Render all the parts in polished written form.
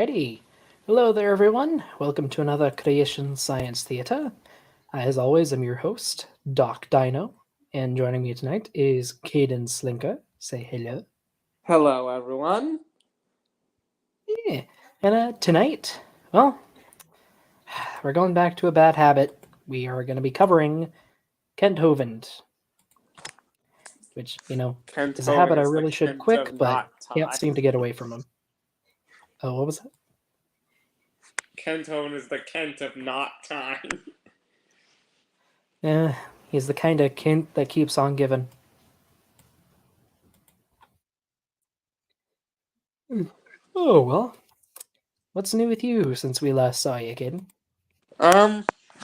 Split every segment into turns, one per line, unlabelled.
Alrighty. Hello there, everyone. Welcome to another Creation Science Theater. As always, I'm your host, Doc Dino, and joining me tonight is Caden Slinker. Say hello.
Hello, everyone.
Yeah. And tonight, well, we're going back to a bad habit. We are going to be covering Kent Hovind, which,
Kent
is a habit
Hovind
I
is the
really should
Kent
quit,
of
but
not
can't
time.
seem to get away from him. Oh, what was that?
Kent Hovind is the Kent of not time.
He's the kind of Kent that keeps on giving. Oh, well. What's new with you since we last saw you, Caden?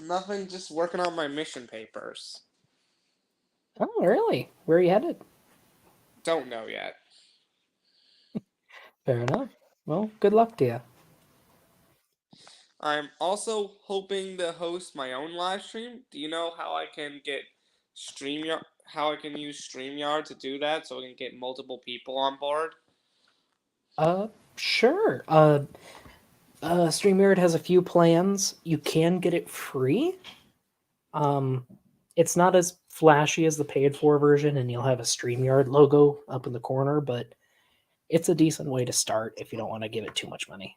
Nothing, just working on my mission papers.
Oh, really? Where are you headed?
Don't know yet.
Fair enough. Well, good luck to you.
I'm also hoping to host my own live stream. Do you know how I can get StreamYard? How I can use StreamYard to do that, so I can get multiple people on board?
Sure. StreamYard has a few plans. You can get it free. It's not as flashy as the paid-for version, and you'll have a StreamYard logo up in the corner, but it's a decent way to start if you don't want to give it too much money.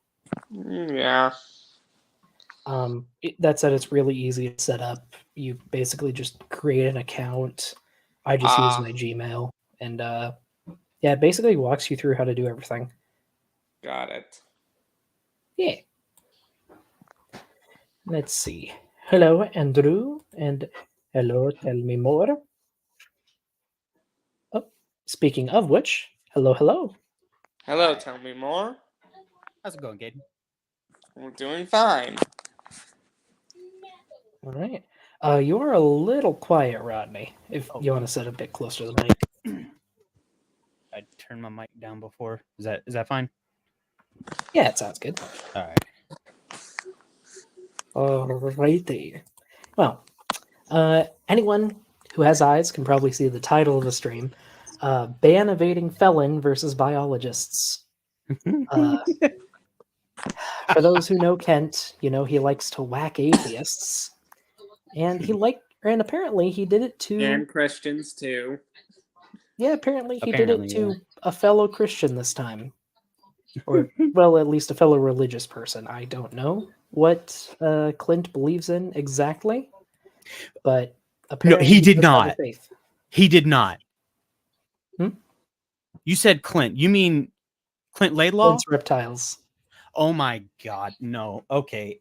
Yeah.
That said, it's really easy to set up. You basically just create an account. I just use my Gmail, and yeah, it basically walks you through how to do everything.
Got it.
Yeah. Let's see. Hello, Andrew, and hello, tell me more. Oh, speaking of which, hello, hello.
Hello, tell me more.
How's it going, Gaten?
We're doing fine.
All right. You are a little quiet, Rodney. If you want to sit a bit closer to the mic.
I turned my mic down before. Is that fine?
Yeah, it sounds good.
All right.
Alrighty. Well, anyone who has eyes can probably see the title of the stream. Ban evading felon versus biologists. For those who know Kent, he likes to whack atheists. And apparently he did it to...
And Christians, too.
Yeah, apparently he did it to a fellow Christian this time. Or, well, at least a fellow religious person. I don't know what Clint believes in exactly, but apparently
no, he did
does have a
not.
faith.
He did not.
Hmm?
You said Clint. You mean Clint Laidlaw?
Clint's Reptiles.
Oh my God, no. Okay,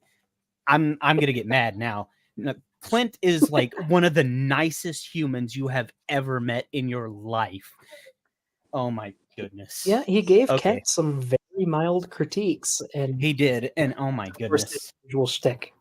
I'm gonna get mad now. No, Clint is like one of the nicest humans you have ever met in your life. Oh my goodness.
Yeah, he gave Kent some very mild critiques, and
he did, and oh my goodness,
usual shtick.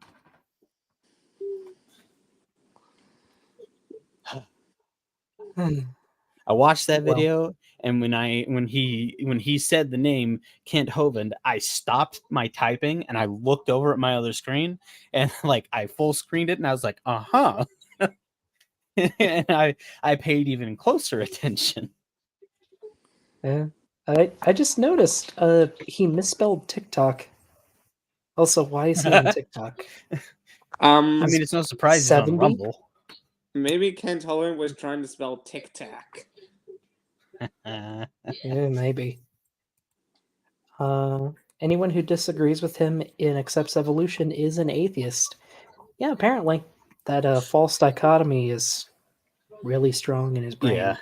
I watched that video, and when he said the name Kent Hovind, I stopped my typing and I looked over at my other screen, and like I full screened it, and I was like, and I paid even closer attention.
I just noticed he misspelled TikTok. Also, why is he on TikTok?
I mean, it's no surprise he's on Rumble.
Maybe Kent Hovind was trying to spell Tic Tac.
Yeah, maybe. Anyone who disagrees with him and accepts evolution is an atheist. Yeah, apparently. That false dichotomy is really strong in his brain.
Yeah.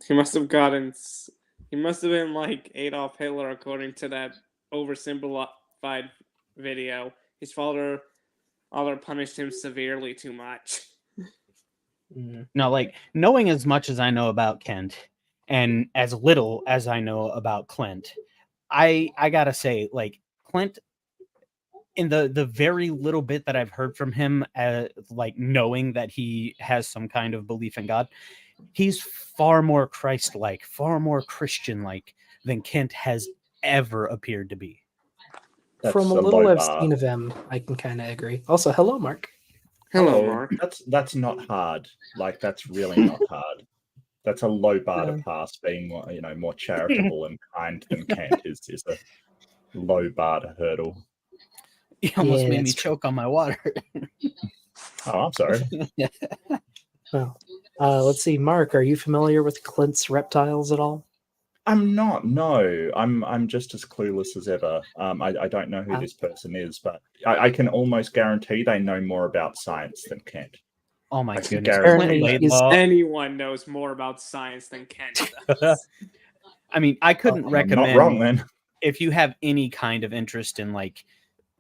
He must have been like Adolf Hitler, according to that oversimplified video. His father punished him severely too much.
No, like, knowing as much as I know about Kent and as little as I know about Clint, I gotta say, like, Clint, in the very little bit that I've heard from him, like knowing that he has some kind of belief in God, he's far more Christ-like, far more Christian-like than Kent has ever appeared to be.
From a little I've seen of him, I can kind of agree. Also, hello, Mark.
Hello, Mark.
That's not hard. Like, that's really not hard. That's a low bar to pass. Being more, more charitable and kind than Kent is a low bar to hurdle.
You almost made me choke on my water.
Oh, I'm sorry.
Well, let's see, Mark, are you familiar with Clint's Reptiles at all?
I'm not. No, I'm just as clueless as ever. I don't know who this person is, but I can almost guarantee they know more about science than Kent.
Oh my goodness!
Anyone knows more about science than Kent does.
I mean, I couldn't recommend.
I'm not wrong then.
If you have any kind of interest in like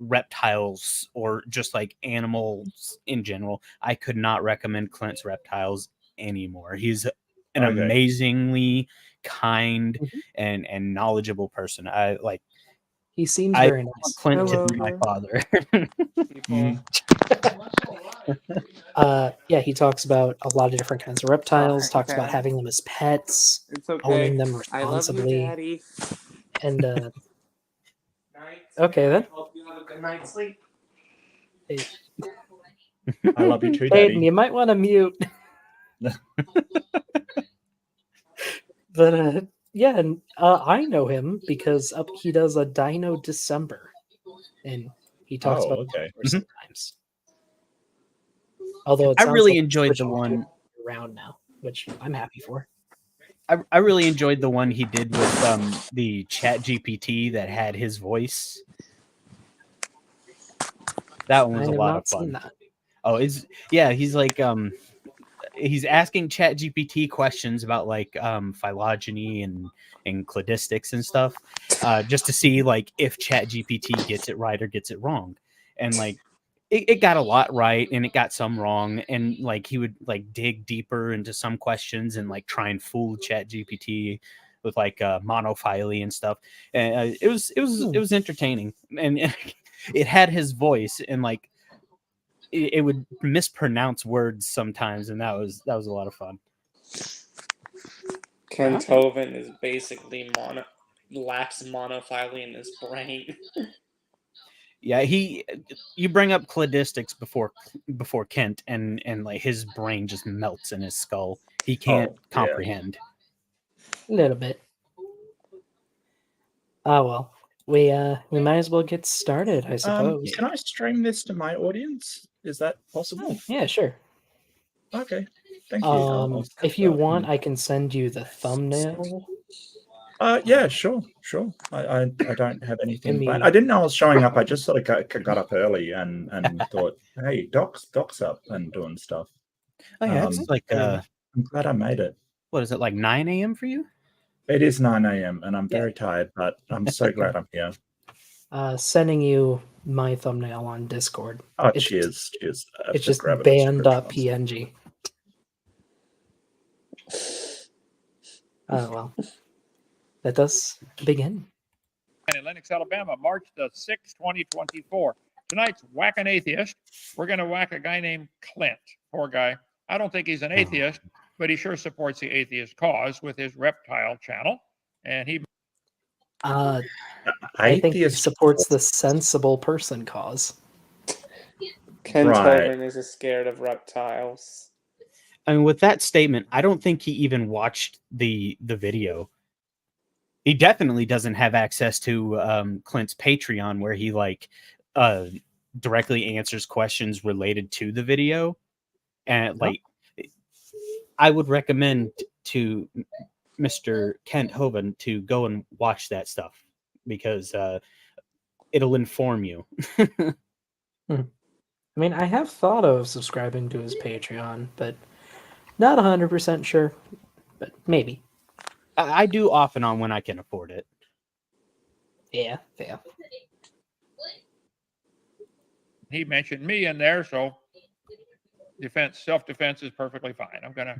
reptiles or just like animals in general, I could not recommend Clint's Reptiles anymore. He's an amazingly kind and knowledgeable person. I like.
He seems very nice.
Clint to be my father.
Yeah, he talks about a lot of different kinds of reptiles. Talks about having them as pets, owning them responsibly.
I love you, Daddy.
And okay then.
Hope you have a good night's sleep.
Hey.
I love you too, Daddy.
Hayden, you might want to mute. But yeah, and I know him because he does a Dino December, and he talks about dinosaurs sometimes. Although I really enjoyed the one around now, which I'm happy for.
I really enjoyed the one he did with the ChatGPT that had his voice. That one was a lot of fun. Oh, he's like he's asking ChatGPT questions about like phylogeny and cladistics and stuff, just to see like if ChatGPT gets it right or gets it wrong. And like it got a lot right and it got some wrong, and like he would like dig deeper into some questions and like try and fool ChatGPT with like monophyly and stuff. And it was entertaining, and it had his voice, and like it would mispronounce words sometimes, and that was a lot of fun.
Kent Hovind is basically lacks monophyly in his brain.
Yeah, you bring up cladistics before Kent, and like his brain just melts in his skull. He can't comprehend.
A little bit. Oh well, we might as well get started, I suppose.
Can I stream this to my audience? Is that possible?
Yeah, sure.
Okay, thank you.
If you want, I can send you the thumbnail.
Yeah, sure. I don't have anything planned. I didn't know I was showing up. I just sort of got up early and thought, hey, Doc's up and doing stuff.
Oh yeah, it's like
I'm glad I made it.
What is it, like 9 a.m. for you?
It is 9 a.m. and I'm very tired, but I'm so glad I'm here.
Sending you my thumbnail on Discord.
Oh, cheers.
It's just band.png. Oh well. Let us begin.
In Lenox, Alabama, March the 6th, 2024. Tonight's Whack an Atheist. We're going to whack a guy named Clint. Poor guy. I don't think he's an atheist, but he sure supports the atheist cause with his reptile channel. And he...
I think he supports the sensible person cause.
Kent Hovind is scared of reptiles.
I mean, with that statement, I don't think he even watched the video. He definitely doesn't have access to Clint's Patreon, where he like directly answers questions related to the video. And like, I would recommend to Mr. Kent Hovind to go and watch that stuff, because it'll inform you.
I mean, I have thought of subscribing to his Patreon, but not 100% sure, but maybe.
I do off and on when I can afford it.
Yeah.
He mentioned me in there, so self-defense is perfectly fine. I'm gonna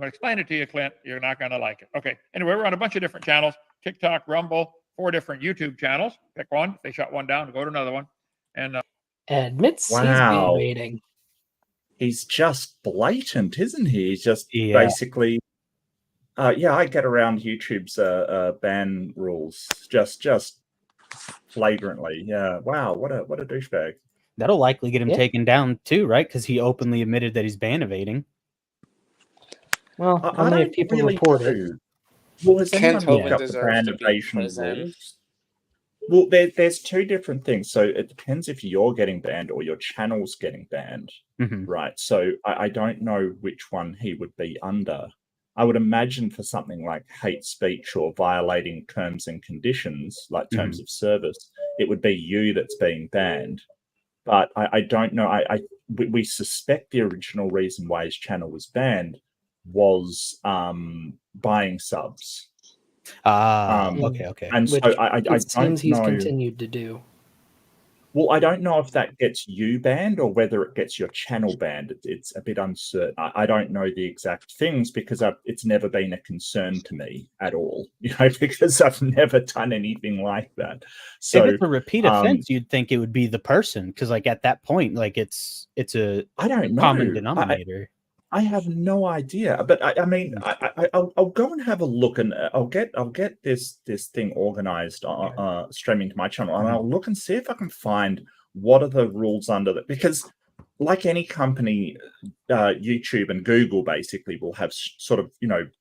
explain it to you, Clint. You're not gonna like it. Okay. Anyway, we're on a bunch of different channels: TikTok, Rumble, 4 different YouTube channels. Pick one. If they shut one down, go to another one. And
admits he's been waiting.
He's just blatant, isn't he? He's just basically. I get around YouTube's ban rules just flagrantly. Yeah. Wow. What a douchebag.
That'll likely get him taken down too, right? Because he openly admitted that he's ban evading.
Well,
I
only
don't
if people
really
report it.
know. Well, has
Kent
anyone looked
Hovind
up the
deserves
ban
to be in
evasion
prison.
rules? Well, there's two different things. So it depends if you're getting banned or your channel's getting banned, right? So I don't know which one he would be under. I would imagine for something like hate speech or violating terms and conditions, like terms of service, it would be you that's being banned. But I don't know. We suspect the original reason why his channel was banned was buying subs.
Okay.
And
Which
so I
it seems
don't
he's
know.
continued to do.
Well, I don't know if that gets you banned or whether it gets your channel banned. It's a bit uncertain. I don't know the exact things because it's never been a concern to me at all, because I've never done anything like that. So
if it's a repeat offense, you'd think it would be the person, because like at that point, like it's a
I don't know.
common denominator.
I have no idea, but I mean, I'll go and have a look, and I'll get this thing organized, streaming to my channel, and I'll look and see if I can find what are the rules under that. Because, like any company, YouTube and Google basically will have sort of,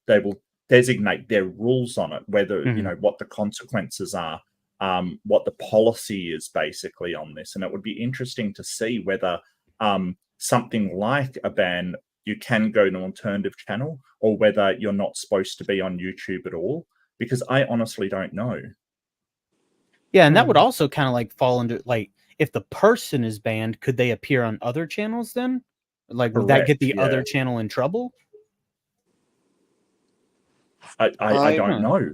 they will designate their rules on it, whether what the consequences are, what the policy is basically on this, and it would be interesting to see whether something like a ban, you can go to an alternative channel, or whether you're not supposed to be on YouTube at all, because I honestly don't know.
Yeah, and that would also kind of like fall under, like, if the person is banned, could they appear on other channels then? Like, would that get the other channel in trouble?
I don't know.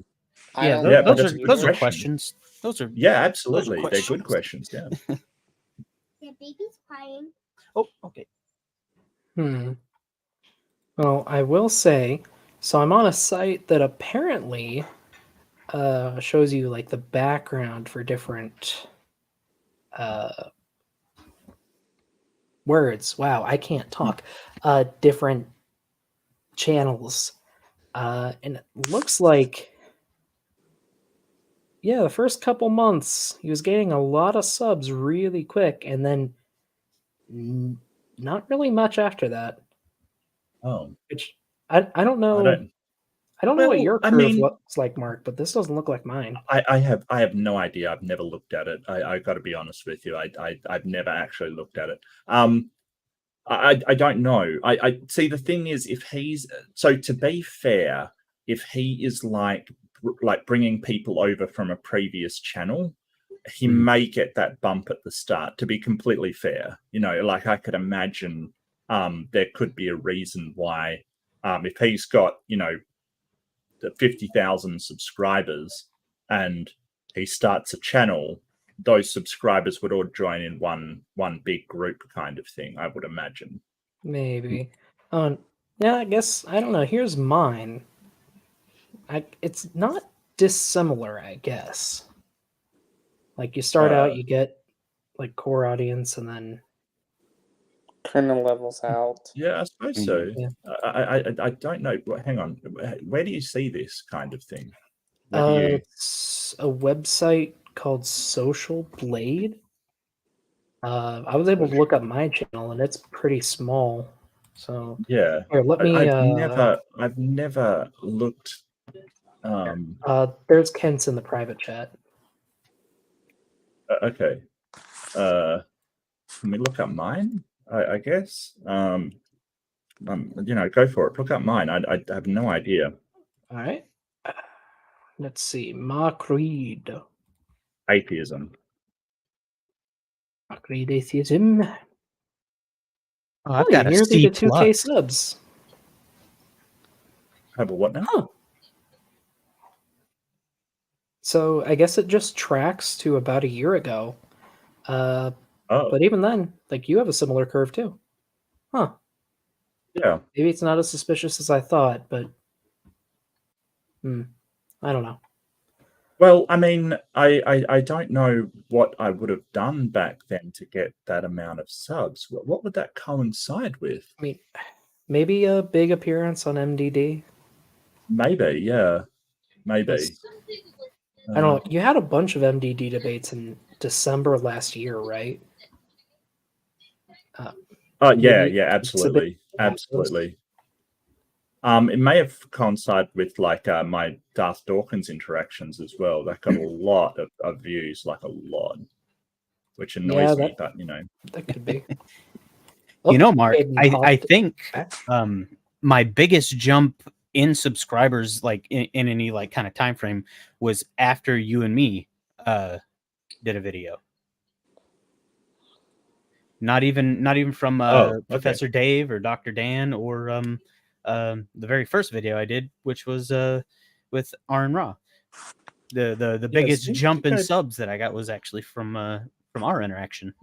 Those are questions. Those are
absolutely. They're good questions. Yeah.
The baby's crying.
Oh, okay.
Well, I will say, so I'm on a site that apparently shows you like the background for different words. Wow, I can't talk. Different channels. And it looks like, the first couple months he was getting a lot of subs really quick, and then not really much after that.
Oh,
which I don't know. I don't know what your curve looks like, Mark, but this doesn't look like mine.
I have no idea. I've never looked at it. I got to be honest with you. I've never actually looked at it. I don't know. I see. The thing is, if he's to be fair, if he is like bringing people over from a previous channel, he may get that bump at the start. To be completely fair, like I could imagine there could be a reason why, if he's got 50,000 subscribers and he starts a channel, those subscribers would all join in one big group kind of thing, I would imagine.
Maybe. Yeah, I guess, I don't know. Here's mine. It's not dissimilar, I guess. Like you start out, you get like core audience, and then
kind of levels out.
Yeah, I suppose so.
Yeah.
I don't know. Hang on. Where do you see this kind of thing?
It's a website called Social Blade. I was able to look up my channel, and it's pretty small. So
yeah,
here, let me.
I've never looked.
There's Kent's in the private chat.
Okay. Can we look up mine? I guess. Go for it. Look up mine. I have no idea.
All right. Let's see. Mark Reed.
Atheism.
Mark Reed atheism.
Oh, I've got a
nearly
C+.
to 2K subs.
Have a what now?
Huh. So I guess it just tracks to about a year ago. But even then, like, you have a similar curve too. Huh.
Yeah.
Maybe it's not as suspicious as I thought, but I don't know.
Well, I mean, I don't know what I would have done back then to get that amount of subs. What would that coincide with?
I mean, maybe a big appearance on MDD.
Maybe, yeah. Maybe.
I don't know. You had a bunch of MDD debates in December last year, right?
Yeah, absolutely. Absolutely. It may have coincided with like my Darth Dawkins interactions as well. That got a lot of views, like a lot, which annoys me. But
that could be.
Mark, I think
back.
My biggest jump in subscribers, like in any like kind of time frame, was after you and me did a video. Not even from Professor Dave or Dr. Dan or the very first video I did, which was with Aaron Raw. The biggest jump in subs that I got was actually from our interaction.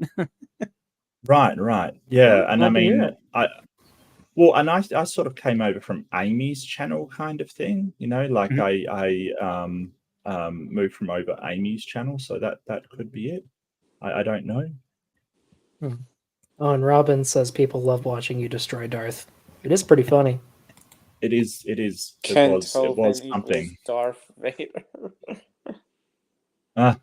Right. Yeah, and I mean, I sort of came over from Amy's channel kind of thing, like I moved from over Amy's channel, so that could be it. I don't know.
Oh, and Robin says people love watching you destroy Darth. It is pretty funny.
It is. It was something.
Darth Vader.
Better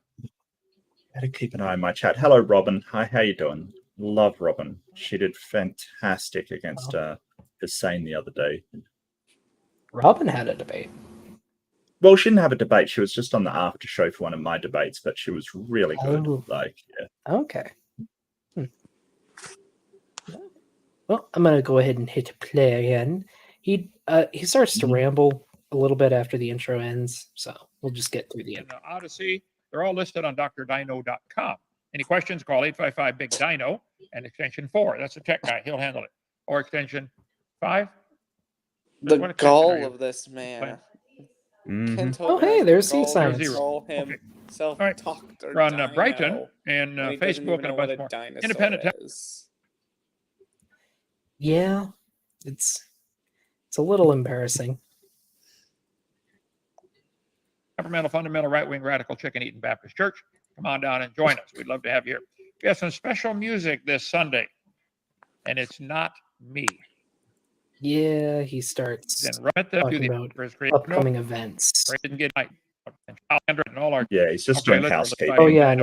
keep an eye on my chat. Hello, Robin. Hi, how you doing? Love Robin. She did fantastic against Hussein the other day.
Robin had a debate.
Well, she didn't have a debate. She was just on the after show for one of my debates, but she was really good.
Okay. Well, I'm gonna go ahead and hit play again. He starts to ramble a little bit after the intro ends, so we'll just get through the intro.
Odyssey, they're all listed on drdino.com. Any questions, call 855-BIG-DINO and extension 4. That's a tech guy. He'll handle it. Or extension 5.
The gall of this man.
Oh, hey, there's C signs.
Call him self-talked or
We're on
dino.
Brighton and Facebook and a bunch more. Independent
Yeah, it's a little embarrassing.
Temperamental, fundamental, right-wing, radical, chicken-eating Baptist Church. Come on down and join us. We'd love to have you here. We have some special music this Sunday, and it's not me.
Yeah, he starts talking about upcoming events.
Yeah, he's just doing housekeeping.
Oh yeah,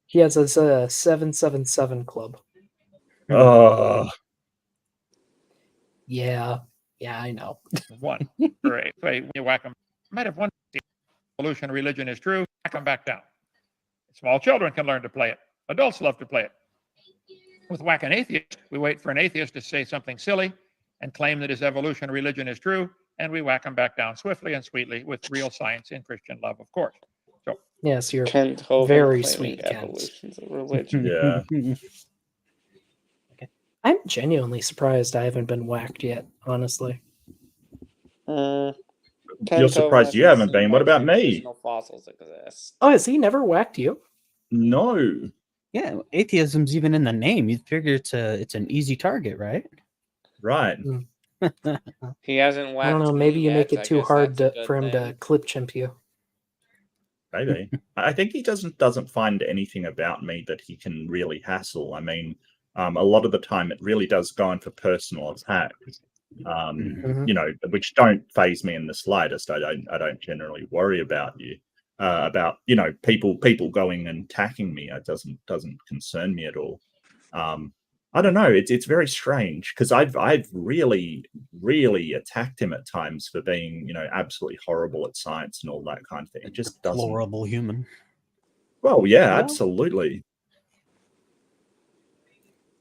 he has his 777 club.
Oh.
Yeah, I know.
One. Great. You whack them. Might have one. Evolution, religion is true. Whack them back down. Small children can learn to play it. Adults love to play it. With Whack an Atheist, we wait for an atheist to say something silly and claim that his evolution religion is true, and we whack them back down swiftly and sweetly with real science and Christian love, of course. So,
yes, you're
Kent
very sweet, Kent.
Evolutions of religion.
Yeah.
I'm genuinely surprised I haven't been whacked yet, honestly.
You're surprised you haven't been. What about me?
No fossils exist.
Oh, has he never whacked you?
No.
Yeah, atheism's even in the name. You figure it's an easy target, right?
Right.
He hasn't whacked.
I don't know. Maybe you make it too hard for him to clip chimp you.
Maybe. I think he doesn't find anything about me that he can really hassle. I mean, a lot of the time it really does go in for personal attacks. Which don't faze me in the slightest. I don't generally worry about you. About people going and attacking me. It doesn't concern me at all. I don't know. It's very strange because I've really attacked him at times for being absolutely horrible at science and all that kind of thing. It just doesn't.
Deplorable human.
Well, yeah, absolutely.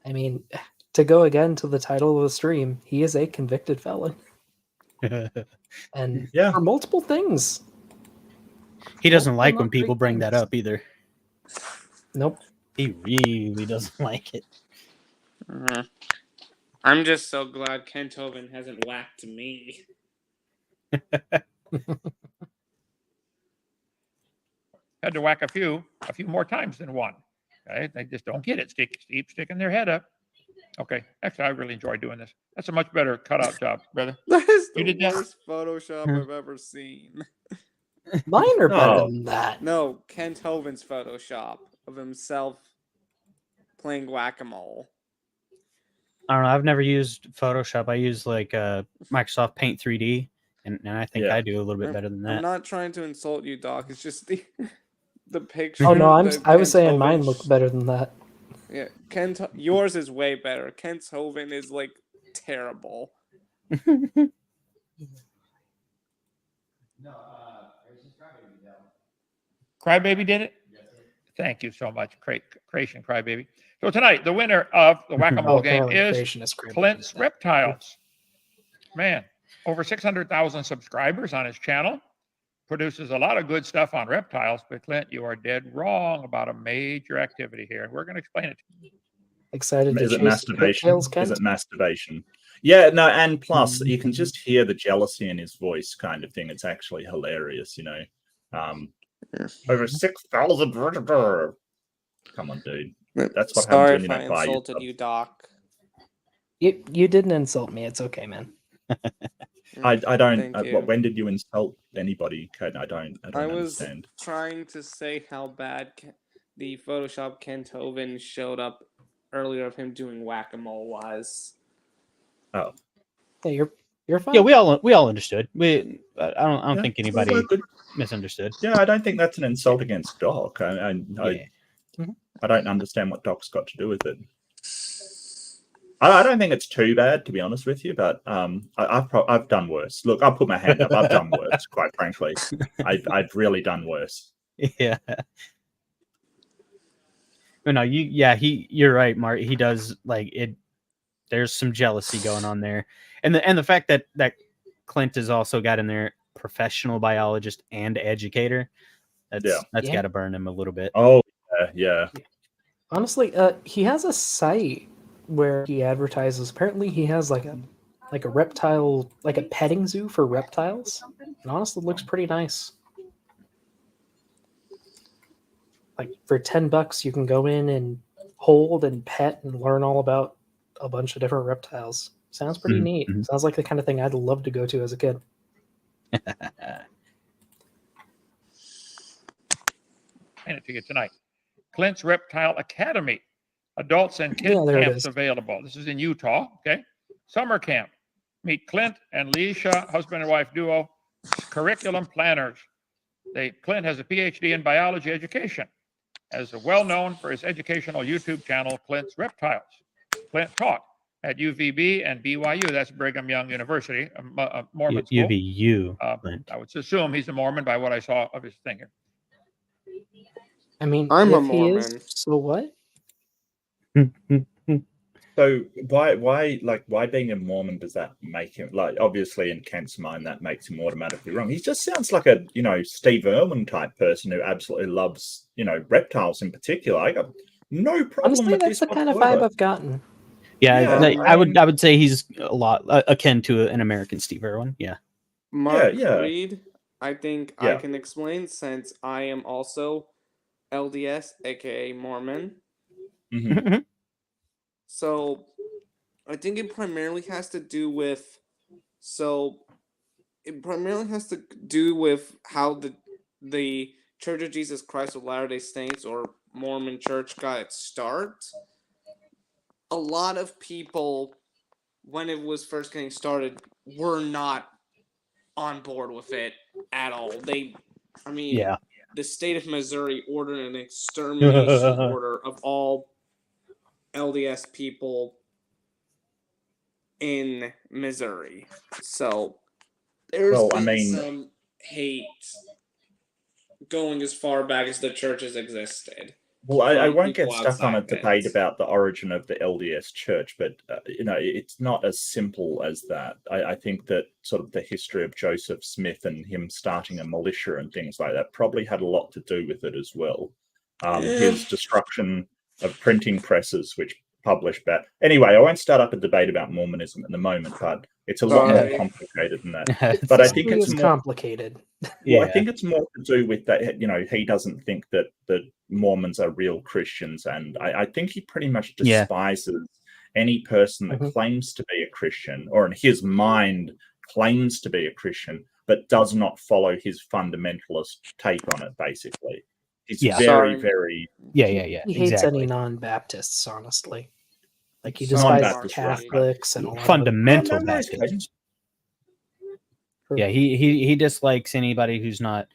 I mean, to go again to the title of the stream, he is a convicted felon, and for multiple things.
He doesn't like when people bring that up either.
Nope.
He really doesn't like it.
I'm just so glad Kent Hovind hasn't whacked me.
Had to whack a few more times than one. Okay? They just don't get it. Keep sticking their head up. Okay. Actually, I really enjoy doing this. That's a much better cutout job, brother.
That is the worst Photoshop I've ever seen.
Mine are better than that.
No, Kent Hovind's Photoshop of himself playing whack-a-mole.
I don't know. I've never used Photoshop. I use like Microsoft Paint 3D, and I think I do a little bit better than that.
I'm not trying to insult you, Doc. It's just the picture.
Oh no, I was saying mine looked better than that.
Yeah, yours is way better. Kent Hovind is like terrible.
Crybaby did it? Thank you so much, Creation Crybaby. So tonight, the winner of the whack-a-mole game is Clint's Reptiles. Man, over 600,000 subscribers on his channel. Produces a lot of good stuff on reptiles, but Clint, you are dead wrong about a major activity here, and we're going to explain it.
Excited to
Is it
chase
masturbation?
coattails, Kent?
Is it masturbation? Yeah, no, and plus you can just hear the jealousy in his voice, kind of thing. It's actually hilarious, you know. Over 6,000. Come on, dude. That's what
Sorry
happens
if
when
I
you buy
insulted you, Doc.
You didn't insult me. It's okay, man.
I don't.
Thank you.
When did you insult anybody? I don't
I was
understand.
trying to say how bad the Photoshop Kent Hovind showed up earlier of him doing whack-a-mole was.
Oh,
yeah, you're fine.
Yeah, we all understood. I don't think anybody misunderstood.
Yeah, I don't think that's an insult against Doc. I don't understand what Doc's got to do with it. I don't think it's too bad, to be honest with you, but I've done worse. Look, I'll put my hand up. I've done worse, quite frankly. I've really done worse.
Yeah. But no, you're right, Mark. He does like it. There's some jealousy going on there, and the fact that Clint has also got in there professional biologist and educator. That's got to burn him a little bit.
Oh yeah.
Honestly, he has a site where he advertises. Apparently, he has like a reptile, like a petting zoo for reptiles. And honestly, it looks pretty nice. Like for $10, you can go in and hold and pet and learn all about a bunch of different reptiles. Sounds pretty neat. Sounds like the kind of thing I'd love to go to as a kid.
And it to you tonight. Clint's Reptile Academy. Adults and kids camps available. This is in Utah. Okay. Summer camp. Meet Clint and Leisha, husband and wife duo, curriculum planners. Clint has a PhD in biology education. As well known for his educational YouTube channel, Clint's Reptiles. Clint taught at UVB and BYU. That's Brigham Young University, a Mormon school.
UVU.
I would assume he's a Mormon by what I saw of his thing here.
I mean,
I'm a
if he
Mormon.
is, so what?
So why being a Mormon does that make him, like, obviously in Kent's mind that makes him automatically wrong? He just sounds like a Steve Irwin type person who absolutely loves reptiles in particular. I got no problem
Honestly,
with
that's
this
the kind of
whatsoever.
vibe I've gotten.
Yeah, I would say he's a lot akin to an American Steve Irwin. Yeah.
Mark Reed, I think I can explain since I am also LDS, aka Mormon. So I think it primarily has to do with how the Church of Jesus Christ of Latter-day Saints or Mormon Church got its start. A lot of people, when it was first getting started, were not on board with it at all. The state of Missouri ordered an extermination order of all LDS people in Missouri. So there's some hate going as far back as the church has existed.
Well, I won't get stuck on a debate about the origin of the LDS Church, but it's not as simple as that. I think that sort of the history of Joseph Smith and him starting a militia and things like that probably had a lot to do with it as well. His destruction of printing presses, which published that. Anyway, I won't start up a debate about Mormonism at the moment, but it's a lot more complicated than that. But I think it's more
complicated.
Well, I think it's more to do with that, he doesn't think that Mormons are real Christians. And I think he pretty much despises any person that claims to be a Christian, or in his mind claims to be a Christian, but does not follow his fundamentalist take on it, basically. He's very...
He hates any non-Baptists, honestly. Like, he despises Catholics and all
fundamental Baptists. Yeah, he dislikes anybody who's not,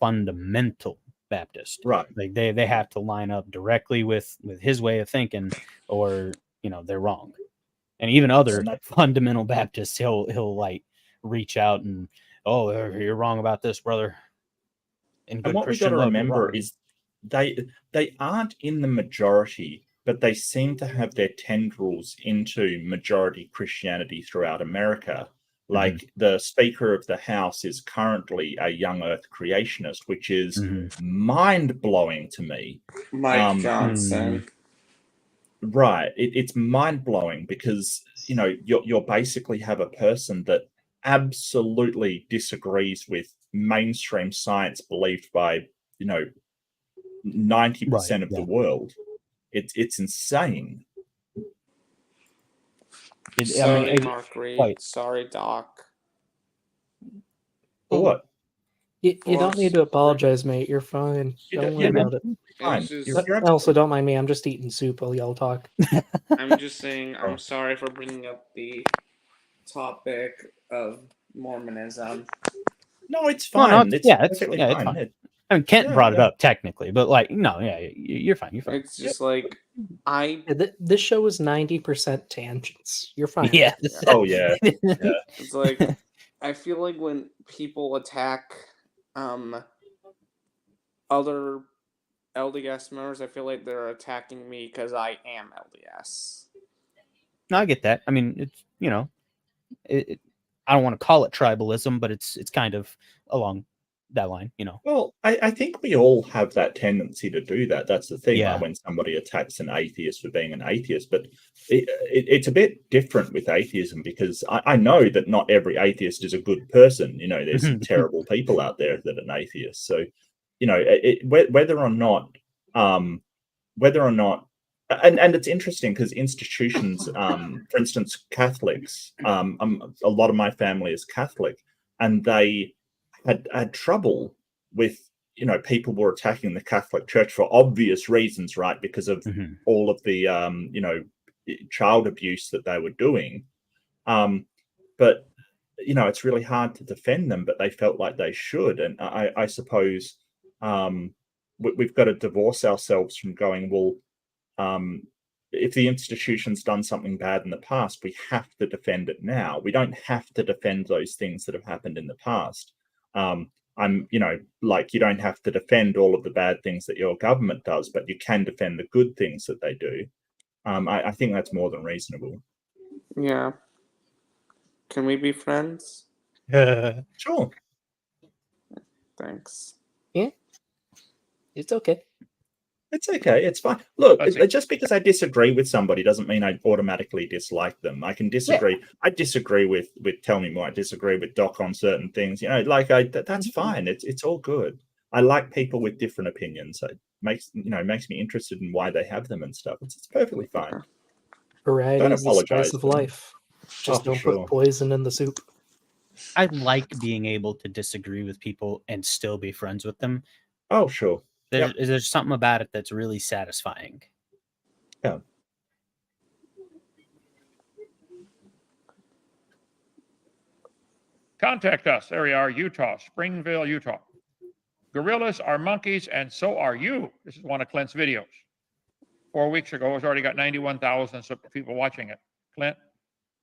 fundamental Baptist.
Right.
Like they have to line up directly with his way of thinking, or they're wrong. And even other fundamental Baptists, he'll like reach out and, oh, you're wrong about this, brother.
And what we got to remember is they aren't in the majority, but they seem to have their tendrils into majority Christianity throughout America. Like the Speaker of the House is currently a young Earth creationist, which is mind-blowing to me.
Mike Johnson.
Right. It's mind-blowing because, you know, you'll basically have a person that absolutely disagrees with mainstream science believed by, you know, 90% of the world. It's insane.
Sorry, Mark Reed. Sorry, Doc.
For what?
You don't need to apologize, mate. You're fine. Don't worry about it.
Fine.
Also, don't mind me. I'm just eating soup while y'all talk.
I'm just saying I'm sorry for bringing up the topic of Mormonism.
No, it's fine. It's perfectly fine.
It's fine. I mean, Kent brought it up technically, but like, no, you're fine. You're fine.
It's just like
this show is 90% tangents. You're fine.
Yeah.
Oh yeah.
It's like I feel like when people attack other LDS members, I feel like they're attacking me because I am LDS.
No, I get that. I mean, it's, you know, I don't want to call it tribalism, but it's kind of along that line, you know.
Well, I think we all have that tendency to do that. That's the thing.
Yeah.
Like when somebody attacks an atheist for being an atheist, but it's a bit different with atheism because I know that not every atheist is a good person. You know, there's some terrible people out there that are an atheist. So, you know, whether or not, and it's interesting because institutions, for instance, Catholics, a lot of my family is Catholic, and they had trouble with, you know, people were attacking the Catholic Church for obvious reasons, right? Because of all of the, you know, child abuse that they were doing. But, you know, it's really hard to defend them, but they felt like they should. And I suppose we've got to divorce ourselves from going, well, if the institution's done something bad in the past, we have to defend it now. We don't have to defend those things that have happened in the past. You know, like you don't have to defend all of the bad things that your government does, but you can defend the good things that they do. I think that's more than reasonable.
Yeah. Can we be friends?
Sure.
Thanks.
Yeah. It's okay.
It's okay. It's fine. Look, just because I disagree with somebody doesn't mean I automatically dislike them. I can disagree. Yeah. I disagree with Tell Me More. I disagree with Doc on certain things. You know, like that's fine. It's all good. I like people with different opinions. It makes me interested in why they have them and stuff. It's perfectly fine.
Variety is the spice of life. Just don't put poison in the soup.
I like being able to disagree with people and still be friends with them.
Oh, sure.
There's something about it that's really satisfying.
Yeah.
Contact us. There we are, Utah, Springville, Utah. Gorillas are monkeys, and so are you. This is one of Clint's videos. 4 weeks ago, it's already got 91,000 people watching it. Clint,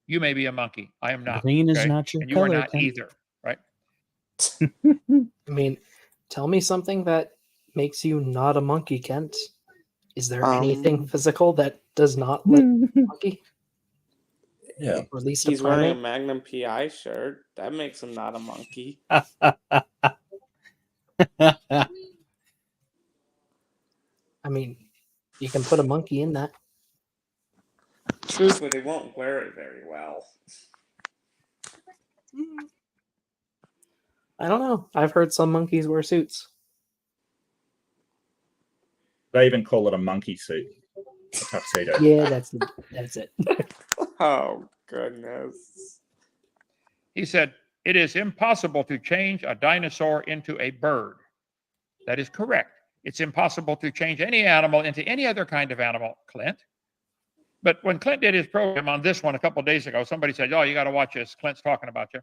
you may be a monkey. I am not.
Green is not your
and you
color,
are not
Clint.
either, right?
I mean, tell me something that makes you not a monkey, Kent. Is there anything physical that does not look like a monkey?
Yeah.
Or at least
he's wearing a Magnum PI shirt. That makes him not a monkey.
I mean, you can put a monkey in that.
True, but they won't wear it very well.
I don't know. I've heard some monkeys wear suits.
They even call it a monkey suit. A tuxedo.
Yeah, that's it.
Oh, goodness.
He said, it is impossible to change a dinosaur into a bird. That is correct. It's impossible to change any animal into any other kind of animal, Clint. But when Clint did his program on this one a couple of days ago, somebody said, oh, you got to watch this. Clint's talking about you.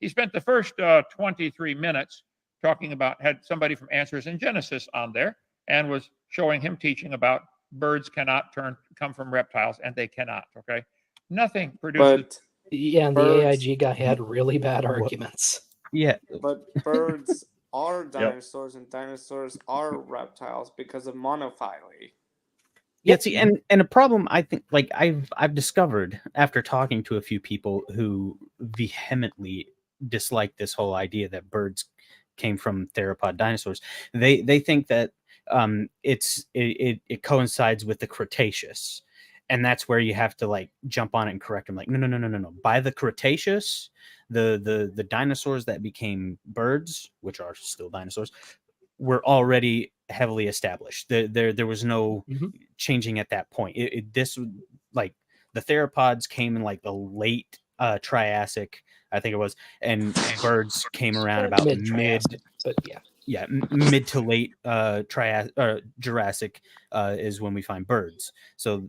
He spent the first 23 minutes talking about, had somebody from Answers in Genesis on there and was showing him teaching about birds cannot come from reptiles, and they cannot, okay? Nothing produces
Yeah, and
Birds.
the AIG guy had really bad arguments.
Yeah,
But birds are
Yep.
dinosaurs, and dinosaurs are reptiles because of monophyly.
yeah.
Yep.
See, and a problem I think, like I've discovered after talking to a few people who vehemently dislike this whole idea that birds came from theropod dinosaurs. They think that it coincides with the Cretaceous, and that's where you have to like jump on it and correct them. Like, no. By the Cretaceous, the dinosaurs that became birds, which are still dinosaurs, were already heavily established. There was no
Mhm.
changing at that point. This like the theropods came in like the late Triassic, I think it was, and birds came around about
Mid-Triassic, but yeah.
mid to late Jurassic is when we find birds. So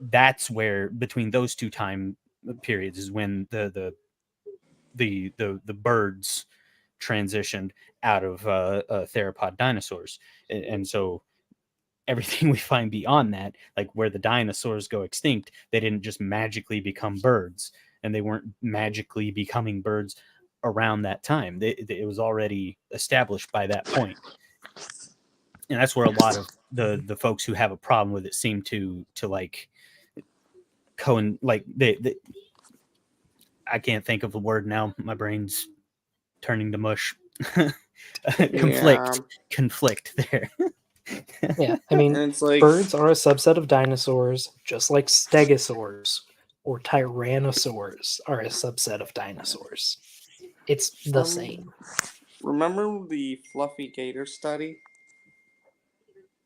that's where between those two time periods is when the birds transitioned out of theropod dinosaurs, and so everything we find beyond that, like where the dinosaurs go extinct, they didn't just magically become birds, and they weren't magically becoming birds around that time. It was already established by that point, and that's where a lot of the folks who have a problem with it seem to like they I can't think of the word now. My brain's turning to mush. Conflict there.
Yeah, I mean,
And it's like
birds are a subset of dinosaurs, just like stegosaurs or tyrannosaurs are a subset of dinosaurs. It's the same.
Remember the fluffy gator study?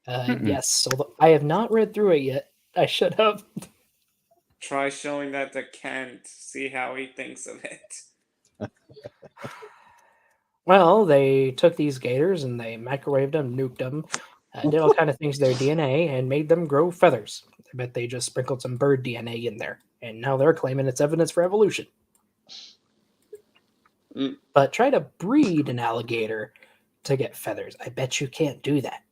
Yes, although I have not read through it yet. I should have.
Try showing that to Kent, see how he thinks of it.
Well, they took these gators and they microwaved them, nuked them, did all kind of things to their DNA, and made them grow feathers. I bet they just sprinkled some bird DNA in there, and now they're claiming it's evidence for evolution.
Mm.
But try to breed an alligator to get feathers. I bet you can't do that.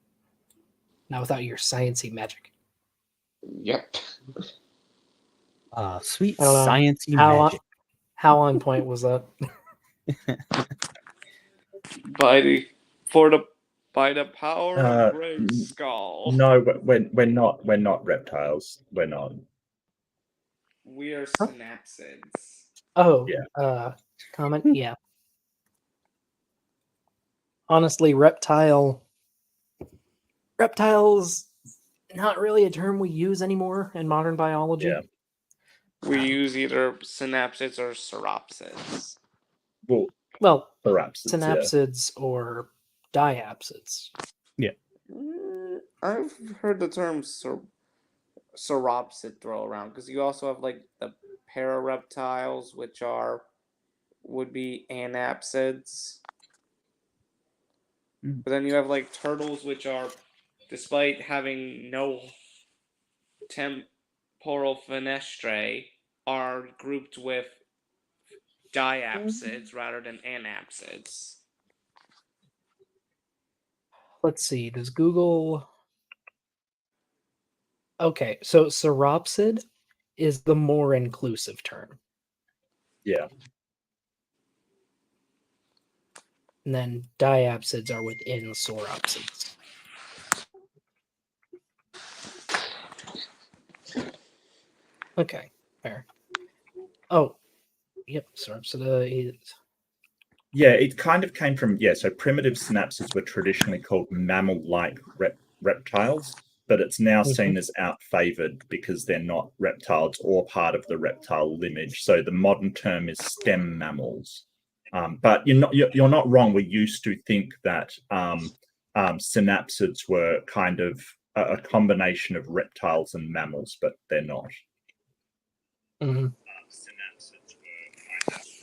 Not without your sciencey magic.
Yep.
Sweet
I don't know
sciencey
how
magic.
how on point was that?
By the power of Great Skull.
No, we're not reptiles. We're not.
We are synapsids.
Oh,
Yeah.
comment? Yeah. Honestly, reptiles not really a term we use anymore in modern biology.
Yeah.
We use either synapsids or sauropsids.
Well, perhaps
synapsids or diapsids.
Yeah.
I've heard the term sauropsid throw around because you also have like the parareptiles, which would be anapsids. But then you have like turtles, which are, despite having no temporal fenestrae, are grouped with diapsids rather than anapsids.
Let's see. Does Google? Okay, so sauropsid is the more inclusive term.
Yeah.
And then diapsids are within sauropsids. Okay, fair. Oh, yep, sauropsid is.
Yeah, it kind of came from, so primitive synapsids were traditionally called mammal-like reptiles, but it's now seen as out-favored because they're not reptiles or part of the reptile lineage. So the modern term is stem mammals. But you're not wrong. We used to think that synapsids were kind of a combination of reptiles and mammals, but they're not.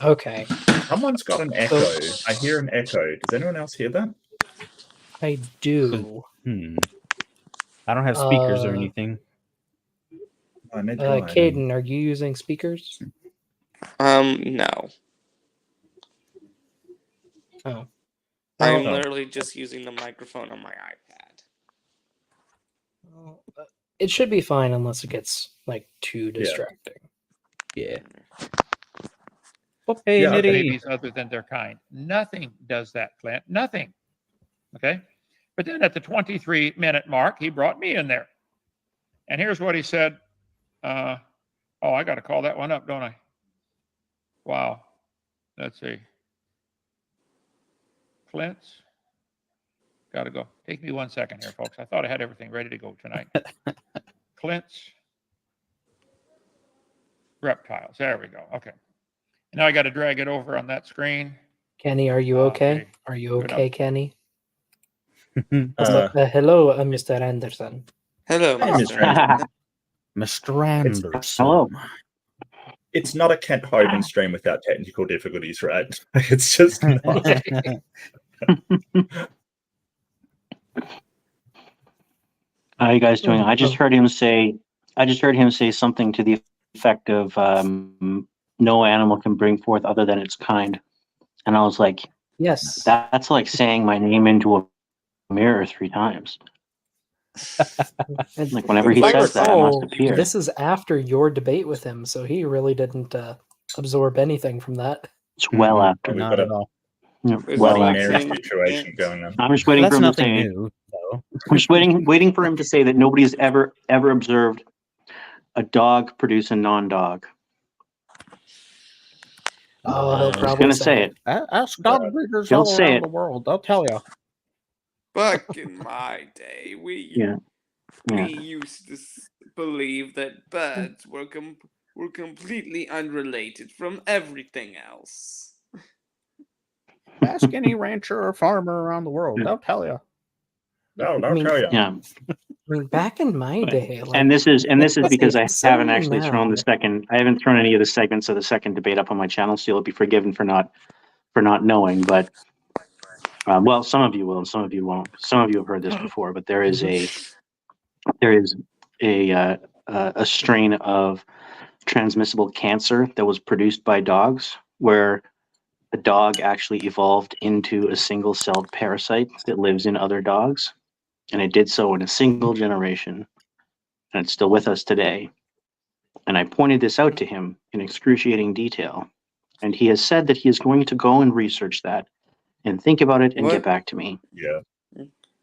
Okay.
Someone's got an echo. I hear an echo. Does anyone else hear that?
I do.
I don't have speakers or anything.
Caden, are you using speakers?
No.
Oh.
I'm literally just using the microphone on my iPad.
It should be fine unless it gets like too distracting.
Yeah. Okay,
Yeah, okay.
babies other than their kind. Nothing does that, Clint. Nothing. Okay. But then at the 23-minute mark, he brought me in there. And here's what he said. Oh, I got to call that one up, don't I? Wow. Let's see. Clint's. Got to go. Take me 1 second here, folks. I thought I had everything ready to go tonight. Clint's Reptiles. There we go. Okay. Now I got to drag it over on that screen.
Kenny, are you okay? Are you
Good
okay,
enough.
Kenny?
Uh,
Hello, Mr. Anderson.
Hello,
Hi,
Mr.
Mr. Anderson.
Mr. Anderson.
Hello.
It's not a Kent Hovind stream without technical difficulties, right? It's just not.
How are you guys doing? I just heard him say something to the effect of no animal can bring forth other than its kind. And I was like,
Yes.
that's like saying my name into a mirror 3 times. Like whenever he
If I
says that, I must appear.
This is after your debate with him, so he really didn't absorb anything from that.
It's well after.
We've
Not
got
at
a
all.
There's
Well
like
Bloody Mary
saying-
situation going on.
I'm just waiting
That's
for him to
nothing
say.
new, though.
I'm just waiting for him to say that nobody's ever observed a dog produce a non-dog.
Oh, he'll
He's
probably
gonna say it.
Ask dog breeders
He'll
all
say
around
it.
the world. They'll tell you.
Back in my day, we
Yeah.
used to believe that birds were completely unrelated from everything else.
Ask any rancher or farmer around the world. They'll tell you.
No,
I
don't
mean,
tell you.
Yeah.
I mean, back in my day, like,
And this is because I haven't actually thrown the
79.
second. I haven't thrown any of the segments of the second debate up on my channel, so you'll be forgiven for not knowing. But well, some of you will, and some of you won't. Some of you have heard this before, but there is a strain of transmissible cancer that was produced by dogs, where a dog actually evolved into a single-celled parasite that lives in other dogs, and it did so in a single generation, and it's still with us today. And I pointed this out to him in excruciating detail, and he has said that he is going to go and research that and think about it and
What?
get back to me.
Yeah.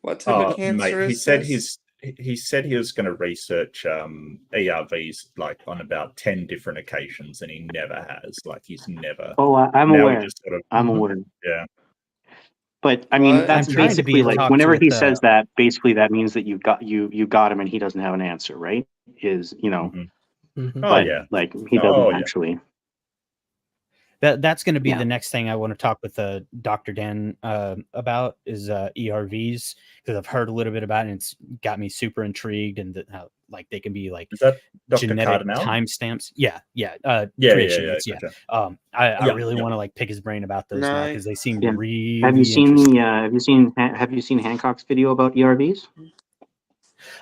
What type of cancer
Mate,
is this?
he said he was going to research ERVs like on about 10 different occasions, and he never has. Like he's never.
Oh, I'm
now
aware.
he just sort of,
I'm aware.
yeah.
But I mean,
What?
that's
I'm trying to
basically
be in
like
talks
whenever
with,
he says that, basically that means that you got him, and he doesn't have an answer, right? Is
Mhm.
Mhm.
Oh
but
yeah.
like he doesn't
Oh, yeah.
actually.
That's going to be
Yeah.
the next thing I want to talk with Dr. Dan about is ERVs, because I've heard a little bit about it and it's got me super intrigued, and how like they can be like
Is that Dr.
genetic
Cardinal?
timestamps. Yeah. Creationists,
Gotcha.
I
Yeah,
really
yeah.
want to like pick his brain about those now, because they seem
Yeah.
really
Have you seen
interesting.
have you seen Hancock's video about ERVs?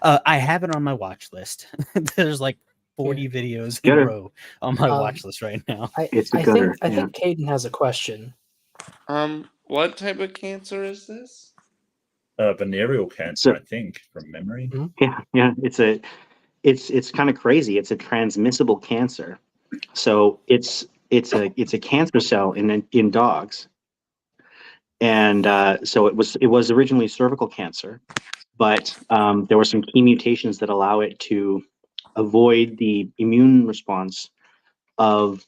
I have it on my watch list. There's like 40 videos in
Get
a
it.
row on my watch list right now.
It's a
I
gutter,
think Caden has a question.
What type of cancer is this?
Venereal cancer,
So-
I think, from memory.
Yeah. It's kind of crazy. It's a transmissible cancer. So it's a cancer cell in dogs. And so it was originally cervical cancer, but there were some key mutations that allow it to avoid the immune response of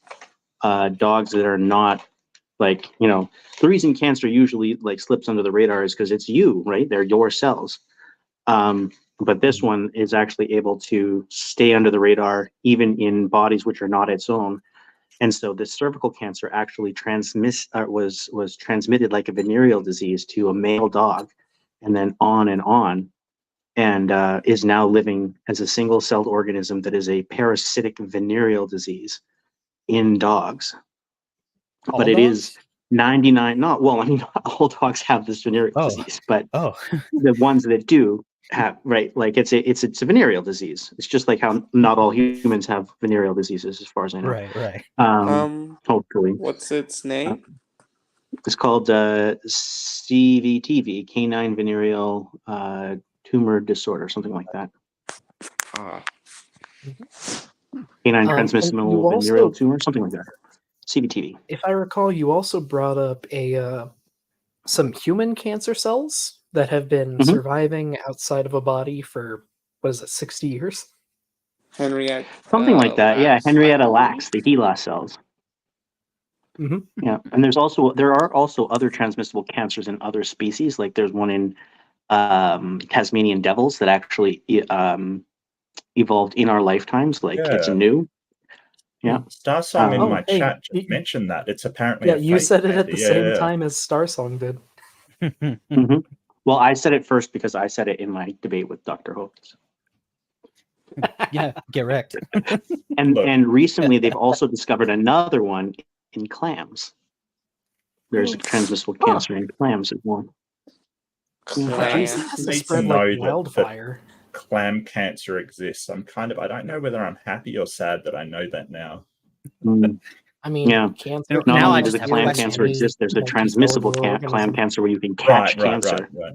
dogs that are not like, the reason cancer usually like slips under the radar is because it's you, right? They're your cells. But this one is actually able to stay under the radar even in bodies which are not its own. And so this cervical cancer actually was transmitted like a venereal disease to a male dog, and then on, and is now living as a single-celled organism that is a parasitic venereal disease in dogs.
All
But it
dogs?
is 99. Not well. I mean, all dogs have this venereal disease, but the ones that do have, right? Like it's a venereal disease. It's just like how not all humans have venereal diseases, as far as I know.
Right.
Hopefully.
What's its name?
It's called CVTV, canine venereal tumor disorder, something like that. Canine
And
transmissible
you
venereal
also
tumor, something like that. CBTV.
If I recall, you also brought up some human cancer cells that have been
Mhm.
surviving outside of a body for, what is it, 60 years?
Henriette.
Something like that. Yeah,
Lacks, I
Henrietta
believe.
Lacks, the HeLa cells.
Mhm.
Yeah, and there are also other transmissible cancers in other species. Like there's one in Tasmanian devils that actually evolved in our lifetimes. Like it's
Yeah.
new. Yeah.
Starsong in
Oh,
my
hey,
chat just mentioned that. It's apparently
Yeah,
a
you
fake
said it at
cancer.
the
Yeah,
same
yeah.
time as Starsong did.
Mhm. Well, I said it first because I said it in my debate with Dr. Hovind.
Yeah, get wrecked.
And
Look.
and recently they've also discovered another one in clams. There's a transmissible cancer in clams as well.
Jeez,
Clams.
it has to
Need to
spread
know
like
that-
wildfire.
Clam cancer exists. I don't know whether I'm happy or sad that I know that now.
Mm.
I mean,
Yeah.
cancer.
Now
Not
can
only
I
does
just
a
have
clam
questions.
cancer exist, there's a transmissible clam cancer where you can catch cancer.
Right.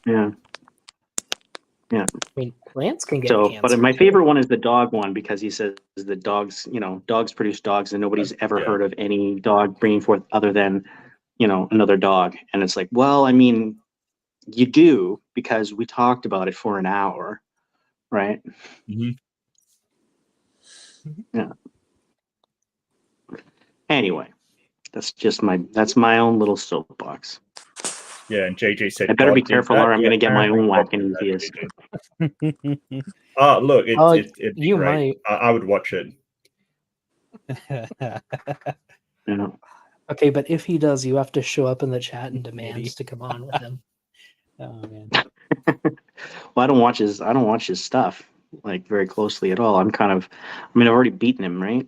Yeah.
I mean, plants can get
So,
cancer.
but my favorite one is the dog one because he says the dogs, dogs produce dogs, and nobody's ever
Yeah.
heard of any dog bringing forth other than, another dog. And it's like, well, I mean, you do because we talked about it for an hour, right?
Mhm.
Yeah. Anyway, that's my own little soapbox.
Yeah, and JJ said,
I better be
God did
careful,
that.
or I'm
Yeah,
going to get my
apparently
own
God
whack and
did that,
atheist.
JJ. Oh, look, it'd be
you
great.
might.
I would watch it.
Yeah.
Okay, but if he does, you have to show up in the chat and demand
Maybe.
to come on with him.
Oh man.
Well, I don't watch his stuff like very closely at all. I've already beaten him, right?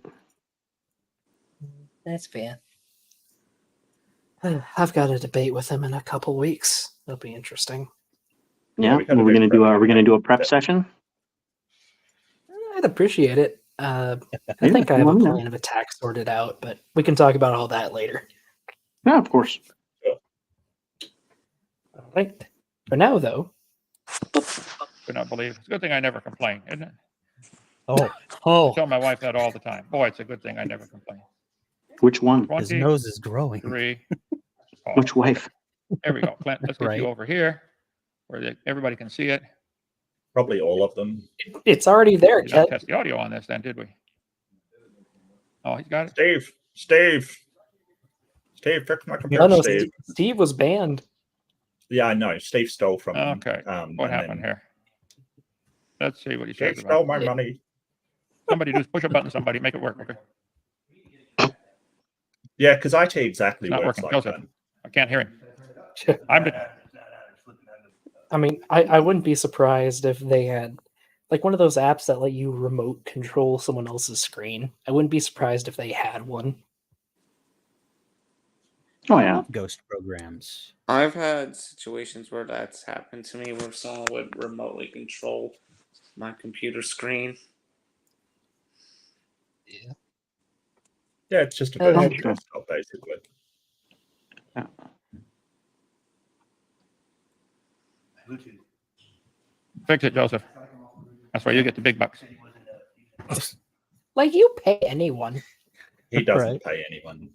That's fair. I've got a debate with him in a couple weeks. That'll be interesting.
Yeah.
we gotta
We're
do
gonna do
prep.
we're gonna do a prep session.
I'd appreciate it. I
Yeah,
think I have a
well, yeah.
plan of attack sorted out, but we can talk about all that later.
Yeah, of course.
All right. For now, though,
Could not believe. It's a good thing I never complain, isn't it?
Oh,
I tell my wife that all the time. Boy, it's a good thing I never complain.
Which one?
his
23.
nose is growing.
Oh,
Which wife?
there we go. Clint, let's get
Right.
you over here where everybody can see it.
Probably all of them.
it's already there,
We did not
Chet.
test the audio on this then, did we? Oh, he's got it.
Steve, fix my computer,
No, no,
Steve.
Steve was banned.
Yeah, I know. Steve stole from him.
Okay. What
and
happened
then
here? Let's see what he
Steve
says
stole
about
my
it.
money.
Somebody just push a button, somebody make it work. Okay.
Yeah, because IT exactly
It's not
works
working.
like
Joseph,
that.
I can't hear him.
I mean, I wouldn't be surprised if they had like one of those apps that let you remote control someone else's screen. I wouldn't be surprised if they had one.
Oh
I
yeah.
love ghost programs.
I've had situations where that's happened to me where someone would remotely control my computer screen.
Yeah, it's just a
Oh,
virtual
sure.
desktop, basically.
Fix it, Joseph. That's why you get the big bucks.
Like you pay anyone.
He doesn't
Right.
pay anyone.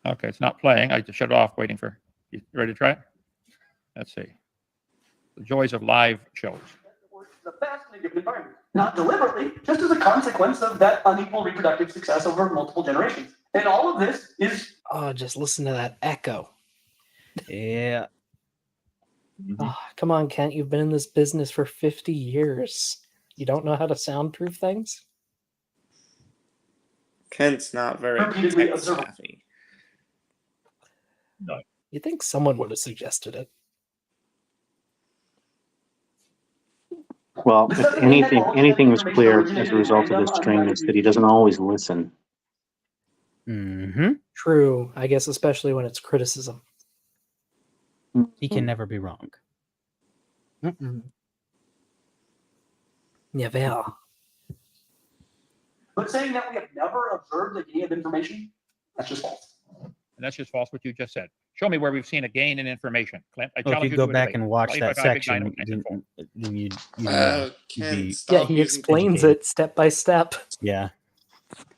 Okay, it's not playing. I just shut it off, waiting for you. Ready to try it? Let's see. The joys of live shows.
The best in a given environment, not deliberately, just as a consequence of that unequal reproductive success over multiple generations. And all of this is
Oh, just listen to that echo.
Yeah.
Oh, come on, Kent. You've been in this business for 50 years. You don't know how to soundproof things?
Kent's not very
Repeatedly
tech
observable.
savvy.
No.
You think someone would have suggested it?
Well, if anything was clear as a result of this stream, it's that he doesn't always listen.
Mm-hmm.
True, I guess, especially when it's criticism.
He can never be wrong.
Mm-mm. Never.
but saying that we have never observed a gain of information, that's just false.
And that's just false what you just said. Show me where we've seen a gain in information. Clint, I
Well, if
challenge
you
you
go
to a
back
debate.
and watch that
25 big
section,
dynamo
then you'd
Kent,
be-
stop
Yeah, he
using
explains
educated.
it step by step.
yeah.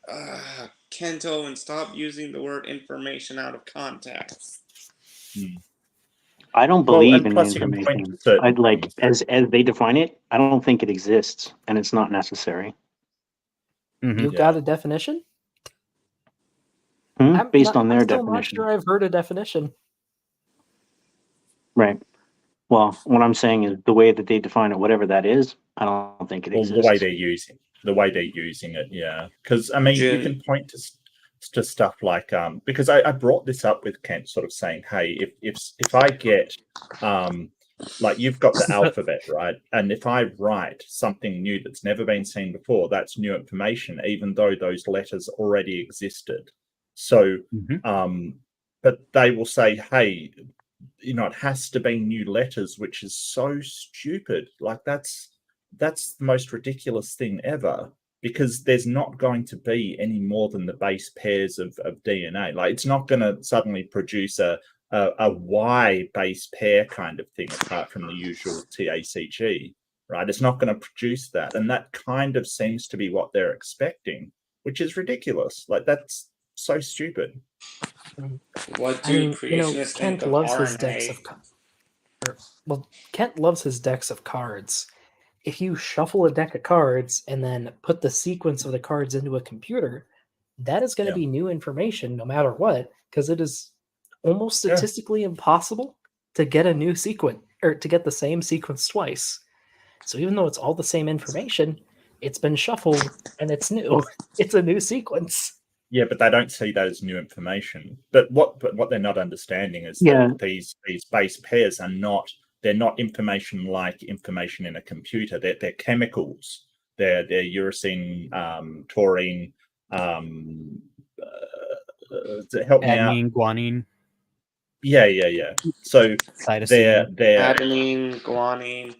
Kento, and stop using the word information out of context.
I don't
Well,
believe
and
in
plus you can point
information.
to certain
I'd like
things.
as they define it. I don't think it exists, and it's not necessary.
You got a definition?
Based on their
I'm still
definition,
not sure I've heard a definition.
right? Well, what I'm saying is the way that they define it, whatever that is, I don't think it
Well,
exists.
the way they're using it, yeah. Because I mean, you can point to stuff like because I brought this up with Kent, sort of saying, hey, if I get like you've got the alphabet, right? And if I write something new that's never been seen before, that's new information, even though those letters already existed. So, but they will say, hey, you know, it has to be new letters, which is so stupid. Like that's the most ridiculous thing ever, because there's not going to be any more than the base pairs of DNA. Like it's not going to suddenly produce a Y base pair kind of thing apart from the usual TACG, right? It's not going to produce that. And that kind of seems to be what they're expecting, which is ridiculous. Like that's so stupid.
What do creationists think
Kent
of
loves
RNA?
his decks of Kent loves his decks of cards. If you shuffle a deck of cards and then put the sequence of the cards into a computer, that is going to be new information no matter what, because it is almost statistically impossible to get a new sequence or to get the same sequence twice. So even though it's all the same information, it's been shuffled and it's new. It's a new sequence.
Yeah, but they don't see that as new information. But what they're not understanding is that these base pairs are they're not information like information in a computer. They're chemicals. They're uracil, taurine, help me out.
Adenine, guanine.
Yeah. So they're
adenine, guanine.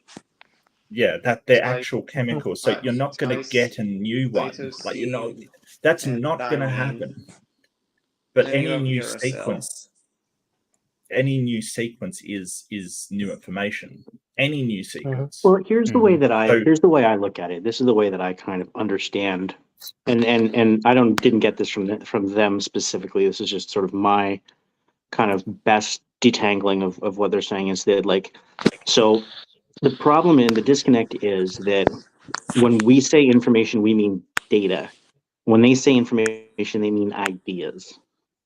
Yeah, they're actual chemicals. So you're not going to get a new one. Like that's not going to happen. But any new sequence is new information. Any new sequence.
Well, here's the way that I look at it. This is the way that I kind of understand, and I didn't get this from them specifically. This is just sort of my kind of best detangling of what they're saying is that so the problem and the disconnect is that when we say information, we mean data. When they say information, they mean ideas,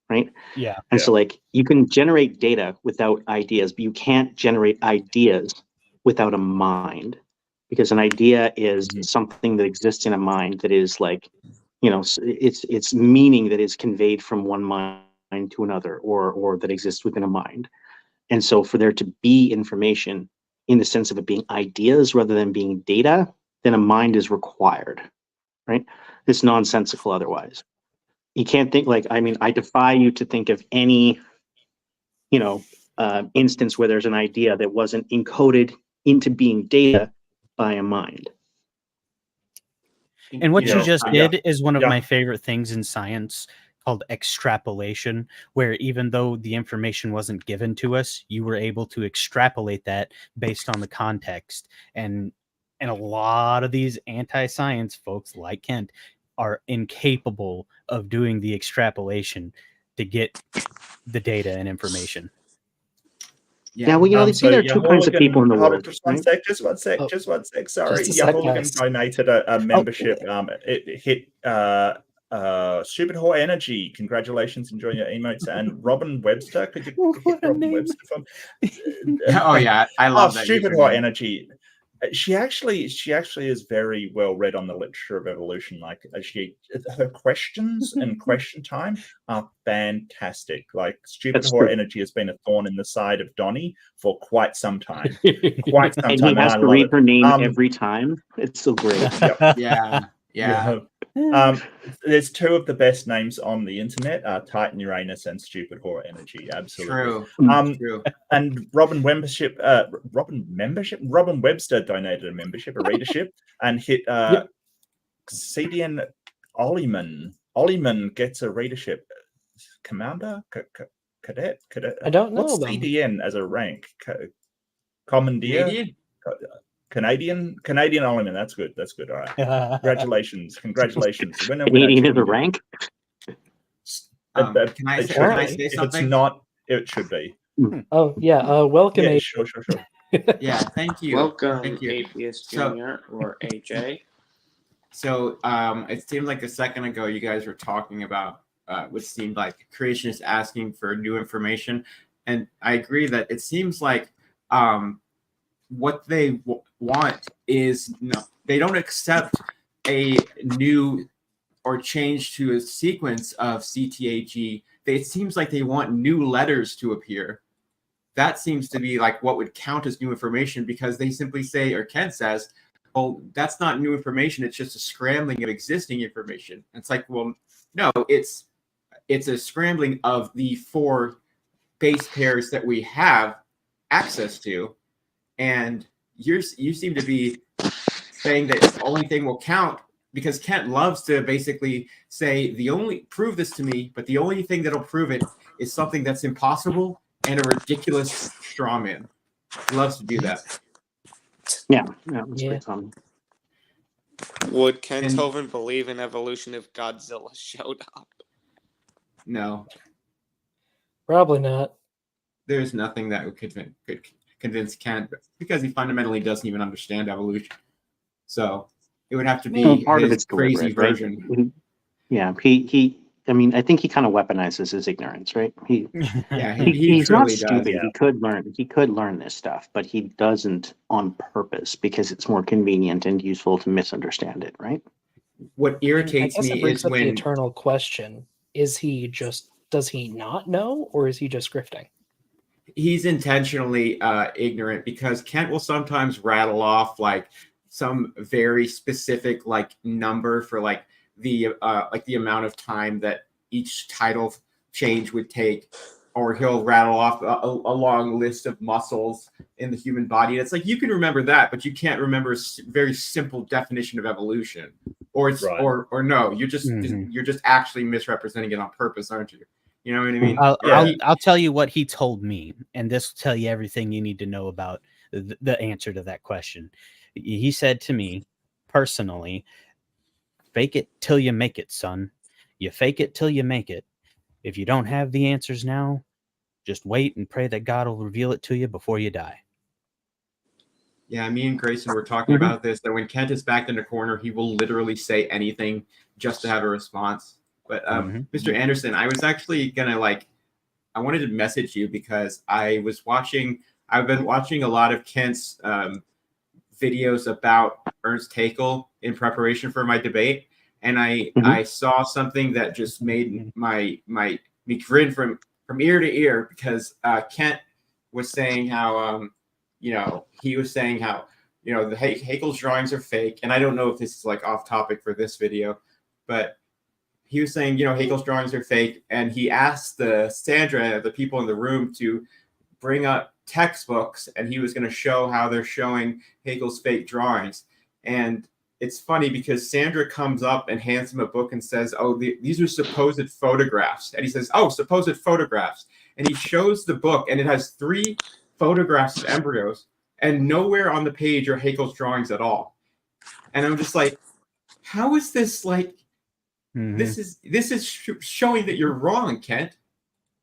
right?
Yeah.
And so you can generate data without ideas, but you can't generate ideas without a mind, because an idea is something that exists in a mind that is it's meaning that is conveyed from one mind to another, or that exists within a mind. And so for there to be information in the sense of it being ideas rather than being data, then a mind is required, right? It's nonsensical otherwise. You can't think I defy you to think of any, instance where there's an idea that wasn't encoded into being data by a mind.
And what you just did is one of my favorite things in science, called extrapolation, where even though the information wasn't given to us, you were able to extrapolate that based on the context. And a lot of these anti-science folks like Kent are incapable of doing the extrapolation to get the data and information.
Yeah, well, they say there are two kinds of people in the world.
Just one sec. Sorry, Hovind donated a membership. It hit Stupid Whore Energy. Congratulations, enjoying your emotes. And Robin Webster, could you hit Robin Webster from?
Oh yeah, I love that.
Stupid Whore Energy. She actually is very well read on the literature of evolution. Like her questions and question time are fantastic. Like Stupid Whore Energy has been a thorn in the side of Donnie for quite some time. And
he has to read her name every time. It's so great.
Yeah.
There's two of the best names on the internet: Titan Uranus and Stupid Whore Energy. Absolutely
true.
And Robin Webster donated a readership, and hit CDN Olliman. Olliman gets a readership. Commander, cadet.
I don't know.
What's CDN as a rank? Commandeer. Canadian element. That's good. That's good. All right. Congratulations. Winner,
Canadian is
chicken
a rank.
Can I say
if
something?
it's not, it should be.
Oh yeah. Welcome.
Yeah, sure.
Yeah, thank you.
Welcome,
Thank you.
Atheist
So-
Junior or AJ.
So it seemed like a second ago you guys were talking about what seemed like creationists asking for new information, and I agree that it seems like what they want is they don't accept a new or change to a sequence of CTAG. It seems like they want new letters to appear. That seems to be like what would count as new information, because they simply say, or Ken says, well, that's not new information. It's just a scrambling of existing information. It's like, well, no, it's a scrambling of the 4 base pairs that we have access to. And you seem to be saying that the only thing will count, because Kent loves to basically say prove this to me, but the only thing that'll prove it is something that's impossible and a ridiculous straw man. He loves to do that.
Yeah, that's pretty common.
Would Kent Hovind believe in evolution if Godzilla showed up?
No.
Probably not.
There's nothing that could convince Kent, because he fundamentally doesn't even understand evolution. So it would have to be
part of
his
it's
crazy
deliberate,
version.
Right? Yeah, he. I mean, I think he kind of weaponizes his ignorance, right? He's not stupid.
Yeah.
He could learn this stuff, but he doesn't on purpose, because it's more convenient and useful to misunderstand it, right?
What irritates
I guess
me
it brings
is
up the
when
eternal question: does he not know, or is he just grifting?
he's intentionally ignorant, because Kent will sometimes rattle off like some very specific like number for like the amount of time that each title change would take, or he'll rattle off a long list of muscles in the human body. It's like, you can remember that, but you can't remember a very simple definition of evolution. Or it's
Right.
or no, you're just actually misrepresenting it on purpose, aren't you? You know what I mean?
I'll tell you what he told me, and this will tell you everything you need to know about the answer to that question. He said to me personally, fake it till you make it, son. You fake it till you make it. If you don't have the answers now, just wait and pray that God will reveal it to you before you die.
Yeah, me and Grayson were talking about this, that when Kent is backed in the corner, he will literally say anything just to have a response. But Mr. Anderson, I was actually gonna I wanted to message you, because I've been watching a lot of Kent's videos about Ernst Haeckel in preparation for my debate, and I saw something that just made me grin from ear to ear, because Kent was saying how he was saying how the Haeckel's drawings are fake, and I don't know if this is like off topic for this video, but he was saying Haeckel's drawings are fake, and he asked the people in the room to bring up textbooks, and he was going to show how they're showing Haeckel's fake drawings. And it's funny, because Sandra comes up and hands him a book and says, "Oh, these are supposed photographs." And he says, "Oh, supposed photographs." And he shows the book, and it has 3 photographs of embryos, and nowhere on the page are Haeckel's drawings at all. And I'm just like, how is this like? This is showing that you're wrong, Kent.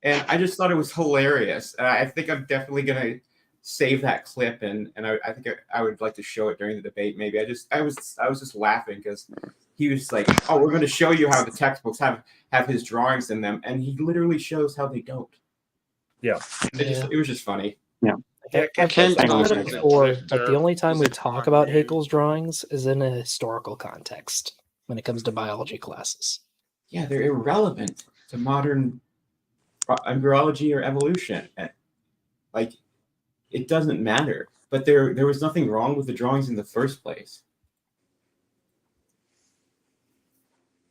And I just thought it was hilarious. I think I'm definitely gonna save that clip, and I think I would like to show it during the debate. Maybe I was just laughing, because he was like, "Oh, we're going to show you how the textbooks have his drawings in them," and he literally shows how they don't.
Yeah,
it was just funny.
Yeah.
I've said it before, but the only time we talk about Haeckel's drawings is in a historical context when it comes to biology classes.
Yeah, they're irrelevant to modern embryology or evolution. Like, it doesn't matter. But there was nothing wrong with the drawings in the first place.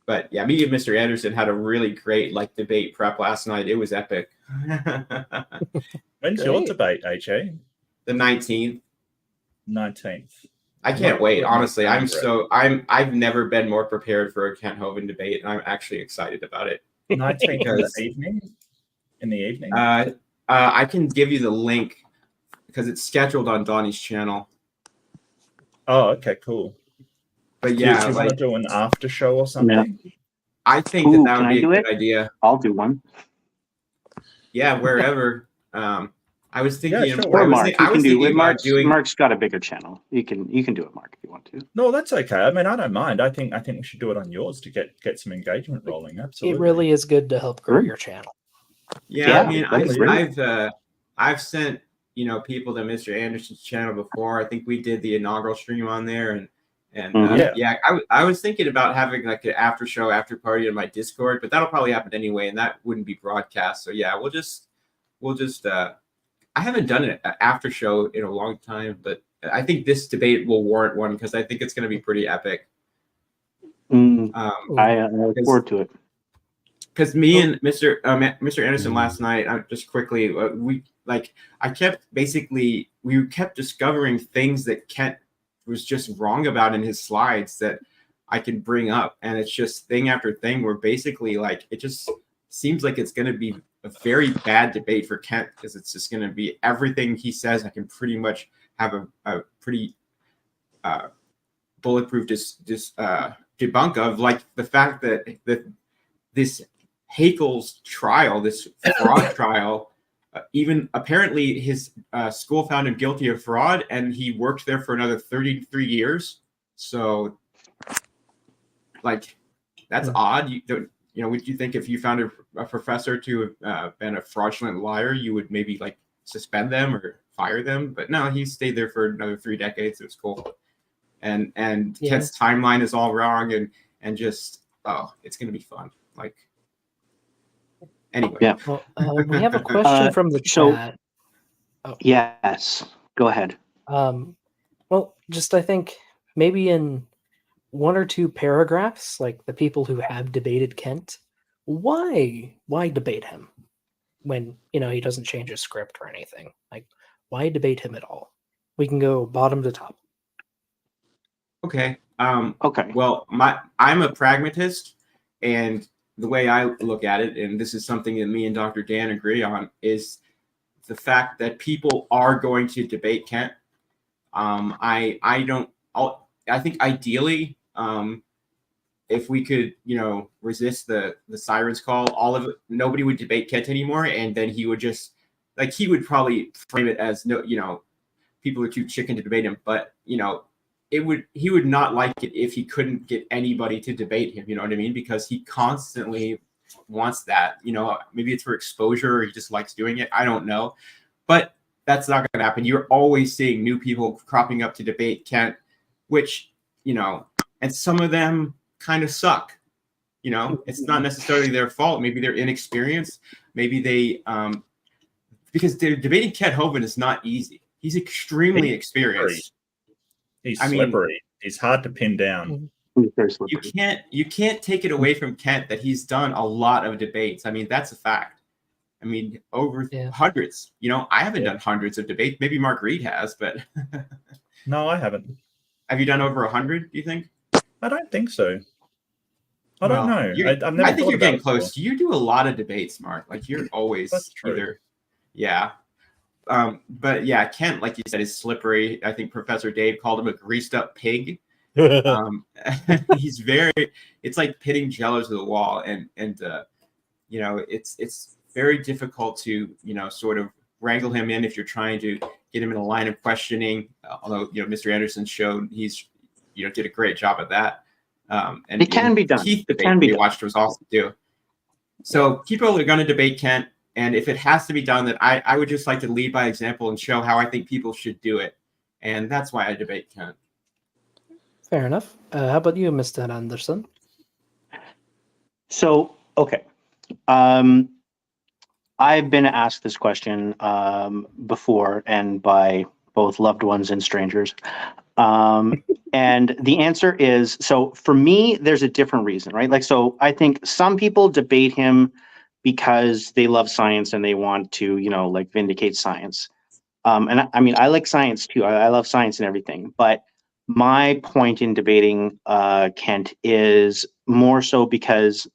But yeah, me and Mr. Anderson had a really great debate prep last night. It was epic.
When's your debate, HA?
The 19th.
19th.
I can't wait. Honestly, I've never been more prepared for a Kent Hovind debate, and I'm actually excited about it.
19th in the evening.
I can give you the link, because it's scheduled on Donnie's channel.
Oh, okay, cool.
But
Do
yeah,
you want to do an after show or something?
I think
Ooh,
that
can
would
I
be a
do
good
it?
idea.
I'll do one.
Yeah, wherever. I was thinking.
Yeah, sure.
Or
I was,
Mark, you
I
can
was
do
thinking
it.
about doing.
Mark's got a bigger channel. You can do it, Mark, if you want to.
No, that's okay. I mean, I don't mind. I think we should do it on yours to get some engagement rolling. Absolutely.
It really is good to help grow your channel.
Yeah, I mean,
totally
I've sent people to Mr. Anderson's channel before. I think we did the inaugural stream on there, and I was thinking about having like an after show, after party on my Discord, but that'll probably happen anyway, and that wouldn't be broadcast. So yeah, we'll just. I haven't done an after show in a long time, but I think this debate will warrant one because I think it's going to be pretty epic.
I look forward to it.
Because me and Mr. Anderson last night, just quickly, we kept discovering things that Kent was just wrong about in his slides that I can bring up, and it's just thing after thing where basically like it just seems like it's going to be a very bad debate for Kent because it's just going to be everything he says. I can pretty much have a pretty bulletproof debunk of, like the fact that this Haeckel's trial, this fraud trial, even apparently his school found him guilty of fraud, and he worked there for another 33 years. So, like, that's odd. Would you think if you found a professor to have been a fraudulent liar, you would maybe like suspend them or fire them? But no, he stayed there for another 3 decades. It was cool. And Kent's timeline is all wrong, and just it's gonna be fun. Like. Anyway.
Yeah.
Well, we have a question from the chat.
Yes. Go ahead.
Well, just I think maybe in 1 or 2 paragraphs, like the people who have debated Kent, why debate him when he doesn't change his script or anything? Like, why debate him at all? We can go bottom to top.
Okay.
Okay.
Well, I'm a pragmatist, and the way I look at it, and this is something that me and Dr. Dan agree on, is the fact that people are going to debate Kent. I think ideally, if we could, resist the sirens call, nobody would debate Kent anymore, and then he would just he would probably frame it as people are too chicken to debate him, but he would not like it if he couldn't get anybody to debate him, you know what I mean? Because he constantly wants that, maybe it's for exposure or he just likes doing it. I don't know, but that's not going to happen. You're always seeing new people cropping up to debate Kent, which, and some of them kind of suck, it's not necessarily their fault. Maybe they're inexperienced. Maybe they, because debating Kent Hovind is not easy. He's extremely experienced.
He's slippery. He's hard to pin down.
You can't take it away from Kent that he's done a lot of debates. I mean, that's a fact. I mean, over hundreds. I haven't done hundreds of debates. Maybe Mark Reed has, but
no, I haven't.
Have you done over 100? Do you think?
I don't think so. I don't know. I've never
I think you're getting close.
Before.
You do a lot of debates, Mark. Like you're always either, yeah. But yeah, Kent, like you said, is slippery. I think Professor Dave called him a greased up pig. He's it's like pitting Jello to the wall, and it's very difficult to sort of wrangle him in if you're trying to get him in a line of questioning. Although Mr. Anderson showed he's did a great job at that. And
it can be done.
Keith
it can be done.
Watched was awesome too. So people are going to debate Kent. And if it has to be done, then I would just like to lead by example and show how I think people should do it. And that's why I debate Kent.
Fair enough. How about you, Mr. Anderson?
So, okay. I've been asked this question before, and by both loved ones and strangers. And the answer is, so for me, there's a different reason, right? Like, so I think some people debate him because they love science and they want to, vindicate science. And I mean, I like science too. I love science and everything. But my point in debating Kent is more so because,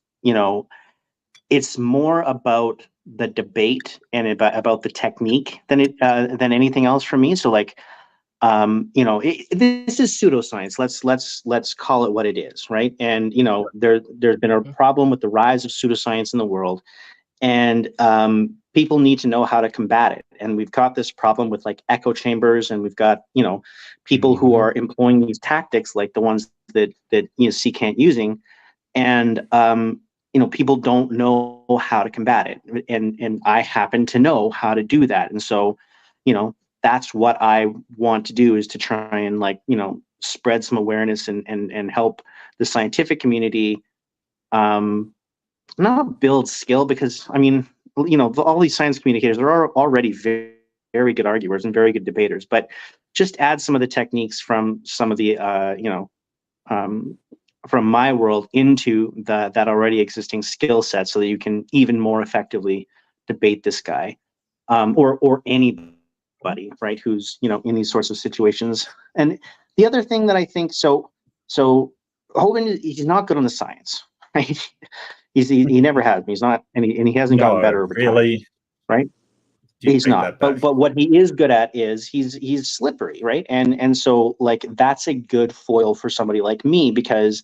it's more about the debate and about the technique than anything else for me. So like, this is pseudoscience. Let's call it what it is, right? And there's been a problem with the rise of pseudoscience in the world, and people need to know how to combat it. And we've got this problem with like echo chambers, and we've got people who are employing these tactics like the ones that see Kent using, and people don't know how to combat it, and I happen to know how to do that, and so that's what I want to do, is to try and spread some awareness and help the scientific community not build skill, because all these science communicators are already very, very good arguers and very good debaters, but just add some of the techniques from some of the from my world into that already existing skill set, so that you can even more effectively debate this guy or anybody, right, who's in these sorts of situations. And the other thing that I think, so Hovind, he's not good on the science, right? He never has. He's not, and he hasn't gotten better over time, right? He's not. But what he is good at is he's slippery, right? And so that's a good foil for somebody like me, because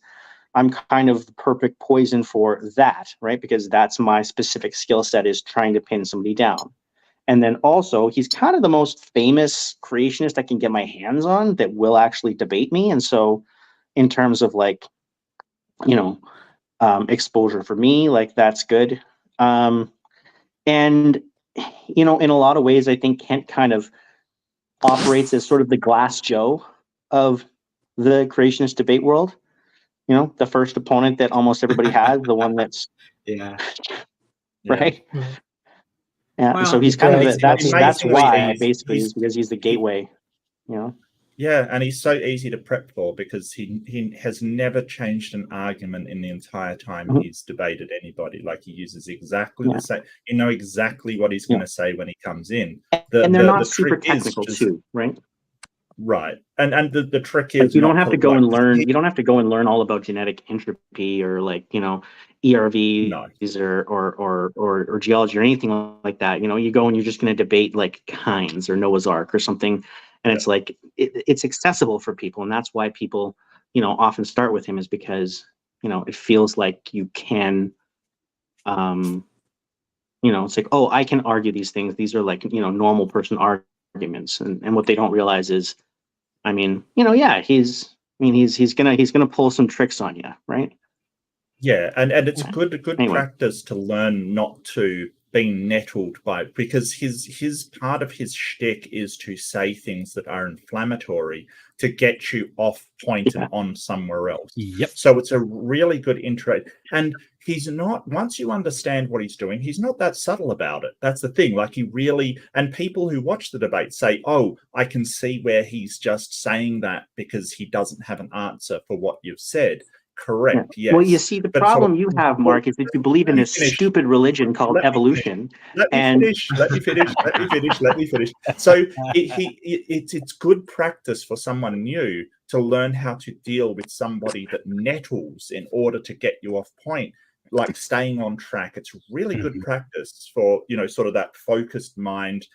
I'm kind of the perfect poison for that, right? Because that's my specific skill set, is trying to pin somebody down. And then also, he's kind of the most famous creationist I can get my hands on that will actually debate me. And so in terms of exposure for me, that's good. And in a lot of ways, I think Kent kind of operates as sort of the Glass Joe of the creationist debate world. The first opponent that almost everybody has, the one that's right. Yeah,
well,
so he's kind of that's why basically is because he's the gateway,
Yeah, and he's so easy to prep for, because he has never changed an argument in the entire time he's debated anybody. He uses exactly the same. You know exactly what he's going to say when he comes in.
And they're not super technical too, right?
Right, and the trick is
you don't have to go and learn. You don't have to go and learn all about genetic entropy or ERVs or geology or anything like that. You go and you're just going to debate Kynes or Noah's Ark or something, and it's it's accessible for people, and that's why people often start with him, is because it feels like you can it's like, oh, I can argue these things. These are normal person arguments, and what they don't realize is, he's gonna pull some tricks on you, right?
Yeah, and it's good practice to learn not to be nettled by it, because his part of his shtick is to say things that are inflammatory to get you off point and on somewhere else.
Yep.
So it's a really good intro, and he's not, once you understand what he's doing, he's not that subtle about it. That's the thing. He really, and people who watch the debate say, oh, I can see where he's just saying that because he doesn't have an answer for what you've said. Correct. Yes.
Well, you see, the problem you have, Mark, is that you believe in this stupid religion called evolution.
Let me finish. So it's good practice for someone new to learn how to deal with somebody that nettles in order to get you off point, staying on track. It's really good practice for sort of that focused mind.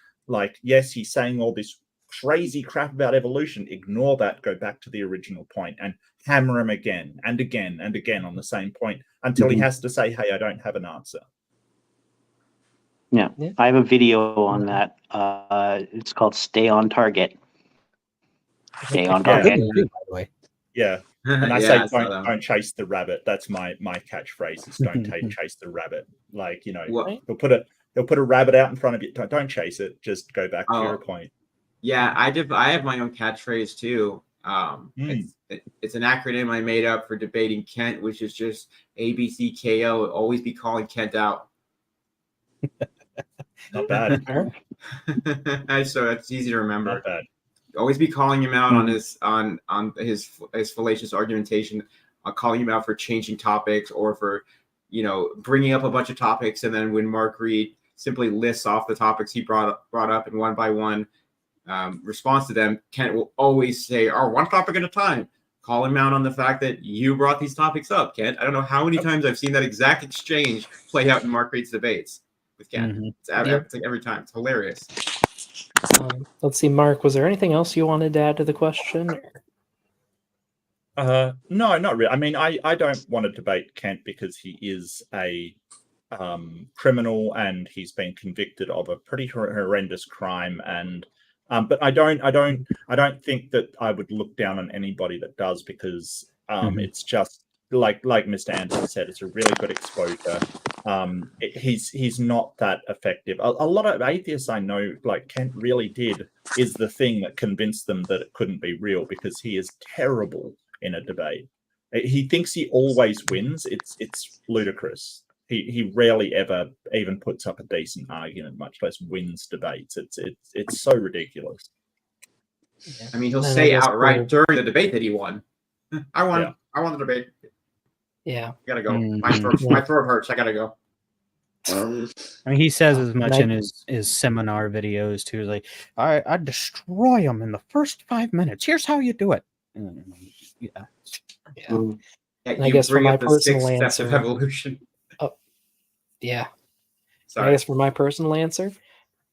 Yes, he's saying all this crazy crap about evolution. Ignore that. Go back to the original point and hammer him again and again and again on the same point until he has to say, hey, I don't have an answer.
Yeah. I have a video on that. It's called Stay on Target. Stay on target.
By the way.
Yeah. And I say don't chase the rabbit. That's my catchphrase, is don't chase the rabbit. He'll put a rabbit out in front of you. Don't chase it. Just go back to your point.
Yeah, I have my own catchphrase too. It's an acronym I made up for debating Kent, which is just ABCKO. Always be calling Kent out.
Not bad.
So it's easy to remember.
Not bad.
Always be calling him out on his fallacious argumentation, calling him out for changing topics or for bringing up a bunch of topics, and then when Mark Reed simply lists off the topics he brought up and one by one response to them, Kent will always say, one topic at a time. Call him out on the fact that you brought these topics up, Kent. I don't know how many times I've seen that exact exchange play out in Mark Reed's debates with Kent. It's like every time. It's hilarious.
Let's see, Mark, was there anything else you wanted to add to the question?
No, not really. I mean, I don't want to debate Kent because he is a criminal and he's been convicted of a pretty horrendous crime. And but I don't think that I would look down on anybody that does, because it's just like Mr. Anderson said, it's a really good exposure. He's not that effective. A lot of atheists I know, like Kent really did, is the thing that convinced them that it couldn't be real, because he is terrible in a debate. He thinks he always wins. It's ludicrous. He rarely ever even puts up a decent argument, much less wins debates. It's so ridiculous.
I mean, he'll say outright during the debate that he won. I won. Yeah. I won the debate.
Yeah.
Gotta go. My throat hurts. I gotta go.
I mean, he says as much in his seminar videos too. Like, I destroy them in the first 5 minutes. Here's how you do it. Yeah.
And I guess for my personal answer,
of evolution.
Yeah.
Sorry.
I guess for my personal answer,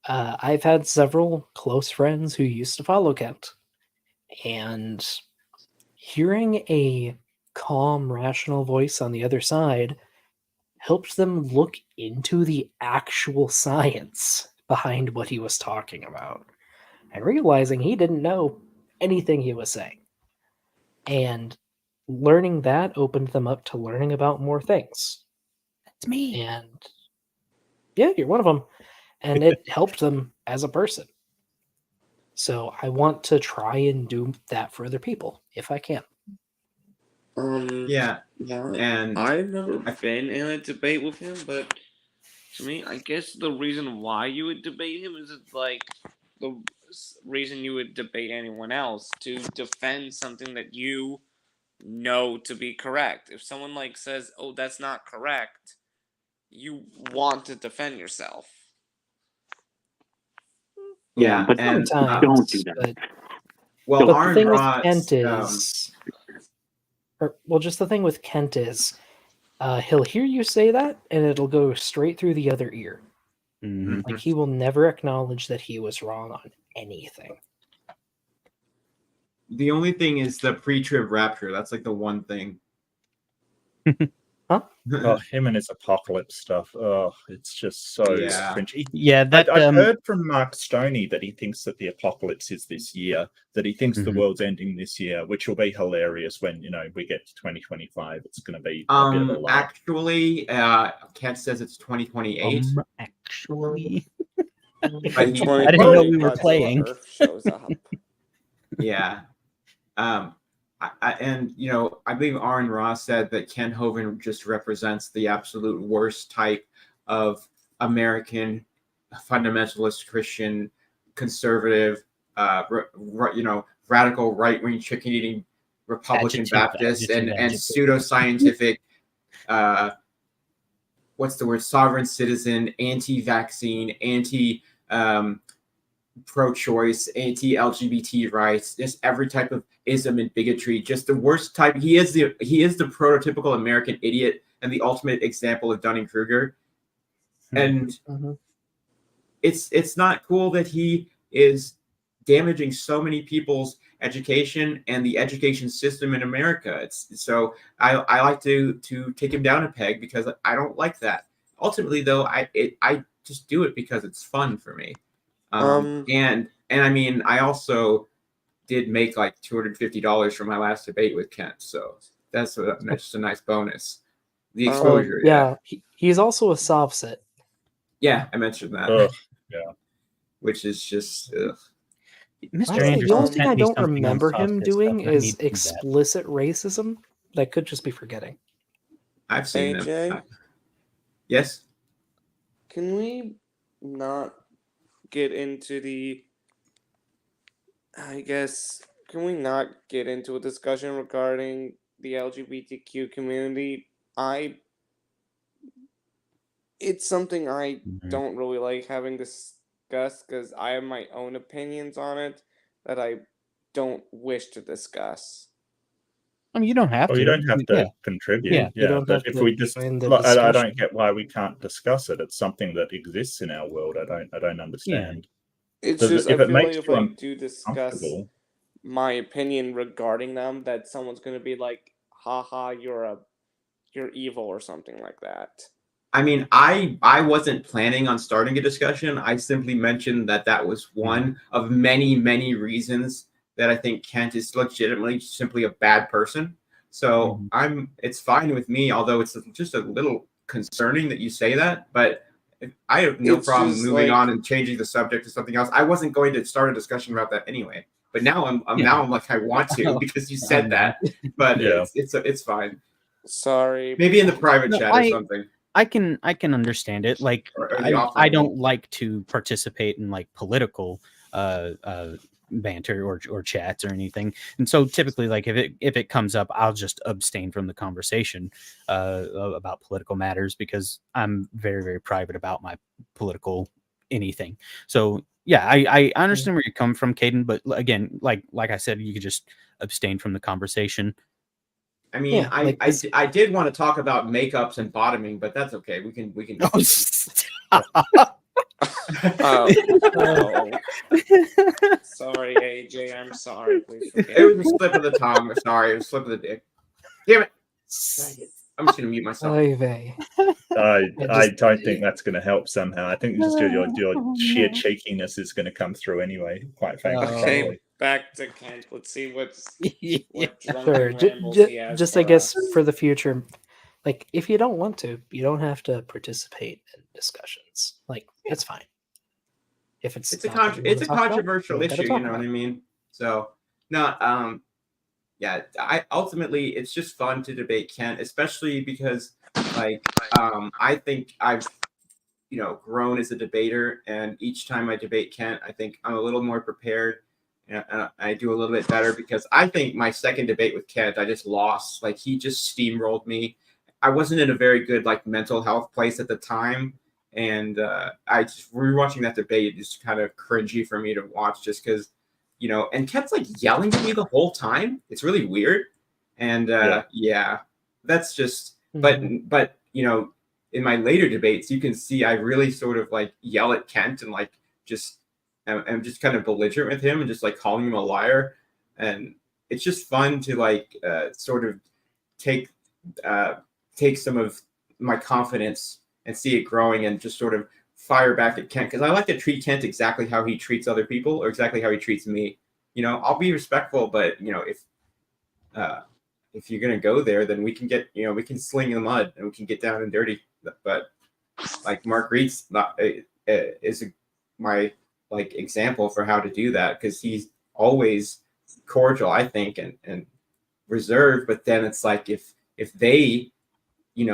I've had several close friends who used to follow Kent, and hearing a calm, rational voice on the other side helped them look into the actual science behind what he was talking about, and realizing he didn't know anything he was saying. And learning that opened them up to learning about more things.
That's me.
And yeah, you're one of them. And it helped them as a person. So I want to try and do that for other people if I can.
Yeah, and I've never been in a debate with him, but to me, I guess the reason why you would debate him is like the reason you would debate anyone else, to defend something that you know to be correct. If someone like says, "Oh, that's not correct," you want to defend yourself.
Yeah, but
sometimes
don't do that.
But the thing with Kent is, just the thing with Kent is, he'll hear you say that, and it'll go straight through the other ear.
Mm-hmm.
Like, he will never acknowledge that he was wrong on anything.
The only thing is the pre-trib rapture. That's like the one thing.
Huh?
Oh, him and his apocalypse stuff. Oh, it's just so cringe. I've heard from Mark Stoney that he thinks that the apocalypse is this year, that he thinks the world's ending this year, which will be hilarious when, we get to 2025. It's going to be a bit of a laugh.
Actually, Kent says it's 2028.
Actually.
I
didn't know we were playing.
Shows up.
Yeah. I believe Aaron Ross said that Ken Hovind just represents the absolute worst type of American fundamentalist Christian conservative, radical right-wing chicken-eating Republican Baptist and pseudoscientific, sovereign citizen, anti-vaccine, pro-choice, anti-LGBT rights, just every type of ism and bigotry, just the worst type. He is the prototypical American idiot and the ultimate example of Dunning-Kruger. And it's not cool that he is damaging so many people's education and the education system in America. So I like to take him down a peg, because I don't like that. Ultimately, though, I just do it because it's fun for me. And I mean, I also did make like $250 from my last debate with Kent, so that's just a nice bonus. The exposure,
he's also a soft set.
Yeah, I mentioned that.
Yeah,
which is just.
Mr.
Anderson, the only thing I don't remember him doing is explicit racism. That could just be forgetting.
I've seen
AJ?
them. Yes.
Can we not get into can we not get into a discussion regarding the LGBTQ community? It's something I don't really like having discussed, because I have my own opinions on it that I don't wish to discuss.
I mean, you don't have to.
You don't have to contribute.
Yeah,
but if we just, I don't get why we can't discuss it. It's something that exists in our world. I don't understand.
It's
So
just, I
if it
feel like
makes
if
you
I do discuss
uncomfortable,
my opinion regarding them, that someone's going to be like, haha, you're evil or something like that.
I mean, I wasn't planning on starting a discussion. I simply mentioned that was one of many reasons that I think Kent is legitimately simply a bad person. So it's fine with me, although it's just a little concerning that you say that. But I have no problem moving on and changing the subject to something else. I wasn't going to start a discussion about that anyway. But now I'm like, I want to because you said that. But it's fine.
Sorry.
Maybe in the private chat or something.
I can understand it. Like I don't like to participate in like political banter or chats or anything, and so typically, like if it comes up, I'll just abstain from the conversation about political matters because I'm very private about my political anything. So yeah, I understand where you come from, Caden, but again, like I said, you could just abstain from the conversation.
I mean, I did want to talk about makeups and bottoming, but that's okay. We can.
Oh. Sorry, AJ. I'm sorry. Please forgive
It was a slip of the tongue. Sorry, it was a slip of the dick. Damn it! I'm just gonna mute myself.
I don't think that's going to help somehow. I think just your sheer cheekiness is going to come through anyway. Quite frankly.
Okay, back to Kent. Let's see what
sure. Just I guess for the future, like if you don't want to, you don't have to participate in discussions. Like it's fine. If it's
a controversial issue, you know what I mean? So yeah, I ultimately it's just fun to debate Kent, especially because I think I've grown as a debater, and each time I debate Kent, I think I'm a little more prepared and I do a little bit better because I think my second debate with Kent, I just lost. Like he just steamrolled me. I wasn't in a very good mental health place at the time. And I just rewatching that debate, it's kind of cringy for me to watch just because, and Kent's yelling at me the whole time. It's really weird. And yeah, that's just, but in my later debates, you can see I really sort of yell at Kent and I'm just kind of belligerent with him and just calling him a liar. And it's just fun to sort of take some of my confidence and see it growing and just sort of fire back at Kent. Because I like to treat Kent exactly how he treats other people or exactly how he treats me. I'll be respectful, but if you're going to go there, then we can get, we can sling in the mud and we can get down and dirty. But Mark Reed's is my example for how to do that. Because he's always cordial, I think, and reserved. But then it's if they,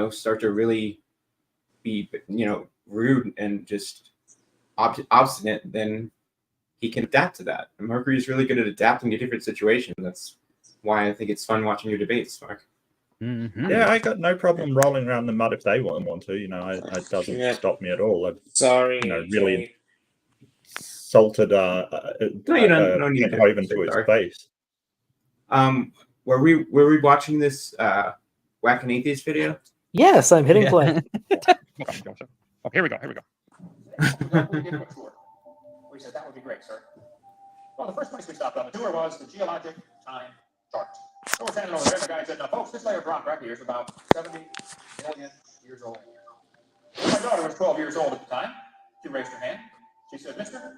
start to really be rude and just obstinate, then he can adapt to that. And Mark Reed is really good at adapting to different situations. That's why I think it's fun watching your debates, Mark.
Yeah, I got no problem rolling around the mud if they want to. It doesn't stop me at all.
Sorry,
really salted
no need to
Hovind to his face.
Were we watching this Whack an Atheist video?
Yes, I'm hitting play.
Oh, here we go.
We said that would be great, sir. Well, the first place we stopped on the tour was the geologic time chart. So we're standing over there, and the guy said, "Now, folks, this layer of rock right here is about 70 million years old." My daughter was 12 years old at the time. She raised her hand. She said, "Mister,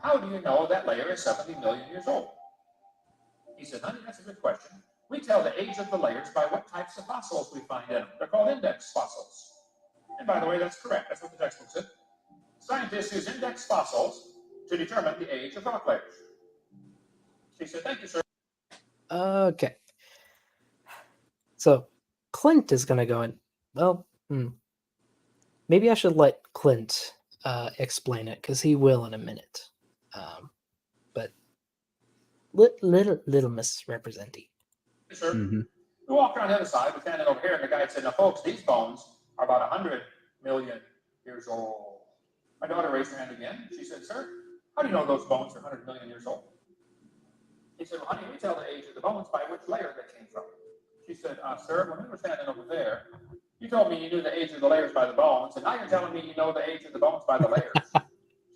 how do you know that layer is 70 million years old?" He said, "Honey, that's a good question. We tell the age of the layers by what types of fossils we find in them. They're called index fossils." And by the way, that's correct. That's what the textbook said. Scientists use index fossils to determine the age of rock layers. She said, "Thank you, sir."
Okay. So Clint is going to go in. Well, maybe I should let Clint explain it because he will in a minute. But little misrepresenting.
Yes, sir. We walked around the other side. We're standing over here, and the guy said, "Now, folks, these bones are about 100 million years old." My daughter raised her hand again. She said, "Sir, how do you know those bones are 100 million years old?" He said, "Well, honey, we tell the age of the bones by which layer they came from." She said, "Sir, when we were standing over there, you told me you knew the age of the layers by the bones, and now you're telling me you know the age of the bones by the layers."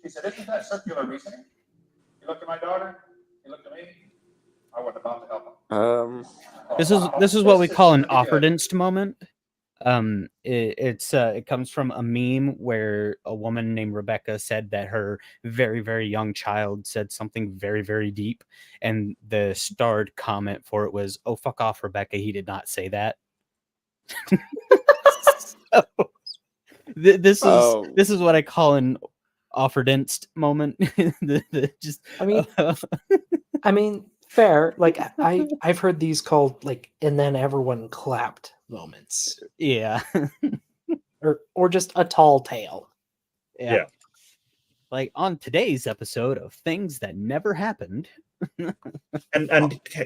She said, isn't that circular reasoning? He looked at my daughter. He looked at me. I wasn't about to help him.
This is what we call an offerdinst moment. It comes from a meme where a woman named Rebecca said that her very, very young child said something very, very deep, and the starred comment for it was, "Oh, fuck off, Rebecca. He did not say that." So, this is what I call an offerdinst moment.
I mean, fair. Like I've heard these called like, and then everyone clapped moments.
Yeah.
or just a tall tale.
Yeah. Like on today's episode of Things That Never Happened.
and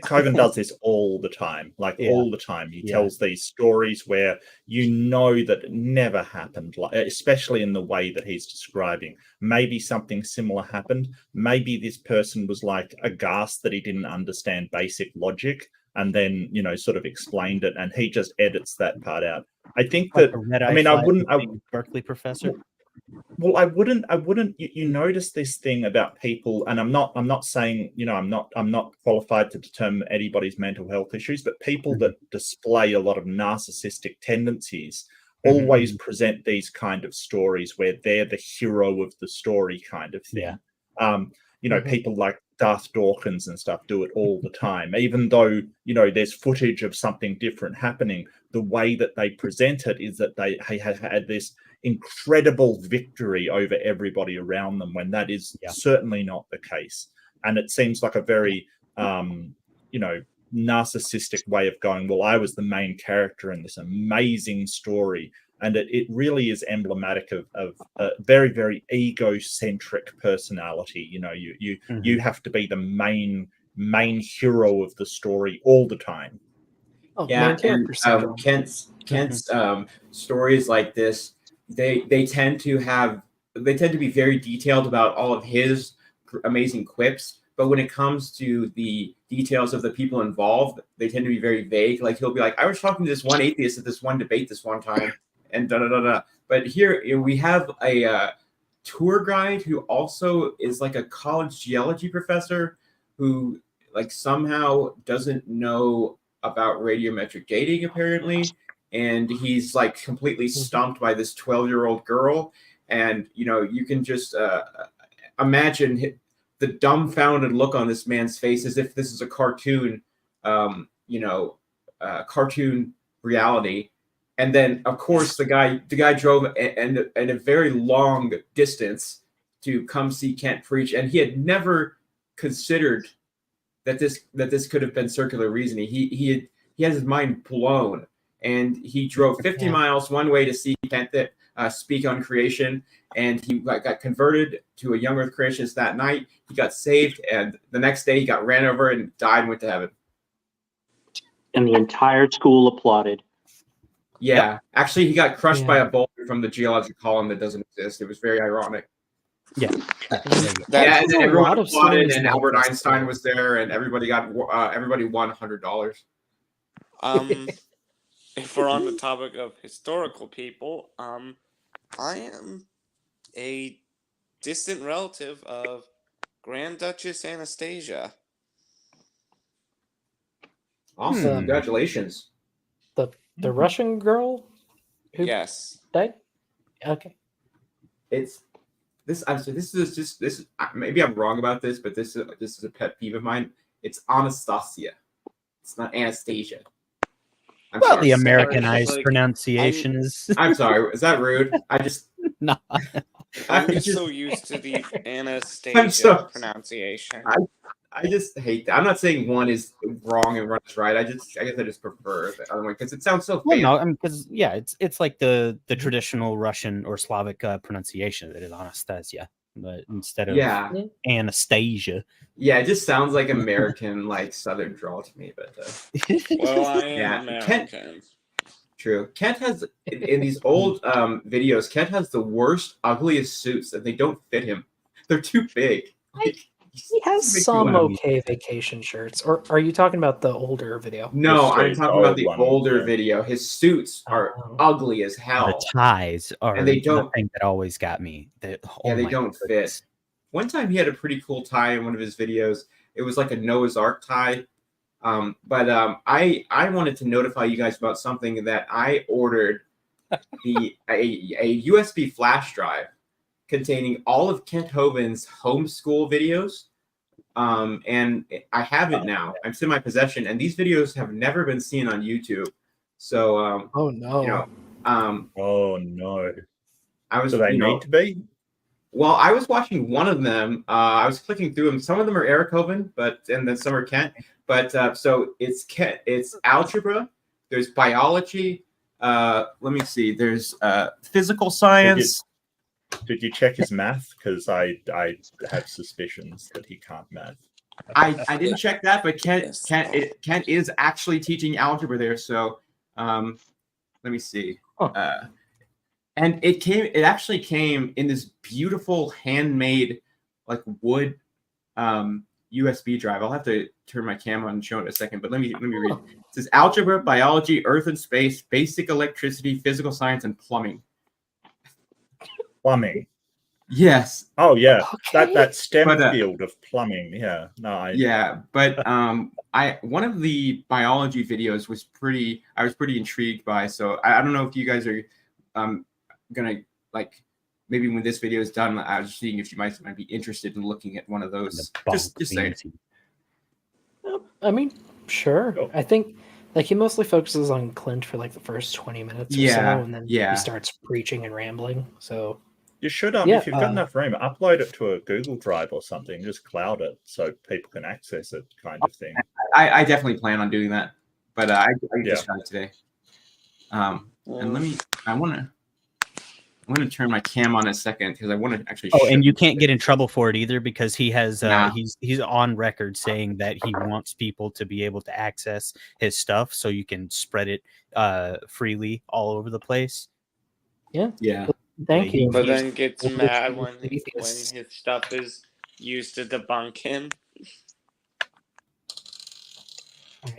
Hovind does this all the time, all the time. He tells these stories where you know that it never happened, like, especially in the way that he's describing. Maybe something similar happened. Maybe this person was like aghast that he didn't understand basic logic, and then sort of explained it, and he just edits that part out. I think that I wouldn't
Berkeley professor.
Well, I wouldn't. You notice this thing about people, and I'm not saying, I'm not qualified to determine anybody's mental health issues, but people that display a lot of narcissistic tendencies always present these kind of stories where they're the hero of the story kind of thing. People like Darth Dawkins and stuff do it all the time, even though there's footage of something different happening. The way that they present it is that they have had this incredible victory over everybody around them, when that is certainly not the case. And it seems like a very narcissistic way of going, well, I was the main character in this amazing story. And it really is emblematic of a very, very egocentric personality. You have to be the main hero of the story all the time.
And Kent's stories like this, they tend to be very detailed about all of his amazing quips, but when it comes to the details of the people involved, they tend to be very vague. Like, he'll be like, I was talking to this one atheist at this one debate this one time, and da-da-da-da. But here we have a tour guide who also is like a college geology professor who like somehow doesn't know about radiometric dating, apparently. And he's like completely stumped by this 12-year-old girl. And, you can just imagine the dumbfounded look on this man's face, as if this is a cartoon, cartoon reality. And then, of course, the guy drove a very long distance to come see Kent preach. And he had never considered that this could have been circular reasoning. He had his mind blown. And he drove 50 miles one way to see Kent speak on creation, and he got converted to a young Earth creationist that night. He got saved, and the next day he got ran over and died and went to heaven.
And the entire school applauded.
Yeah, actually, he got crushed by a boulder from the geology column that doesn't exist. It was very ironic.
Yeah,
and then everyone applauded, and Albert Einstein was there, and everybody won $100.
If we're on the topic of historical people, I am a distant relative of Grand Duchess Anastasia.
Awesome! Congratulations.
The Russian girl who died? Okay.
It's this. I'm sorry. This is maybe I'm wrong about this, but this is a pet peeve of mine. It's Anastasia. It's not Anastasia.
The Americanized pronunciation is.
I'm sorry. Is that rude?
No.
I'm just so used to the Anastasia pronunciation.
I just hate that. I'm not saying one is wrong and one is right. I guess I just prefer the other one because it sounds so fancy.
Well, no, because it's like the traditional Russian or Slavic pronunciation that is Anastasia, but instead of Anastasia.
Yeah, it just sounds like American, like Southern drawl to me. But
well, I am American.
True. Kent has in these old videos. Kent has the worst, ugliest suits, and they don't fit him. They're too big.
He has some okay vacation shirts. Or are you talking about the older video?
No, I'm talking about the older video. His suits are ugly as hell.
The ties are
and they don't
the thing that always got me.
They don't fit. one time he had a pretty cool tie in one of his videos. It was like a Noah's Ark tie. I wanted to notify you guys about something that I ordered, a USB flash drive containing all of Kent Hovind's homeschool videos. And I have it now. It's in my possession, and these videos have never been seen on YouTube. So,
oh no,
you know,
oh no,
I was.
Do they need to be?
Well, I was watching one of them. I was clicking through them. Some of them are Eric Hovind, and then some are Kent. But so it's Kent. It's algebra. There's biology. Let me see. There's physical science.
Did you check his math? Because I have suspicions that he can't math.
I didn't check that, but Kent is actually teaching algebra there. So let me see. And it actually came in this beautiful handmade like wood USB drive. I'll have to turn my camera on and show it in a second, but let me read. It says algebra, biology, earth and space, basic electricity, physical science, and plumbing.
Plumbing.
Yes.
Oh yeah.
Okay.
That STEM field of plumbing. Yeah. No.
Yeah, but one of the biology videos was I was pretty intrigued by. So I don't know if you guys are gonna like maybe when this video is done, I was seeing if you might be interested in looking at one of those. Just saying.
I mean, sure.
Oh.
I think like he mostly focuses on Clint for like the first 20 minutes or so, and then he starts preaching and rambling. So
you should if you've got enough room, upload it to a Google Drive or something. Just cloud it so people can access it, kind of thing.
I definitely plan on doing that, but I just got it today. And I want to turn my cam on a second because I want to actually.
Oh, and you can't get in trouble for it either because he has he's on record saying that he wants people to be able to access his stuff so you can spread it freely all over the place.
Yeah.
Yeah.
Thank you.
But then gets mad when his stuff is used to debunk him.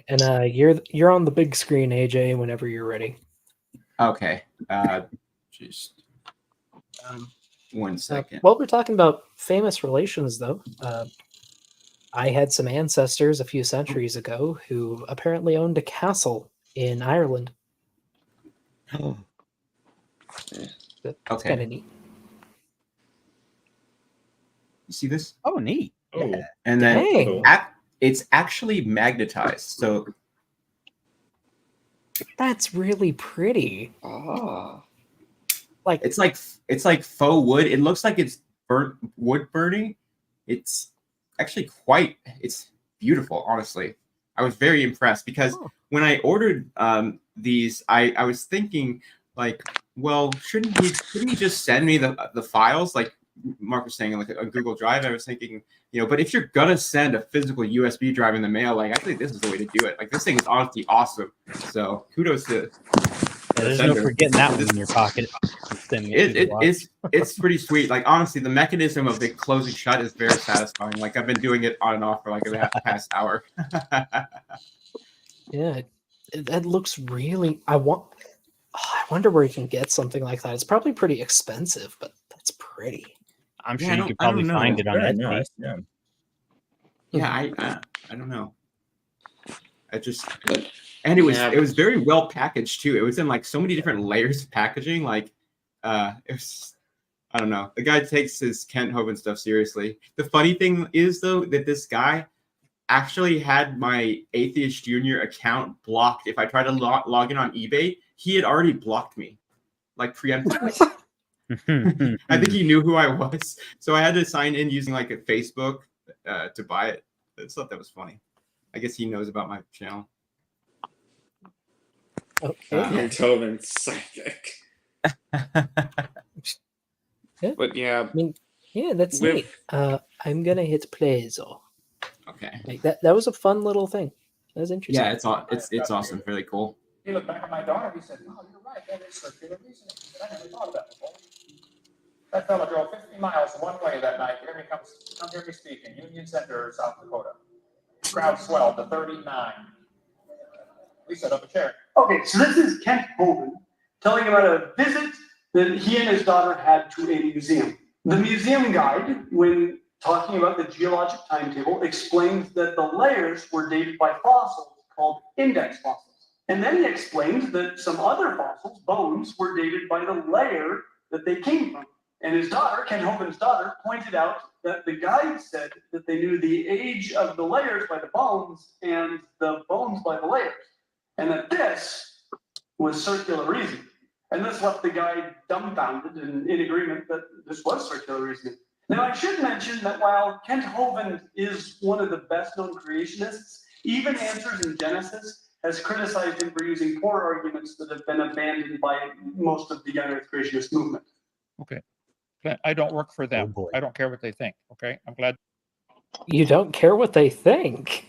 And you're on the big screen, AJ, whenever you're ready.
Okay. Just 1 second.
While we're talking about famous relations, though, I had some ancestors a few centuries ago who apparently owned a castle in Ireland.
Oh.
That's kind of neat.
You see this?
Oh, neat.
Oh.
Yeah.
And then it's actually magnetized. So
that's really pretty.
Oh.
Like
it's like faux wood. It looks like it's burnt wood burning. It's actually it's beautiful, honestly. I was very impressed because when I ordered these, I was thinking like, well, shouldn't he just send me the files like Mark was saying, like a Google Drive? I was thinking, but if you're gonna send a physical USB drive in the mail, like I think this is the way to do it. Like this thing is honestly awesome. So kudos to.
There's no forgetting that one in your pocket.
It's pretty sweet. Like honestly, the mechanism of it closing shut is very satisfying. Like I've been doing it on and off for like the past hour.
Yeah, that looks really. I wonder where you can get something like that. It's probably pretty expensive, but that's pretty.
I'm sure you could probably find it on Etsy.
Nice.
Yeah, I don't know. And it was very well packaged too. It was in like so many different layers of packaging. Like it was, I don't know. The guy takes his Kent Hovind stuff seriously. The funny thing is though that this guy actually had my Atheist Junior account blocked. If I tried to log in on eBay, he had already blocked me, like preemptively. I think he knew who I was, so I had to sign in using like a Facebook to buy it. I just thought that was funny. I guess he knows about my channel.
Okay.
Hovind's psychic. But yeah,
I mean, yeah, that's neat. I'm gonna hit play though.
Okay.
Like that was a fun little thing. That was interesting.
Yeah, it's awesome. Really cool.
He looked back at my daughter. He said, "Oh, you're right. That is circular reasoning." He said, "I never thought of that before." That fella drove 50 miles one way that night. Here he comes. Come hear me speak in Union Center, South Dakota. Crowd swelled to 39. We set up a chair.
Okay, so this is Kent Hovind telling about a visit that he and his daughter had to a museum. The museum guide, when talking about the geologic timetable, explains that the layers were dated by fossils called index fossils. And then he explains that some other fossils, bones, were dated by the layer that they came from. And his daughter, Ken Hovind's daughter, pointed out that the guide said that they knew the age of the layers by the bones and the bones by the layers. And that this was circular reasoning. And this left the guide dumbfounded and in agreement that this was circular reasoning. Now, I should mention that while Kent Hovind is one of the best-known creationists, even Answers in Genesis has criticized him for using poor arguments that have been abandoned by most of the young Earth creationist movement.
Okay. I don't work for them.
boy.
I don't care what they think. Okay. I'm glad.
You don't care what they think?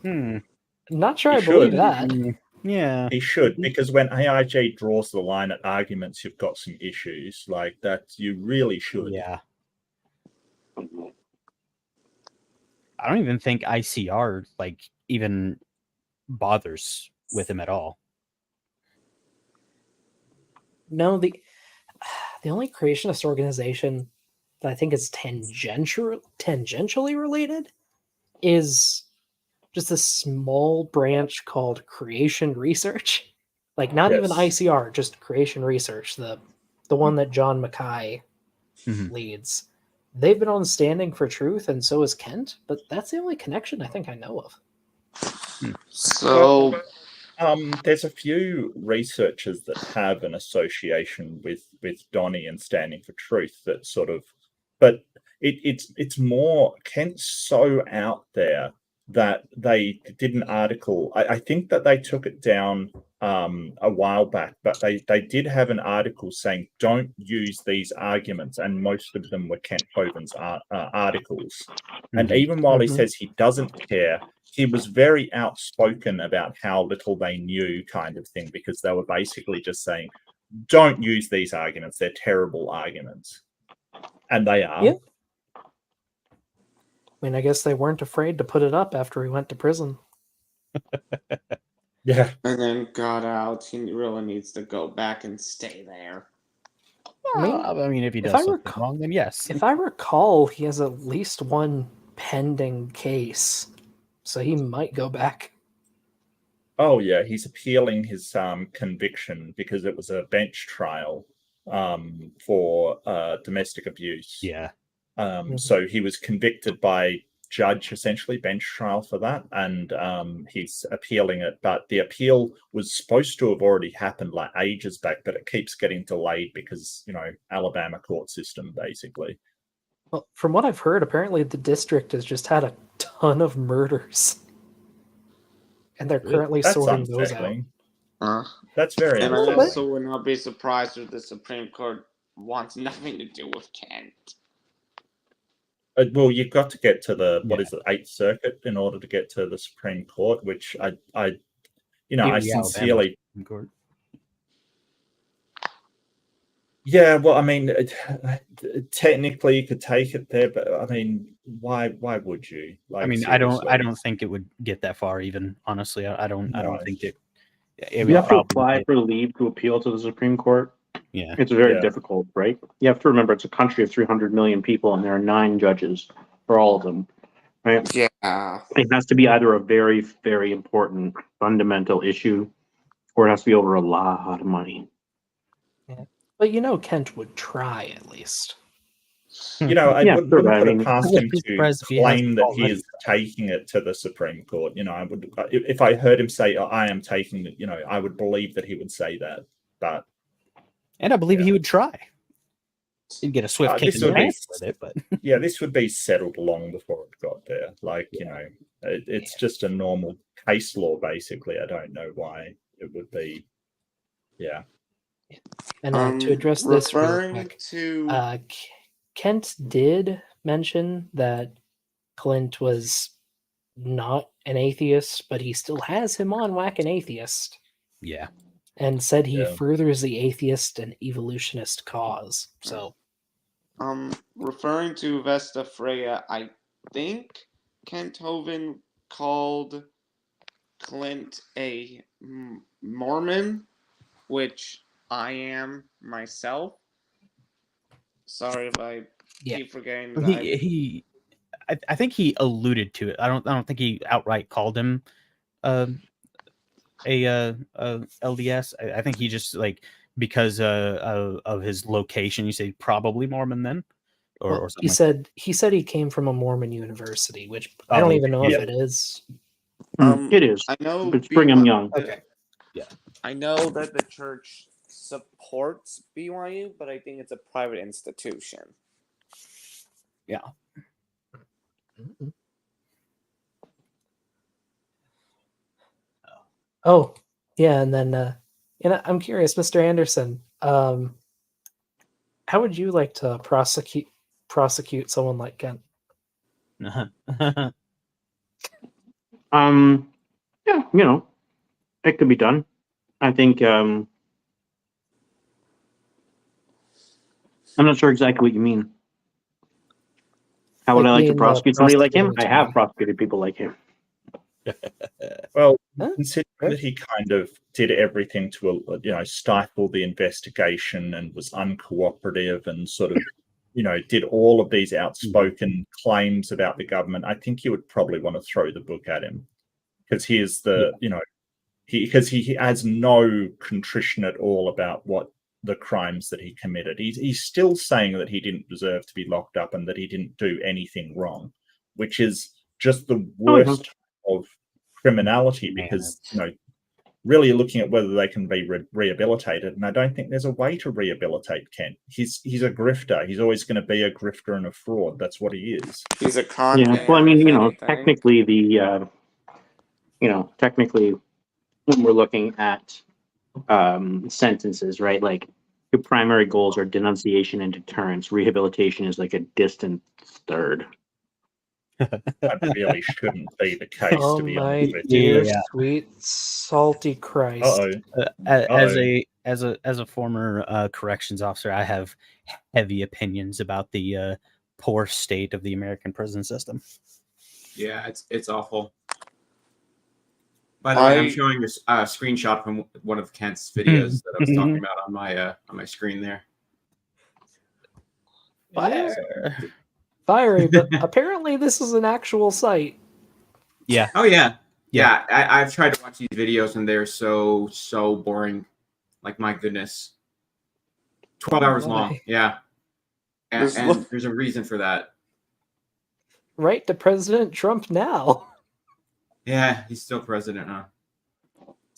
Not sure
You
I believe
should.
that.
Yeah.
He should, because when AIJ draws the line at arguments, you've got some issues like that. You really should.
Yeah. I don't even think ICR like even bothers with him at all.
No, the only creationist organization that I think is tangentially related is just a small branch called Creation Research. Like not even ICR, just Creation Research, the one that John Mackay leads. They've been on Standing for Truth, and so is Kent, but that's the only connection I think I know of.
So,
there's a few researchers that have an association with Donnie and Standing for Truth that sort of, but it's more, Kent's so out there that they did an article. I think that they took it down a while back, but they did have an article saying don't use these arguments, and most of them were Kent Hovind's articles. And even while he says he doesn't care, he was very outspoken about how little they knew, kind of thing, because they were basically just saying, don't use these arguments, they're terrible arguments. And they are.
Yeah. I mean, I guess they weren't afraid to put it up after he went to prison.
Yeah.
And then got out. He really needs to go back and stay there.
I mean, if he does something wrong, then yes.
If I recall, he has at least one pending case, so he might go back.
Oh yeah, he's appealing his conviction because it was a bench trial for domestic abuse.
Yeah.
So he was convicted by judge, essentially bench trial for that, and he's appealing it. But the appeal was supposed to have already happened like ages back, but it keeps getting delayed because, you know, Alabama court system basically.
Well, from what I've heard, apparently the district has just had a ton of murders, and they're currently sorting those out.
That's very
And I
unsettling.
also would not be surprised if the Supreme Court wants nothing to do with Kent.
Well, you've got to get to the what is it, 8th Circuit in order to get to the Supreme Court, which I sincerely. Yeah, well, I mean, technically you could take it there, but I mean, why would you? Like,
I mean,
seriously.
I don't think it would get that far. Even honestly, I don't think it.
You have to apply for leave to appeal to the Supreme Court.
Yeah,
it's very difficult, right? You have to remember it's a country of 300 million people, and there are 9 judges for all of them, right?
Yeah,
it has to be either a very, very important fundamental issue, or it has to be over a lot of money.
Yeah. But you know, Kent would try at least.
You know, I wouldn't put it past him to claim that he is taking it to the Supreme Court. You know, I would, if I heard him say, oh, "I am taking it," you know, I would believe that he would say that. But
and I believe he would try. He'd get a swift kick in the face with it, but
yeah, this would be settled long before it got there. Like, you know, it's just a normal case law, basically. I don't know why it would be. Yeah.
And to address this real quick, Kent did mention that Clint was not an atheist, but he still has him on Whack an Atheist.
Yeah.
And said he furthers the atheist and evolutionist cause. So,
referring to Vesta Freya, I think Kent Hovind called Clint a Mormon, which I am myself. Sorry if I keep forgetting
Well,
that.
I think he alluded to it. I don't think he outright called him a LDS. I think he just like because of his location. You say probably Mormon then, or something.
He said he came from a Mormon university, which I don't even know if it is.
It is.
I know
It's Brigham Young.
Okay.
Yeah.
I know that the church supports BYU, but I think it's a private institution.
Yeah.
Oh, yeah, and then I'm curious, Mr. Anderson, how would you like to prosecute someone like Kent?
Yeah, it could be done. I think I'm not sure exactly what you mean. How would I like to prosecute somebody like him? I have prosecuted people like him.
Well, considering that he kind of did everything to, stifle the investigation and was uncooperative and sort of, did all of these outspoken claims about the government, I think you would probably want to throw the book at him because he is he has no contrition at all about what the crimes that he committed. He's still saying that he didn't deserve to be locked up and that he didn't do anything wrong, which is just the worst of criminality because, really you're looking at whether they can be rehabilitated. And I don't think there's a way to rehabilitate Kent. He's a grifter. He's always going to be a grifter and a fraud. That's what he is.
He's a con man.
Yeah, well, I mean, technically technically when we're looking at sentences, right? Like your primary goals are denunciation and deterrence. Rehabilitation is like a distant third.
That really shouldn't be the case, to be honest with
dear
you.
sweet salty Christ.
As a former corrections officer, I have heavy opinions about the poor state of the American prison system.
Yeah, it's awful. By the way, I'm showing a screenshot from one of Kent's videos that I was talking about on my screen there.
Fiery, but apparently this is an actual site.
Yeah.
Oh yeah. Yeah. I've tried to watch these videos and they're so boring. Like my goodness. 12 hours long. Yeah. And there's a reason for that.
Right to President Trump now.
Yeah, he's still president, huh?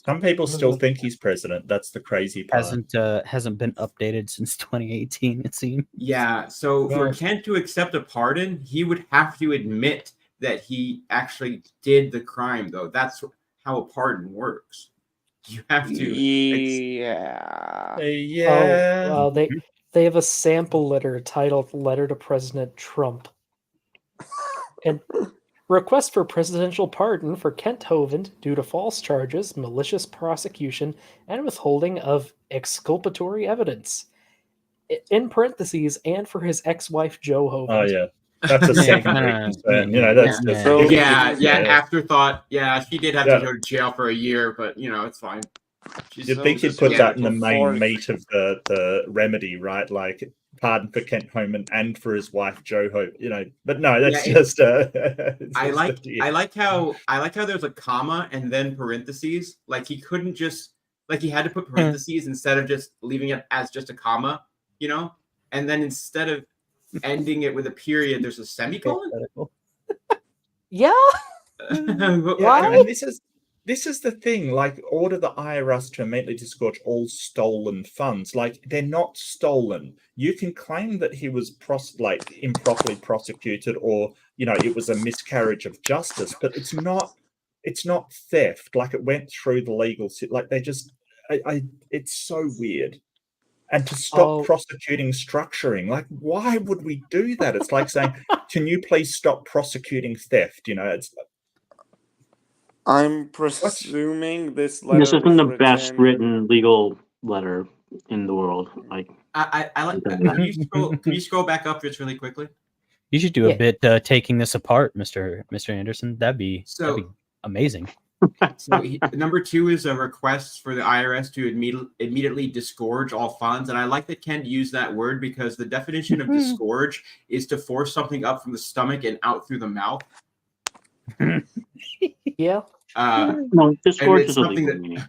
Some people still think he's president. That's the crazy part.
Hasn't been updated since 2018, it seems.
Yeah, so for Kent to accept a pardon, he would have to admit that he actually did the crime, though. That's how a pardon works. You have to.
Yeah.
Oh, well, they have a sample letter titled "Letter to President Trump," and request for presidential pardon for Kent Hovind due to false charges, malicious prosecution, and withholding of exculpatory evidence. In parentheses, and for his ex-wife Jo Hovind.
Oh yeah, that's a secondary concern.
That's afterthought. Yeah, she did have to go to jail for a year, but it's fine.
You'd think you'd put that in the main meat of the remedy, right? Like pardon for Kent Hovind and for his wife Jo Hovind, but no, that's just.
I like how there's a comma and then parentheses. Like he couldn't just he had to put parentheses instead of just leaving it as just a comma, and then instead of ending it with a period, there's a semicolon.
Yeah.
Why? I mean, this is the thing. Like, order the IRS to immediately disgorge all stolen funds. Like, they're not stolen. You can claim that he was improperly prosecuted, or it was a miscarriage of justice, but it's not theft. Like, it went through the legal system. Like, they just, it's so weird. And to stop prosecuting structuring, like, why would we do that? It's like saying, can you please stop prosecuting theft? It's.
I'm presuming this letter.
This isn't the best written legal letter in the world. Like,
I like that. Can you scroll back up just really quickly?
You should do a bit taking this apart, Mr. Anderson. That'd be amazing.
So number 2 is a request for the IRS to immediately disgorge all funds. And I like that Ken used that word because the definition of disgorge is to force something up from the stomach and out through the mouth.
Yeah.
No, disgorge is a legal meaning.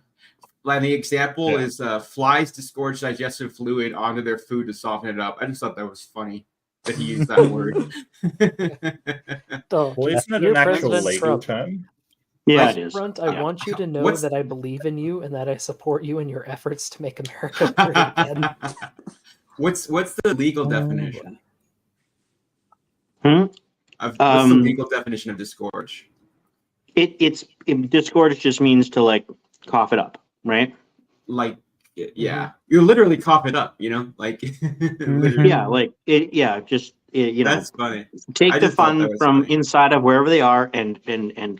Like the example is flies disgorge digestive fluid onto their food to soften it up. I just thought that was funny that he used that word.
Well, isn't it an actual legal term?
Yeah, it is.
Brunt, I want you to know that I believe in you and that I support you in your efforts to make America great again.
What's the legal definition?
What's
the legal definition of disgorge?
Disgorge just means to like cough it up, right?
Like, yeah, you literally cough it up, you know, like
yeah, like it, yeah, just you know,
that's funny.
Take the fun from inside of wherever they are and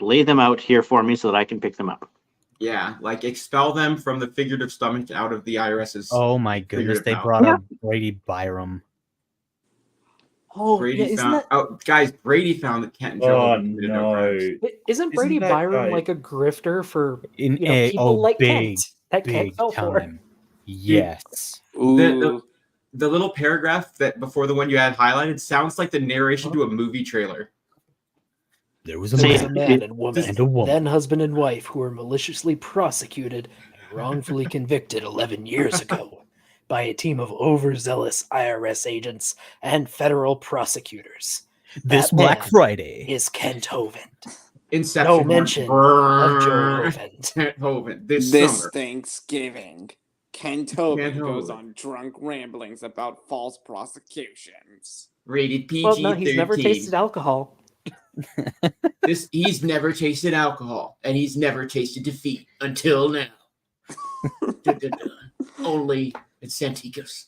lay them out here for me so that I can pick them up.
Yeah, like expel them from the figurative stomach out of the IRS's.
Oh my goodness, they brought up Brady Byram.
Oh,
Brady found. Oh, guys, Brady found that Kent and Joe committed no crimes.
Isn't Brady Byram like a grifter for people like Kent that Kent fell for?
Yes.
The little paragraph that before the one you had highlighted sounds like the narration to a movie trailer.
There was a
man and woman, then husband and wife, who were maliciously prosecuted and wrongfully convicted 11 years ago by a team of overzealous IRS agents and federal prosecutors.
This Black Friday
is Kent Hovind.
Inception.
No mention of Joe Hovind.
Hovind.
This
summer.
Thanksgiving, Kent Hovind goes on drunk ramblings about false prosecutions.
Rated PG-13.
Well, no, he's never tasted alcohol.
He's never tasted alcohol, and he's never tasted defeat until now. Only in Santikos.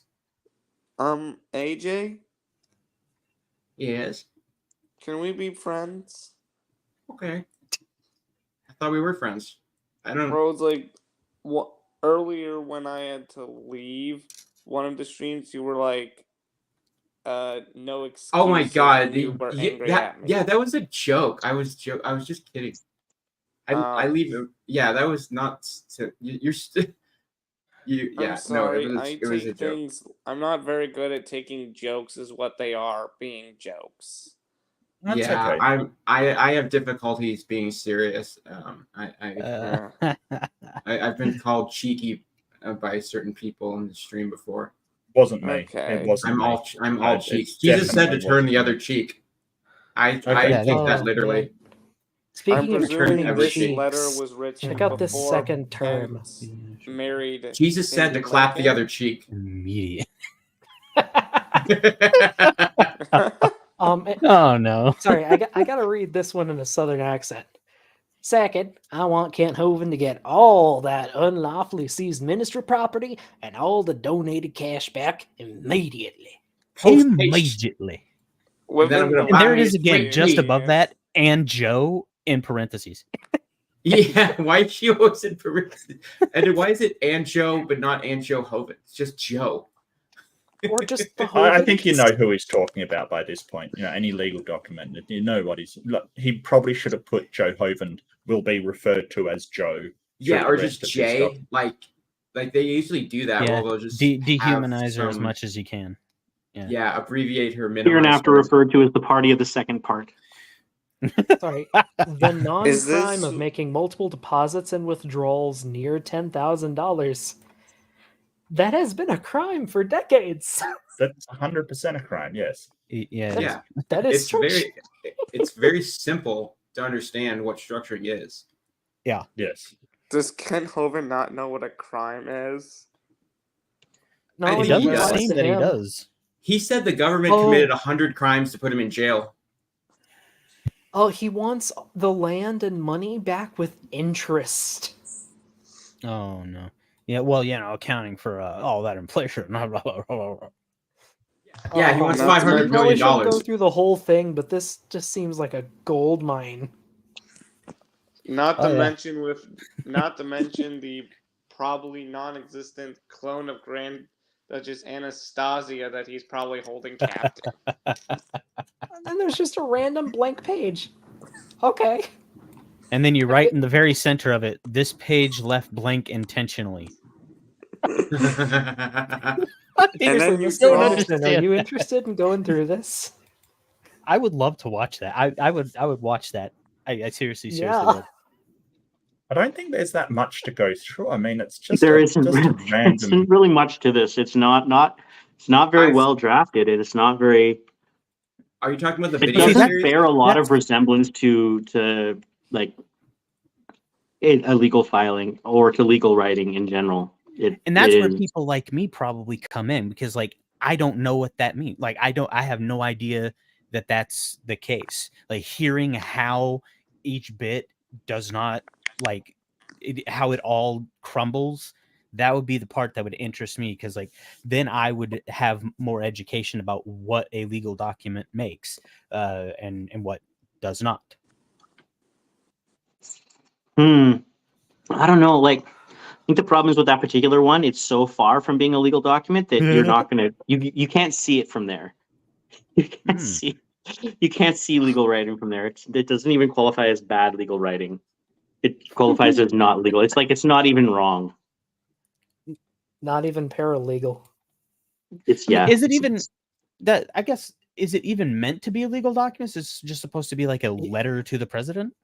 AJ?
Yes?
Can we be friends?
Okay. I thought we were friends. I don't know.
Bro, like, earlier when I had to leave one of the streams, you were like, no excuse.
Oh my god!
You were angry at me.
Yeah, that was a joke. I was just kidding. I leave. Yeah, that was not. You're still.
I'm sorry.
No, it was a joke.
I'm not very good at taking jokes as what they are, being jokes.
That's okay. I have difficulties being serious. I've been called cheeky by certain people in the stream before.
Wasn't me.
Okay.
It wasn't
I'm all cheek. Jesus said to turn the other cheek. I take that literally.
Speaking of turning
this
cheeks,
letter was written
check out this second term.
Married.
Jesus said to clap the other cheek.
Immediate.
Oh
no!
Sorry, I gotta read this one in a southern accent. Second, I want Kent Hovind to get all that unlawfully seized ministry property and all the donated cash back immediately.
Immediately.
And
there it is again, just above that, and Joe in parentheses.
Yeah, why is she always in parentheses? And why is it and Joe but not and Joe Hovind? It's just Joe.
Or just the
I think you know who he's talking about by this point. You know, any legal document, you know what he's. Look, he probably should have put Joe Hovind will be referred to as Joe.
Yeah, or just Jay. Like they usually do that.
Yeah.
Well, they'll just
dehumanize her as much as you can.
Yeah, abbreviate her.
Here and after referred to as the party of the second part.
Sorry, the non-crime of making multiple deposits and withdrawals near $10,000. That has been a crime for decades.
That's 100% a crime. Yes.
Yeah.
That is
it's very simple to understand what structuring is.
Yeah.
Yes.
Does Kent Hovind not know what a crime is?
No,
it doesn't seem that he does.
He said the government committed 100 crimes to put him in jail.
Oh, he wants the land and money back with interest.
Oh no. Yeah, well, accounting for all that inflation.
Yeah, he wants $500 million.
Go through the whole thing, but this just seems like a gold mine.
Not to mention the probably non-existent clone of Grand Duchess Anastasia that he's probably holding captive.
And then there's just a random blank page. Okay.
And then you write in the very center of it, this page left blank intentionally.
then you
So,
go-
Anderson, are you interested in going through this?
I would love to watch that. I would watch that. I seriously
Yeah.
would.
I don't think there's that much to go through. I mean, it's just
There
just a random.
isn't really much to this. It's not very well drafted. It's not very.
Are you talking about the
It
video
doesn't
series?
bear a lot of resemblance to like a legal filing or to legal writing in general.
And that's where people like me probably come in, because like I don't know what that means. Like I have no idea that that's the case. Like hearing how each bit does not like how it all crumbles, that would be the part that would interest me, because like then I would have more education about what a legal document makes and what does not.
I don't know. Like, I think the problem is with that particular one, it's so far from being a legal document that you're not gonna you can't see it from there. You can't see legal writing from there. It doesn't even qualify as bad legal writing. It qualifies as not legal. It's like it's not even wrong.
Not even paralegal.
It's yeah.
Is it even that? I guess is it even meant to be a legal document? It's just supposed to be like a letter to the president.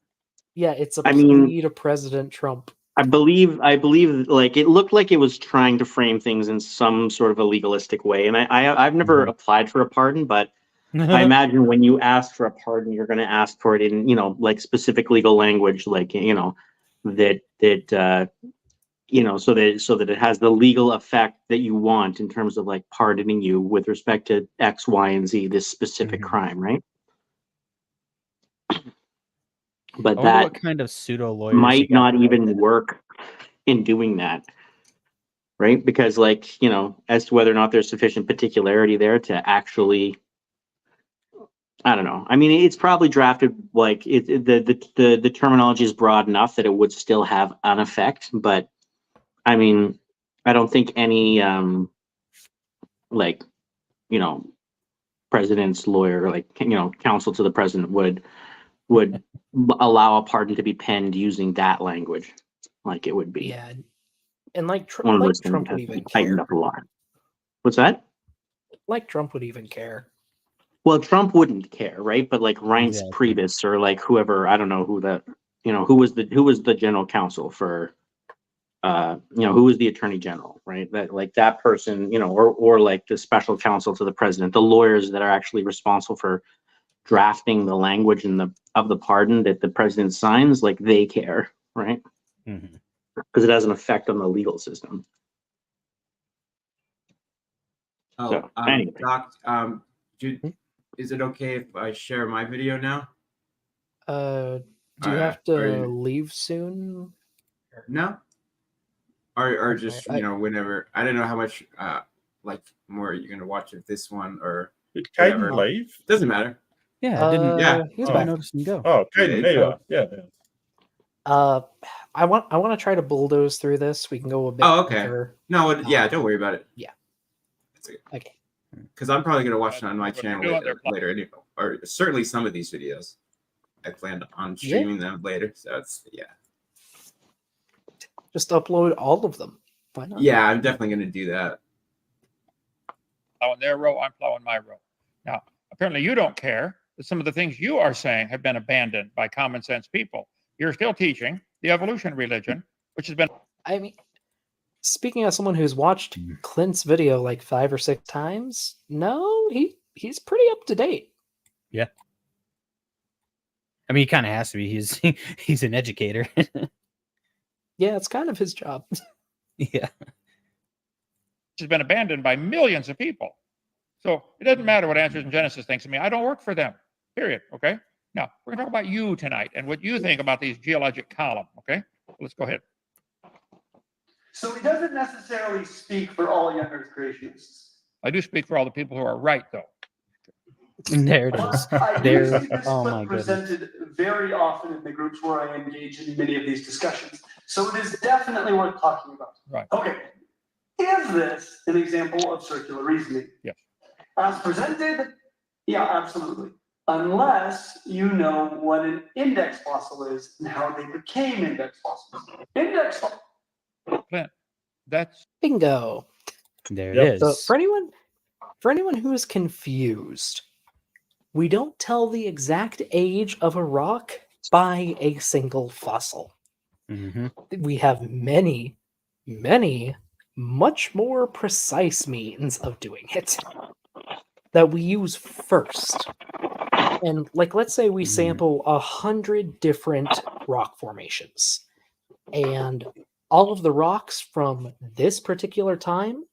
Yeah, it's a plea to President Trump.
I believe like it looked like it was trying to frame things in some sort of a legalistic way. And I've never applied for a pardon, but I imagine when you ask for a pardon, you're going to ask for it in, like specific legal language, like, that so that it has the legal effect that you want in terms of like pardoning you with respect to X, Y, and Z, this specific crime, right? But that
what kind of pseudo lawyers
might not even work in doing that, right? Because like, as to whether or not there's sufficient particularity there to actually, I don't know. I mean, it's probably drafted like the terminology is broad enough that it would still have an effect, but I mean, I don't think any president's lawyer, like counsel to the president would allow a pardon to be penned using that language, like it would be.
Yeah, and like
Trump
would even
tightened
care.
up a lot. What's that?
Like Trump would even care.
Well, Trump wouldn't care, right? But like Reince Priebus or like whoever, I don't know who that, who was the general counsel for, who was the attorney general, right? That like that person, or like the special counsel to the president, the lawyers that are actually responsible for drafting the language of the pardon that the president signs, like they care, right? Because it has an effect on the legal system.
Oh,
So, anyway.
Doc, is it okay if I share my video now?
Do you have to leave soon?
No. Or just whenever. I don't know how much like more you're gonna watch of this one or
did Caden leave?
Doesn't matter.
Yeah, I didn't.
He was back.
Noticed him go.
Oh, Caden, there you are. Yeah.
I want to try to bulldoze through this. We can go a bit.
Oh, okay.
quicker.
No, yeah, don't worry about it.
Yeah. Okay.
Because I'm probably gonna watch it on my channel later anyway, or certainly some of these videos. I plan on streaming them later, so it's
Just upload all of them. Why not?
Yeah, I'm definitely gonna do that.
Plowing their row, I'm plowing my row. Now, apparently you don't care that some of the things you are saying have been abandoned by common sense people. You're still teaching the evolution religion, which has been.
I mean, speaking as someone who's watched Clint's video like 5 or 6 times, no, he's pretty up to date.
Yeah. I mean, he kind of has to be. He's an educator.
Yeah, it's kind of his job.
Yeah.
Has been abandoned by millions of people. So it doesn't matter what Answers in Genesis thinks of me. I don't work for them. Period. Okay. Now we're going to talk about you tonight and what you think about these geologic column. Okay. Let's go ahead.
So he doesn't necessarily speak for all young Earth creationists.
I do speak for all the people who are right, though.
There it is.
Oh my goodness. Presented very often in the groups where I engage in many of these discussions. So it is definitely worth talking about.
Right.
Okay. Is this an example of circular reasoning?
Yes.
As presented, yeah, absolutely. unless you know what an index fossil is and how they became index fossils. Index fossil.
Clint, that's
bingo.
There it is.
So for anyone who is confused, we don't tell the exact age of a rock by a single fossil. We have many, much more precise means of doing it that we use first. And like, let's say we sample 100 different rock formations, and all of the rocks from this particular time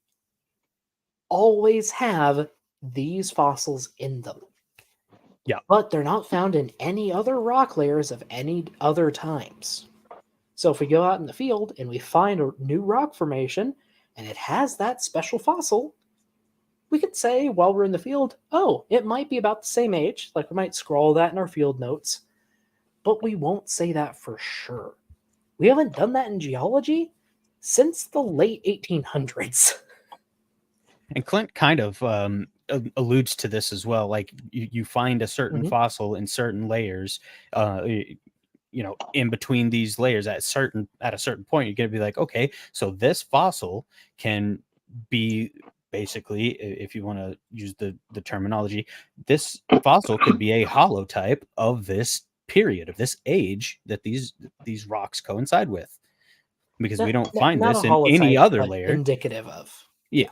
always have these fossils in them.
Yeah.
But they're not found in any other rock layers of any other times. So if we go out in the field and we find a new rock formation and it has that special fossil, we could say while we're in the field, oh, it might be about the same age. Like we might scroll that in our field notes, but we won't say that for sure. We haven't done that in geology since the late 1800s.
And Clint kind of alludes to this as well. Like you find a certain fossil in certain layers, in between these layers at a certain point, you're going to be like, okay, so this fossil can be basically, if you want to use the terminology, this fossil could be a holotype of this period, of this age that these rocks coincide with, because we don't find this in any other layer.
Indicative of.
Yeah.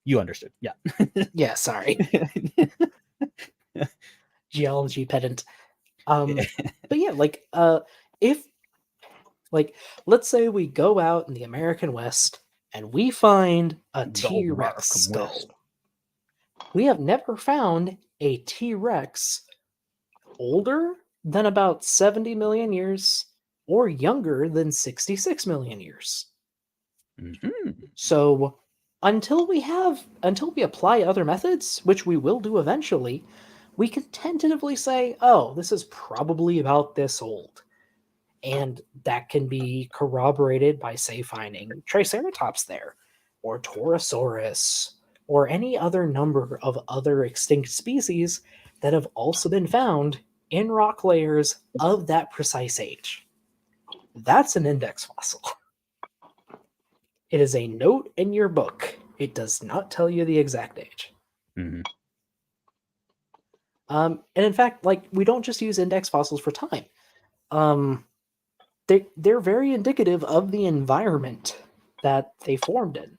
You understood. Yeah.
Yeah, sorry. Geology pedant. But yeah, if let's say we go out in the American West and we find a T-Rex skull. We have never found a T-Rex older than about 70 million years or younger than 66 million years. So until we apply other methods, which we will do eventually, we can tentatively say, oh, this is probably about this old. And that can be corroborated by, say, finding Triceratops there, or Torosaurus, or any other number of other extinct species that have also been found in rock layers of that precise age. That's an index fossil. It is a note in your book. It does not tell you the exact age. And in fact, we don't just use index fossils for time. They're very indicative of the environment that they formed in.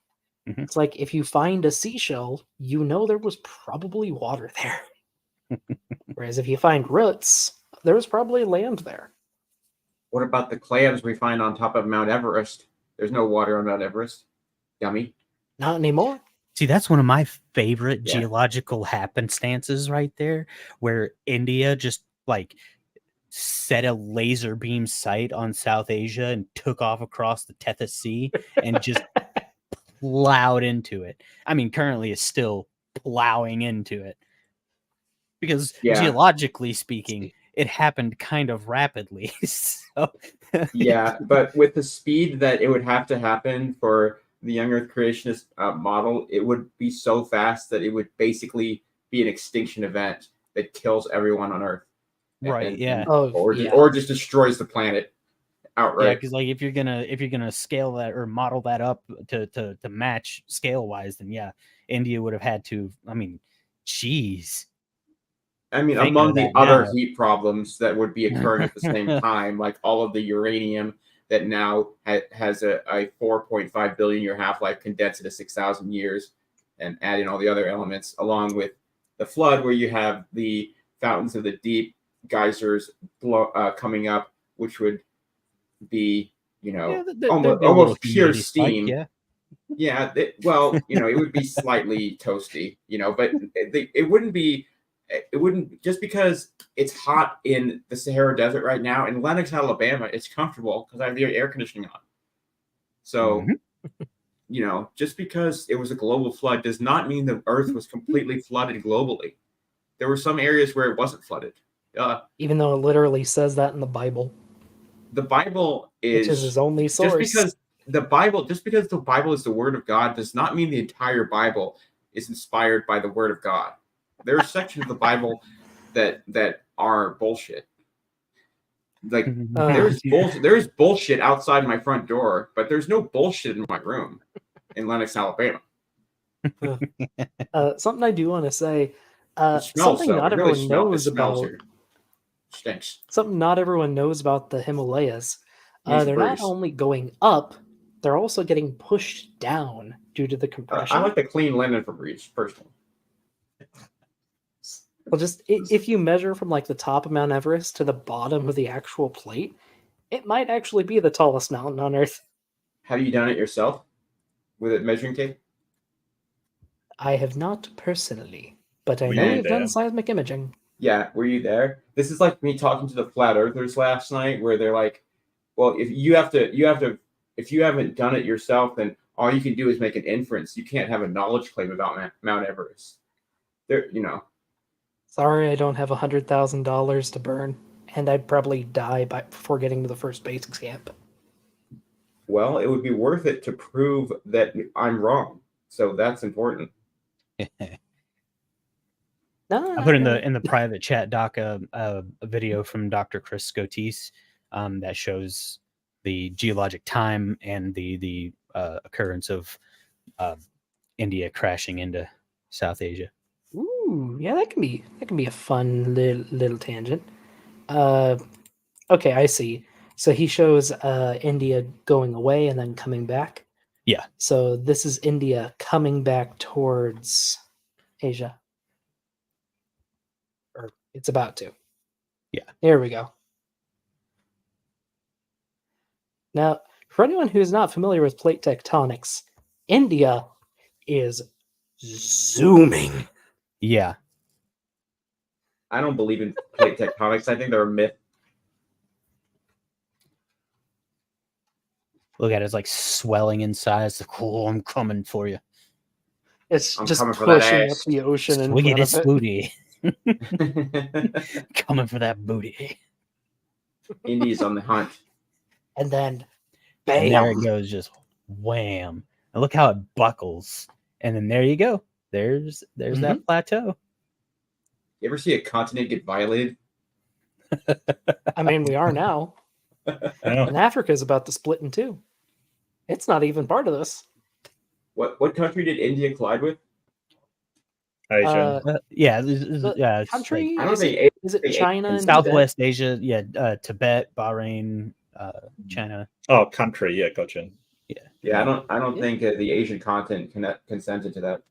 It's like if you find a seashell, you know there was probably water there. Whereas if you find roots, there was probably land there.
What about the clams we find on top of Mount Everest? There's no water on Mount Everest. Yummy.
Not anymore.
See, that's one of my favorite geological happenstances right there, where India just set a laser beam sight on South Asia and took off across the Tethys Sea and just plowed into it. I mean, currently it's still plowing into it because geologically speaking, it happened kind of rapidly. So
yeah, but with the speed that it would have to happen for the young Earth creationist model, it would be so fast that it would basically be an extinction event that kills everyone on Earth.
Right.
Or just destroys the planet outright.
Yeah, because if you're gonna scale that or model that up to match scale wise, then India would have had to. I mean, geez.
I mean, among the other heat problems that would be occurring at the same time, like all of the uranium that now has a 4.5 billion year half-life condensed into 6,000 years, and add in all the other elements, along with the flood where you have the fountains of the deep, geysers coming up, which would be, almost pure steam. It would be slightly toasty, but it wouldn't, just because it's hot in the Sahara Desert right now. In Lenox, Alabama, it's comfortable because I have the air conditioning on. So, just because it was a global flood does not mean the Earth was completely flooded globally. There were some areas where it wasn't flooded.
Even though it literally says that in the Bible.
The Bible is
his only source.
Just because the Bible is the word of God does not mean the entire Bible is inspired by the Word of God. There are sections of the Bible that are bullshit. Like there's bullshit outside my front door, but there's no bullshit in my room in Lenox, Alabama.
Something I do want to say.
Something
not everyone knows about.
Here. Stinks.
Something not everyone knows about the Himalayas.
Needs
They're
breeze.
not only going up, they're also getting pushed down due to the compression.
I like the clean linen from Reach, personally.
Well, just if you measure from like the top of Mount Everest to the bottom of the actual plate, it might actually be the tallest mountain on Earth.
Have you done it yourself with a measuring tape?
I have not personally, but I
Were
know
you
we've
there?
done seismic imaging.
Yeah, were you there? This is like me talking to the flat earthers last night, where they're like, "Well, if you haven't done it yourself, then all you can do is make an inference. You can't have a knowledge claim about Mount Everest." There,
Sorry, I don't have $100,000 to burn, and I'd probably die before getting to the first base camp.
Well, it would be worth it to prove that I'm wrong. So that's important.
No,
I put in the private chat doc a video from Dr. Chris Scotis that shows the geologic time and the occurrence of India crashing into South Asia.
Ooh, yeah, that can be a fun little tangent. Okay, I see. So he shows India going away and then coming back.
Yeah.
So this is India coming back towards Asia. Or it's about to.
Yeah.
There we go. Now, for anyone who's not familiar with plate tectonics, India is zooming.
Yeah.
I don't believe in plate tectonics. I think they're a myth.
Look at it, it's like swelling in size. Like, oh, I'm coming for you.
It's
I'm
just
coming for that
pushing up
ass.
the ocean in
Swiggy
front
this
of it.
booty. Coming for that booty.
India's on the hunt.
And then,
And
bam!
there it goes, just wham. And look how it buckles. And then there you go. There's that plateau.
You ever see a continent get violated?
I mean, we are now. And Africa is about to split in two. It's not even part of this.
What country did India collide with?
Asia.
It's
country?
like,
I don't think
Is it China and
Southwest Asia? Yeah, Tibet, Bahrain, China.
Oh, country. Yeah, gotcha.
Yeah, I don't think the Asian continent consented to that.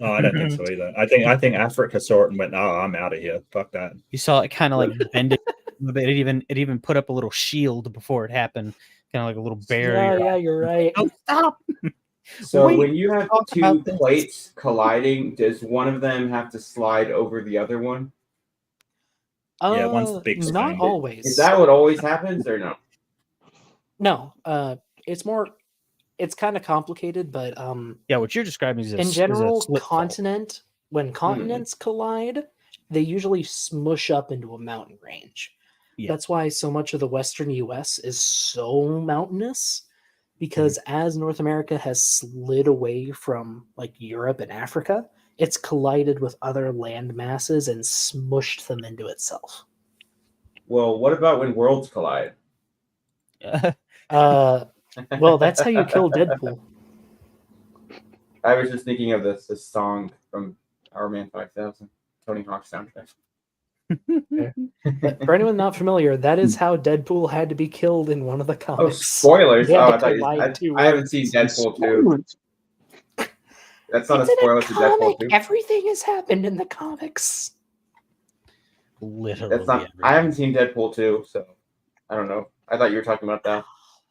Oh, I don't think so either. I think Africa saw it and went, "Oh, I'm out of here. Fuck that."
You saw it kind of like bend it a bit. It even put up a little shield before it happened, kind of like a little barrier.
Yeah, you're right.
Oh, stop!
So
Wait,
when you have
talk
two
about this.
plates colliding, does one of them have to slide over the other one?
Yeah, one's the big
not
thing.
always.
Is that what always happens or no?
No, it's kind of complicated, but
Yeah, what you're describing is
in general,
split fault.
when continents collide, they usually smush up into a mountain range.
Yeah.
That's why so much of the western US is so mountainous, because as North America has slid away from like Europe and Africa, it's collided with other land masses and smushed them into itself.
Well, what about when worlds collide?
Well, that's how you kill Deadpool.
I was just thinking of this song from Our Man 5000, Tony Hawk soundtrack.
But for anyone not familiar, that is how Deadpool had to be killed in one of the
Oh,
comics.
spoilers!
They had
Oh,
to collide two
I haven't seen
worlds.
Deadpool 2. That's not
It's
a spoiler
in
to
a comic.
Deadpool 2.
Everything has happened in the comics.
Literally.
That's not. I haven't seen Deadpool 2, so I don't know. I thought you were talking about that.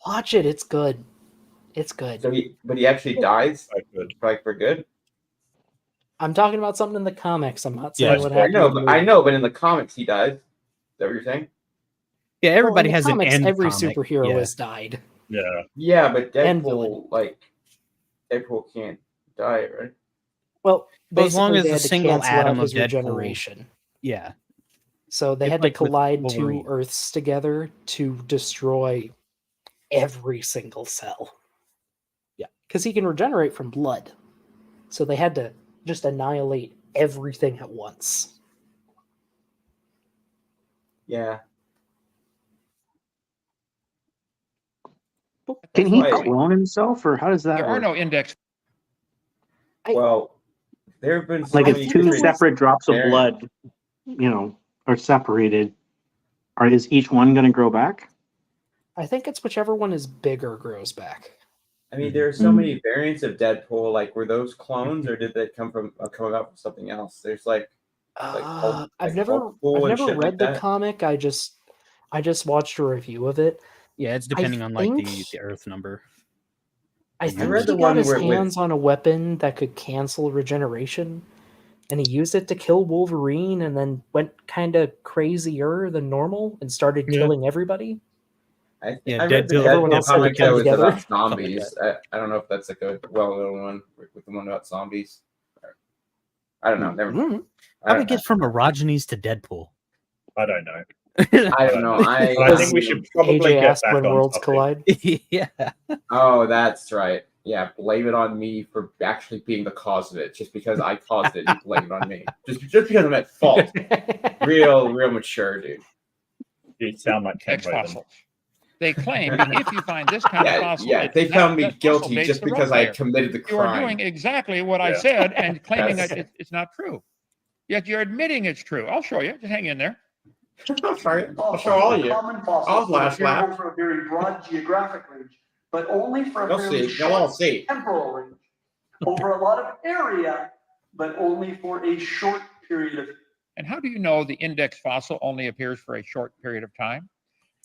Watch it. It's good. It's good.
So he actually dies, like for good.
I'm talking about something in the comics. I'm not saying what happened.
I know, but in the comics he dies. Is that what you're saying?
Yeah, everybody
in the
has
comics,
an end
every
comic.
superhero has died.
Yeah.
Yeah, but
And
Deadpool can't die, right?
Well,
But as long
basically
as
they
a
had to
single
cancel out
atom of
his
Deadpool-
regeneration.
Yeah.
So they
It's
had
like
to
with
collide
Wolverine.
two Earths together to destroy every single cell.
Yeah.
Because he can regenerate from blood. So they had to just annihilate everything at once.
Yeah.
Can he clone himself, or how does that
There
work?
are no index.
Well, there have been so
Like
many
if two
different
separate drops of
variants.
blood, are separated, is each one going to grow back?
I think it's whichever one is bigger grows back.
I mean, there are so many variants of Deadpool. Like, were those clones, or did they come up from something else? There's
I've never read the comic. I just watched a review of it.
Yeah, it's depending on like the Earth number.
I think he got his hands on a weapon that could cancel regeneration, and he used it to kill Wolverine, and then went kind of crazier than normal and started killing everybody.
I read the Deadpool comic that was about zombies. I don't know if that's like a well-known one with the one about zombies. I don't know. Never mind.
How do we get from Erogenes to Deadpool?
I don't know.
I don't know.
I think we should probably
AJ
get
asked
back
when
on
worlds
topic.
collide.
Yeah.
Oh, that's right. Yeah, blame it on me for actually being the cause of it. Just because I caused it, you blame it on me. Just because I'm at fault. Real mature, dude.
You sound like Ken
fossils. They claim that if you find this kind of fossil,
they found me guilty just because I committed the crime.
You are doing exactly what I said and claiming that it's not true. Yet you're admitting it's true. I'll show you. Just hang in there.
I'm sorry. I'll show all of you.
Common fossils
I'll last lap.
over a very broad geographic range, but only for a
You'll
very
see. You'll all see.
temporal range. Over a lot of area, but only for a short period of time.
And how do you know the index fossil only appears for a short period of time?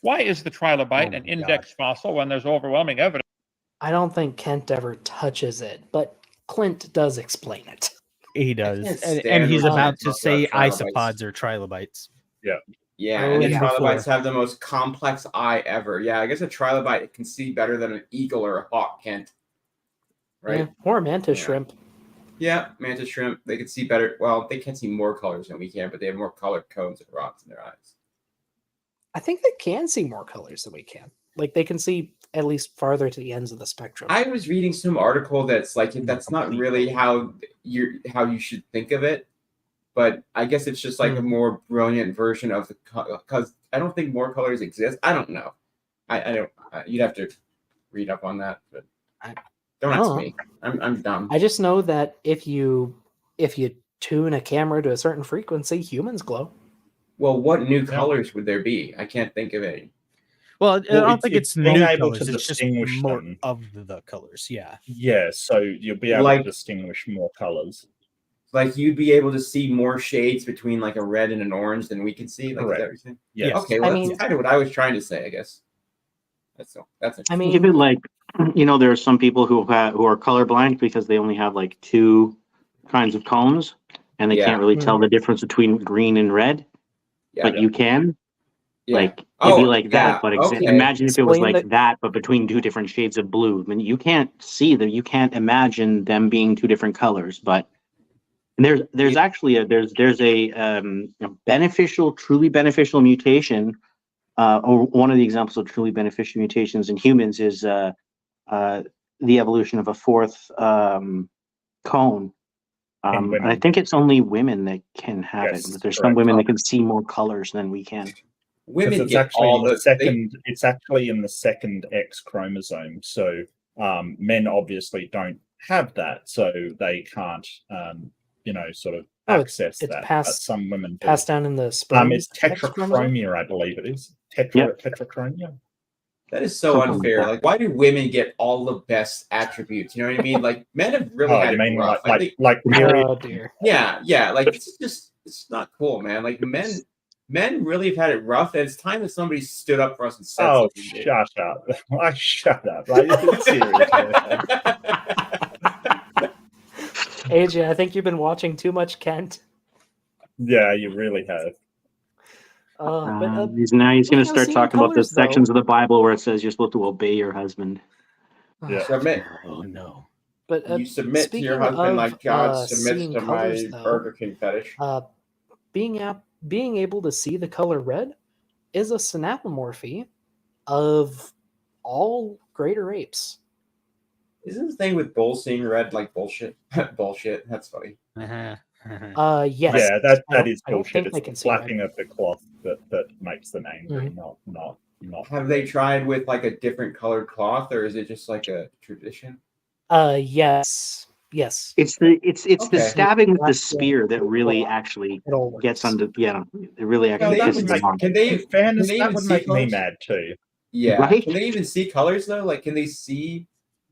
Why is the trilobite an index fossil when there's overwhelming evidence?
I don't think Kent ever touches it, but Clint does explain it.
He does. And he's about to say isopods or trilobites.
Yeah.
Yeah, and the trilobites have the most complex eye ever. Yeah, I guess a trilobite can see better than an eagle or a hawk, Kent. Right?
Yeah, or a mantis shrimp.
Yeah, mantis shrimp. They can see better. Well, they can't see more colors than we can, but they have more colored cones and rods in their eyes.
I think they can see more colors than we can. Like they can see at least farther to the ends of the spectrum.
I was reading some article that's like that's not really how you should think of it, but I guess it's just like a more brilliant version of the because I don't think more colors exist. I don't know. I don't. You'd have to read up on that, but don't ask me. I'm dumb.
I just know that if you tune a camera to a certain frequency, humans glow.
Well, what new colors would there be? I can't think of any.
Well, I don't think it's
being
new
able
colors.
to
It's just
distinguish
more
them.
of the colors. Yeah.
Yeah, so you'll be able to distinguish more colors.
Like you'd be able to see more shades between like a red and an orange than we can see. Like is that everything?
Yes.
Okay, well, that's kind of what I was trying to say, I guess. That's
I mean, even like there are some people who are colorblind because they only have like two kinds of cones, and they can't really tell the difference between green and red. But you can. Like it'd be like that, but imagine if it was like that, but between two different shades of blue. I mean, you can't see them. You can't imagine them being two different colors. But there's actually a truly beneficial mutation. Or one of the examples of truly beneficial mutations in humans is the evolution of a fourth cone. And I think it's only women that can have it. But there's some women that can see more colors than we can.
Women
it's
get
actually
all
in the
the
second. It's actually in the second X chromosome. So men obviously don't have that, so they can't, sort of access
it's
that.
Passed,
but some women do.
Passed down in the sperm.
It's tetrachromia, I believe it is. Tetrachromia.
That is so unfair. Like, why do women get all the best attributes? You know what I mean? Like, men have really had it rough.
Oh dear.
Yeah. Like, it's not cool, man. Like, men really have had it rough, and it's time that somebody stood up for us and said something.
Shut up! Shut up! Like, seriously.
AJ, I think you've been watching too much Kent.
Yeah, you really have.
He's going to start talking about the sections of the Bible where it says you're supposed to obey your husband.
Yeah.
Submit.
Oh no.
But
you submit to your husband like God submits to my Burger King fetish.
Being able to see the color red is a synapomorphy of all greater apes.
Isn't the thing with bulls seeing red like bullshit? Bullshit. That's funny.
Yes.
Yeah, that is
I don't
bullshit.
think
It's
they
the
can see red.
flapping of the cloth that makes them angry, not.
Have they tried with like a different colored cloth, or is it just like a tradition?
Yes.
It's the
Okay.
stabbing with the spear that really actually
It all
gets
works.
under. Yeah, it really
Can
actually
they
pisses
even
them off.
can they
In fairness,
can they
that
even
would
see
make me
colors?
mad too.
Yeah.
Right?
Can they even see colors though? Like, can they see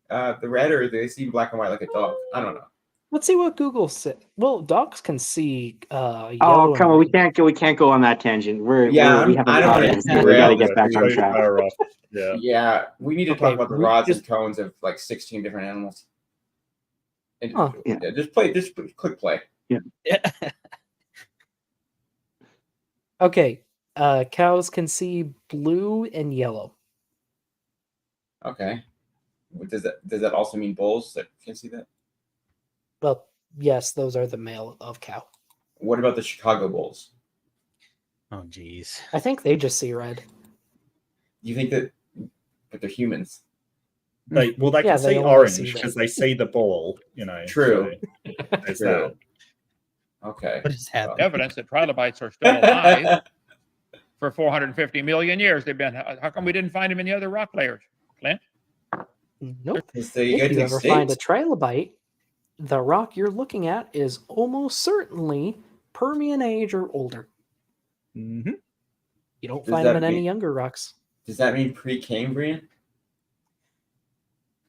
the red, or do they see black and white like a dog? I don't know.
Let's see what Google said. Well, dogs can see
Oh,
yellow
come
and
on,
red.
we can't go on that tangent. We
Yeah,
have
I
an
don't want to
audience here. We
derail
got to
this.
get back on
So
track.
far off. Yeah.
Yeah, we need to
Okay,
talk about the
we
rods
just-
and cones of like 16 different animals.
Huh.
Yeah.
Yeah, just click play.
Okay, cows can see blue and yellow.
Okay. Does that also mean bulls that can see that?
Well, yes, those are the male of cow.
What about the Chicago Bulls?
Oh, jeez.
I think they just see red.
You think that, but they're humans?
They
Yeah,
can
they
see
only
orange
see
because
red.
they see the ball,
True.
So there's
True.
that.
Okay.
What is happening?
Evidence that trilobites are still alive for 450 million years. They've been. How come we didn't find them in the other rock layers, Clint?
Nope.
They
If
get
you ever find a
extinct.
trilobite, the rock you're looking at is almost certainly Permian age or older.
Mm-hmm.
You don't
Does
find them
that
in any
mean-
younger rocks.
Does that mean Precambrian?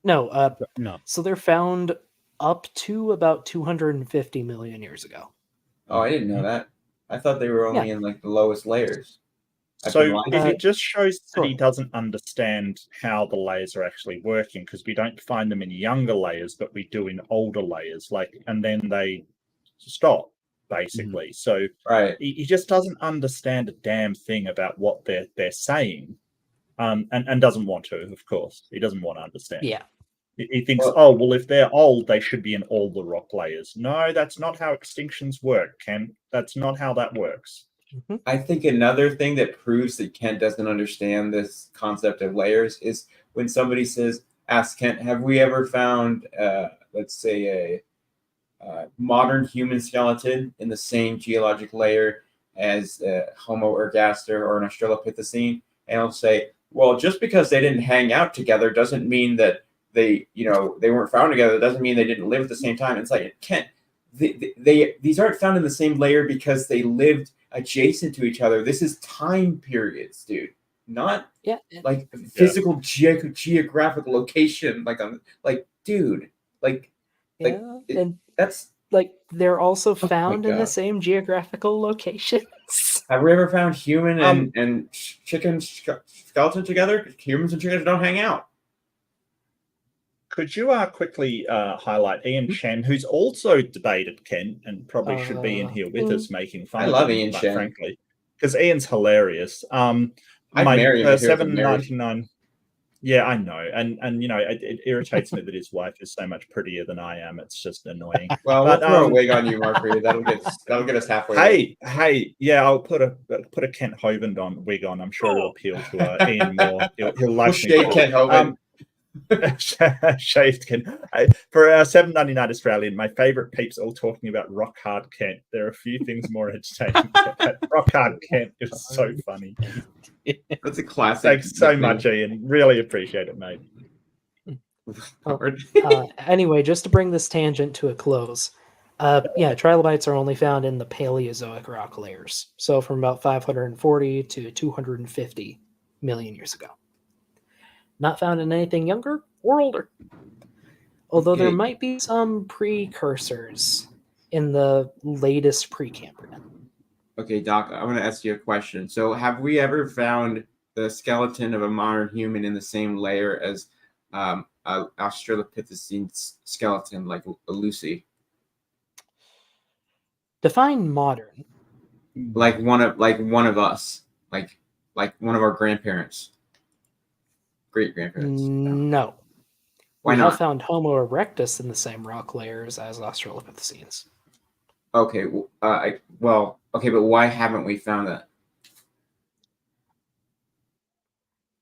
No,
No.
so they're found up to about 250 million years ago.
Oh, I didn't know that. I thought they were only in like the lowest layers. I've been
So
lying.
it just shows that he
sure.
doesn't understand how the layers are actually working, because we don't find them in younger layers, but we do in older layers. And then they stop basically. So
Right.
he just doesn't understand a damn thing about what they're saying, and doesn't want to. Of course, he doesn't want to understand.
Yeah.
He thinks,
Well-
if they're old, they should be in all the rock layers. No, that's not how extinctions work, Ken. That's not how that works.
I think another thing that proves that Kent doesn't understand this concept of layers is when somebody asks Kent, have we ever found, let's say, a modern human skeleton in the same geologic layer as Homo ergaster or an Australopithecine? And he'll say, well, just because they didn't hang out together doesn't mean that they weren't found together. It doesn't mean they didn't live at the same time. It's like, Kent, these aren't found in the same layer because they lived adjacent to each other. This is time periods, dude, not like physical geographical location. Dude,
and
that's
like they're also found in the
God.
same geographical locations.
Have we ever found human and chicken skeleton together? Humans and chickens don't hang out.
Could you quickly highlight Ian Chen, who's also debated Ken and probably should be in here with us making fun
I
of
love
him,
Ian Chen.
frankly, because Ian's hilarious.
I'd marry him if he was a marriage.
$7.99. Yeah, I know, and it irritates me that his wife is so much prettier than I am. It's just annoying.
Well,
But,
we'll throw a wig on you, Mark. That'll get us halfway.
Hey, yeah, I'll put a Kent Hovind wig on. I'm sure it'll appeal to Ian more. He'll like me.
Shave Kent Hovind.
Shaved Kent. For $7.99 Australian, my favourite peeps all talking about rock hard Kent. There are a few things more entertaining. Rock hard Kent is so funny.
That's a classic.
Thanks so much, Ian. Really appreciate it, mate.
Anyway, just to bring this tangent to a close, trilobites are only found in the Paleozoic rock layers, so from about 540 to 250 million years ago. Not found in anything younger or older. Although there might be some precursors in the latest Precambrian.
Okay, Doc, I want to ask you a question. So, have we ever found the skeleton of a modern human in the same layer as Australopithecine skeleton, like Lucy?
Define modern.
Like one of us, like one of our grandparents, great grandparents.
No.
Why
we
not?
have found Homo erectus in the same rock layers as Australopithecines.
Okay, but why haven't we found that?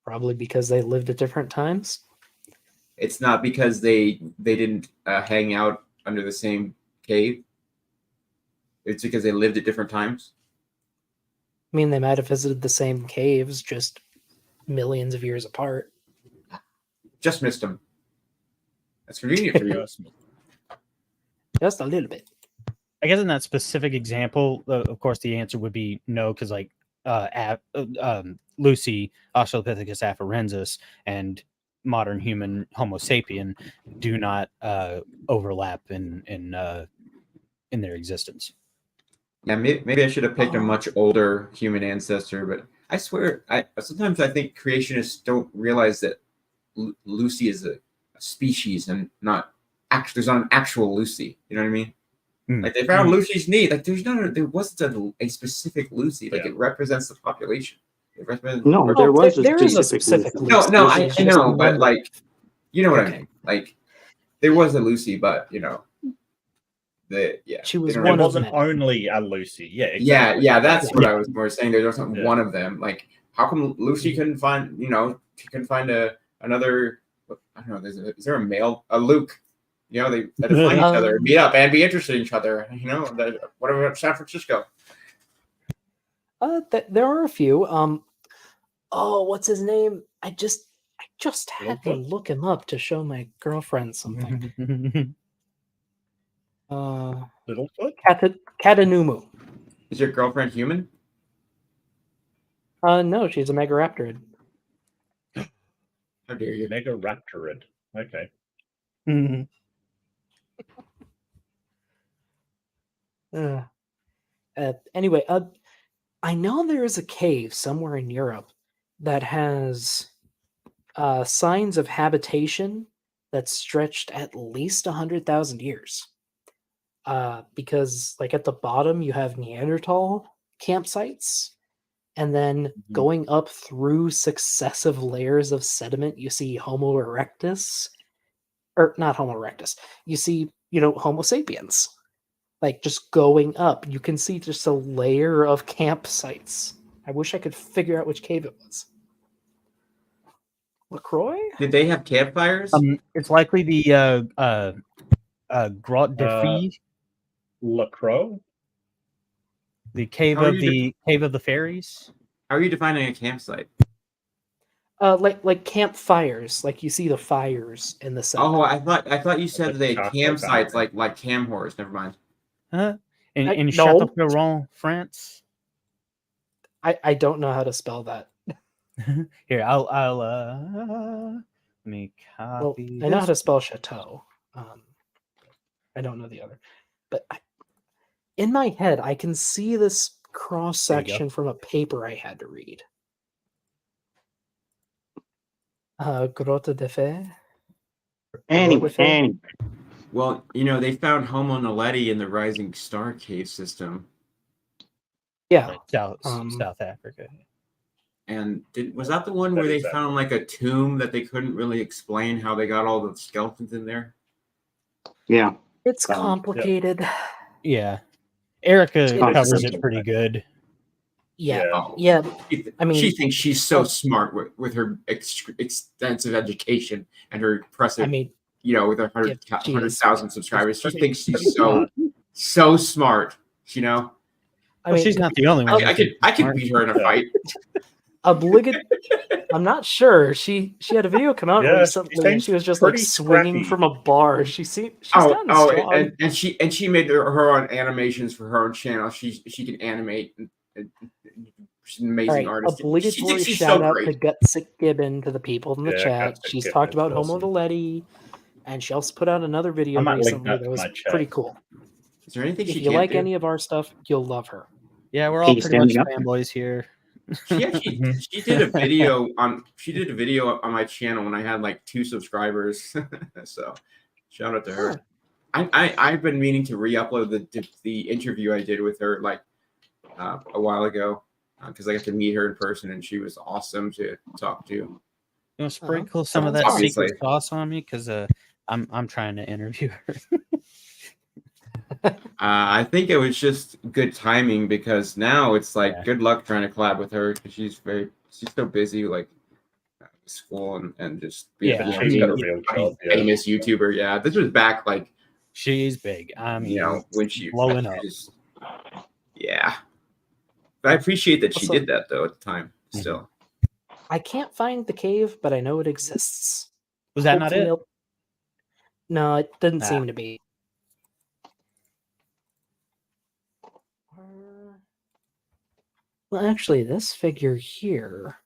Probably because they lived at different times.
It's not because they didn't hang out under the same cave. It's because they lived at different times.
I mean, they might have visited the same caves, just millions of years apart.
Just missed them. That's convenient for you.
Just a little bit.
I guess in that specific example, of course, the answer would be no, because like Lucy, Australopithecus afarensis, and modern human Homo sapien do not overlap in their existence.
Yeah, maybe I should have picked a much older human ancestor, but I swear, sometimes I think creationists don't realize that Lucy is a species and not actually. There's not an actual Lucy. You know what I mean? Like they found Lucy's knee. Like there wasn't a specific Lucy. Like it represents the population. It represents
there is a specific
Lucy. No, I know, but like you know what I mean. Like there was a Lucy, but you know,
she was
one.
It
wasn't only a Lucy. Yeah,
exactly. Yeah. That's what I was more saying. There wasn't one of them. Like how come Lucy couldn't find? You know, she couldn't find another. I don't know. Is there a male? A Luke? You know, they had to find each other, meet up, and be interested in each other. You know, whatever about San Francisco.
There are a few. What's his name? I just had to look him up to show my girlfriend something.
Littlefoot?
Katanumu.
Is your girlfriend human?
No, she's a megaraptorid.
How dare you?
Megaraptorid. Okay.
Anyway, I know there is a cave somewhere in Europe that has signs of habitation that's stretched at least 100,000 years. Because, like, at the bottom you have Neanderthal campsites, and then going up through successive layers of sediment, you see Homo erectus, or not Homo erectus. You see, Homo sapiens. Like, just going up, you can see just a layer of campsites. I wish I could figure out which cave it was. LaCroix?
Did they have campfires?
It's likely the Grotte de Fée.
LaCroix?
The cave of the fairies.
How are you defining a campsite?
Like campfires, like you see the fires in the sediment.
Oh, I thought you said they had campsites like cam whores. Never mind.
In
no.
Châteaubriand, France.
I don't know how to spell that.
Here, I'll let me copy.
I know how to spell chateau. I don't know the other, but in my head, I can see this cross section from a paper I had to read. Grotte de Fée.
Anyway.
Well, they found Homo naledi in the Rising Star cave system.
Yeah,
South Africa.
And was that the one where they found like a tomb that they couldn't really explain how they got all the skeletons in there?
Yeah,
it's complicated.
Yeah, Erica covers it pretty good.
Yeah. I mean,
she thinks she's so smart with her extensive education and her impressive. With 100,000 subscribers, she thinks she's so smart.
She's not the only one.
I could beat her in a fight.
I'm not sure. She had a video come out recently, and she was just like swinging from a bar. She's gotten strong.
and she made her own animations for her own channel. She can animate. And she's an amazing artist.
Obligatory shout out to Gutsick Gibbon to the people in the chat. She's talked about Homo naledi, and she also put out another video recently that was pretty cool.
Is there anything
if you like any of our stuff, you'll love her.
Yeah, we're all pretty much fanboys here.
She did a video on my channel when I had like 2 subscribers. So shout out to her. I've been meaning to re-upload the interview I did with her like a while ago because I got to meet her in person and she was awesome to talk to.
You want to sprinkle some of that secret sauce on me because I'm trying to interview her.
I think it was just good timing because now it's like good luck trying to collab with her because she's so busy like school and just being a famous YouTuber. Yeah, this was back like
she's big.
when she
blowing up.
Yeah. But I appreciate that she
Also-
did that, though, at the time. Still.
I can't find the cave, but I know it exists.
Was that not it?
No, it didn't seem to be. Well, actually, this figure here.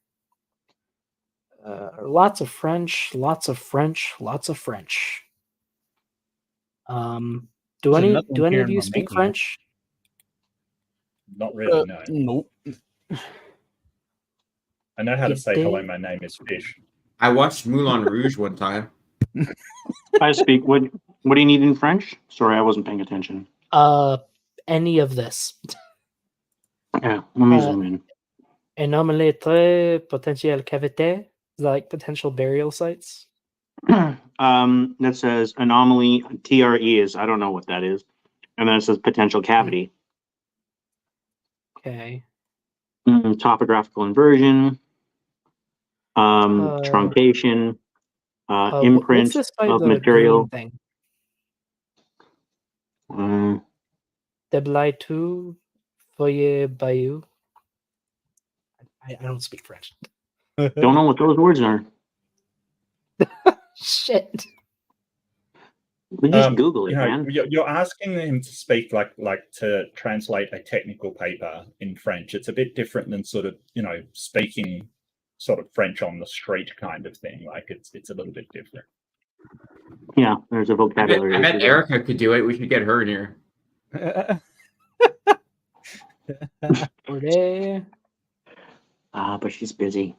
Lots of French, lots of French, lots of French. Do
There's
any
another one here
of
in
you speak
Romania.
French?
Not really, no.
Nope.
I know how to say
Did
hello,
they-
my name is Fish.
I watched Moulin Rouge one time.
I speak. What do you need in French? Sorry, I wasn't paying attention.
Any of this.
Yeah, let me zoom in.
Anomalie très potentielle cavité, like potential burial sites.
That says anomaly. TRE is, I don't know what that is. And then it says potential cavity.
Okay.
Topographical inversion. Truncation. Imprint
what's this by
of
the
material.
green thing?
Uh,
Deblaitu Foyer Bayou. I don't speak French.
don't know what those words are.
Shit.
We just Google it,
you know,
man.
You're asking him to speak like to translate a technical paper in French. It's a bit different than sort of, speaking sort of French on the street kind of thing. Like it's a little bit different.
Yeah, there's a vocabulary.
I bet Erica could do it. We should get her in here.
But she's busy.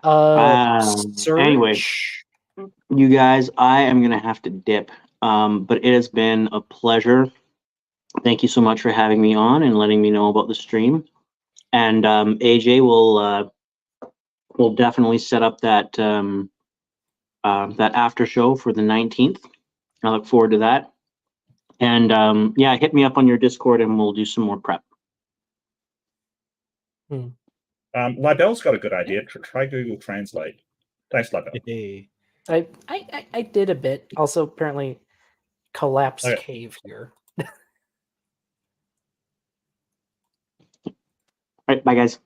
Search.
Anyway, you guys, I am gonna have to dip. But it has been a pleasure. Thank you so much for having me on and letting me know about the stream. And AJ will definitely set up that that after show for the 19th. I look forward to that. And yeah, hit me up on your Discord and we'll do some more prep.
Libel's got a good idea. Try Google Translate. Thanks, Libel.
I did a bit. Also, apparently, collapsed
Okay.
cave here.
All right, bye guys.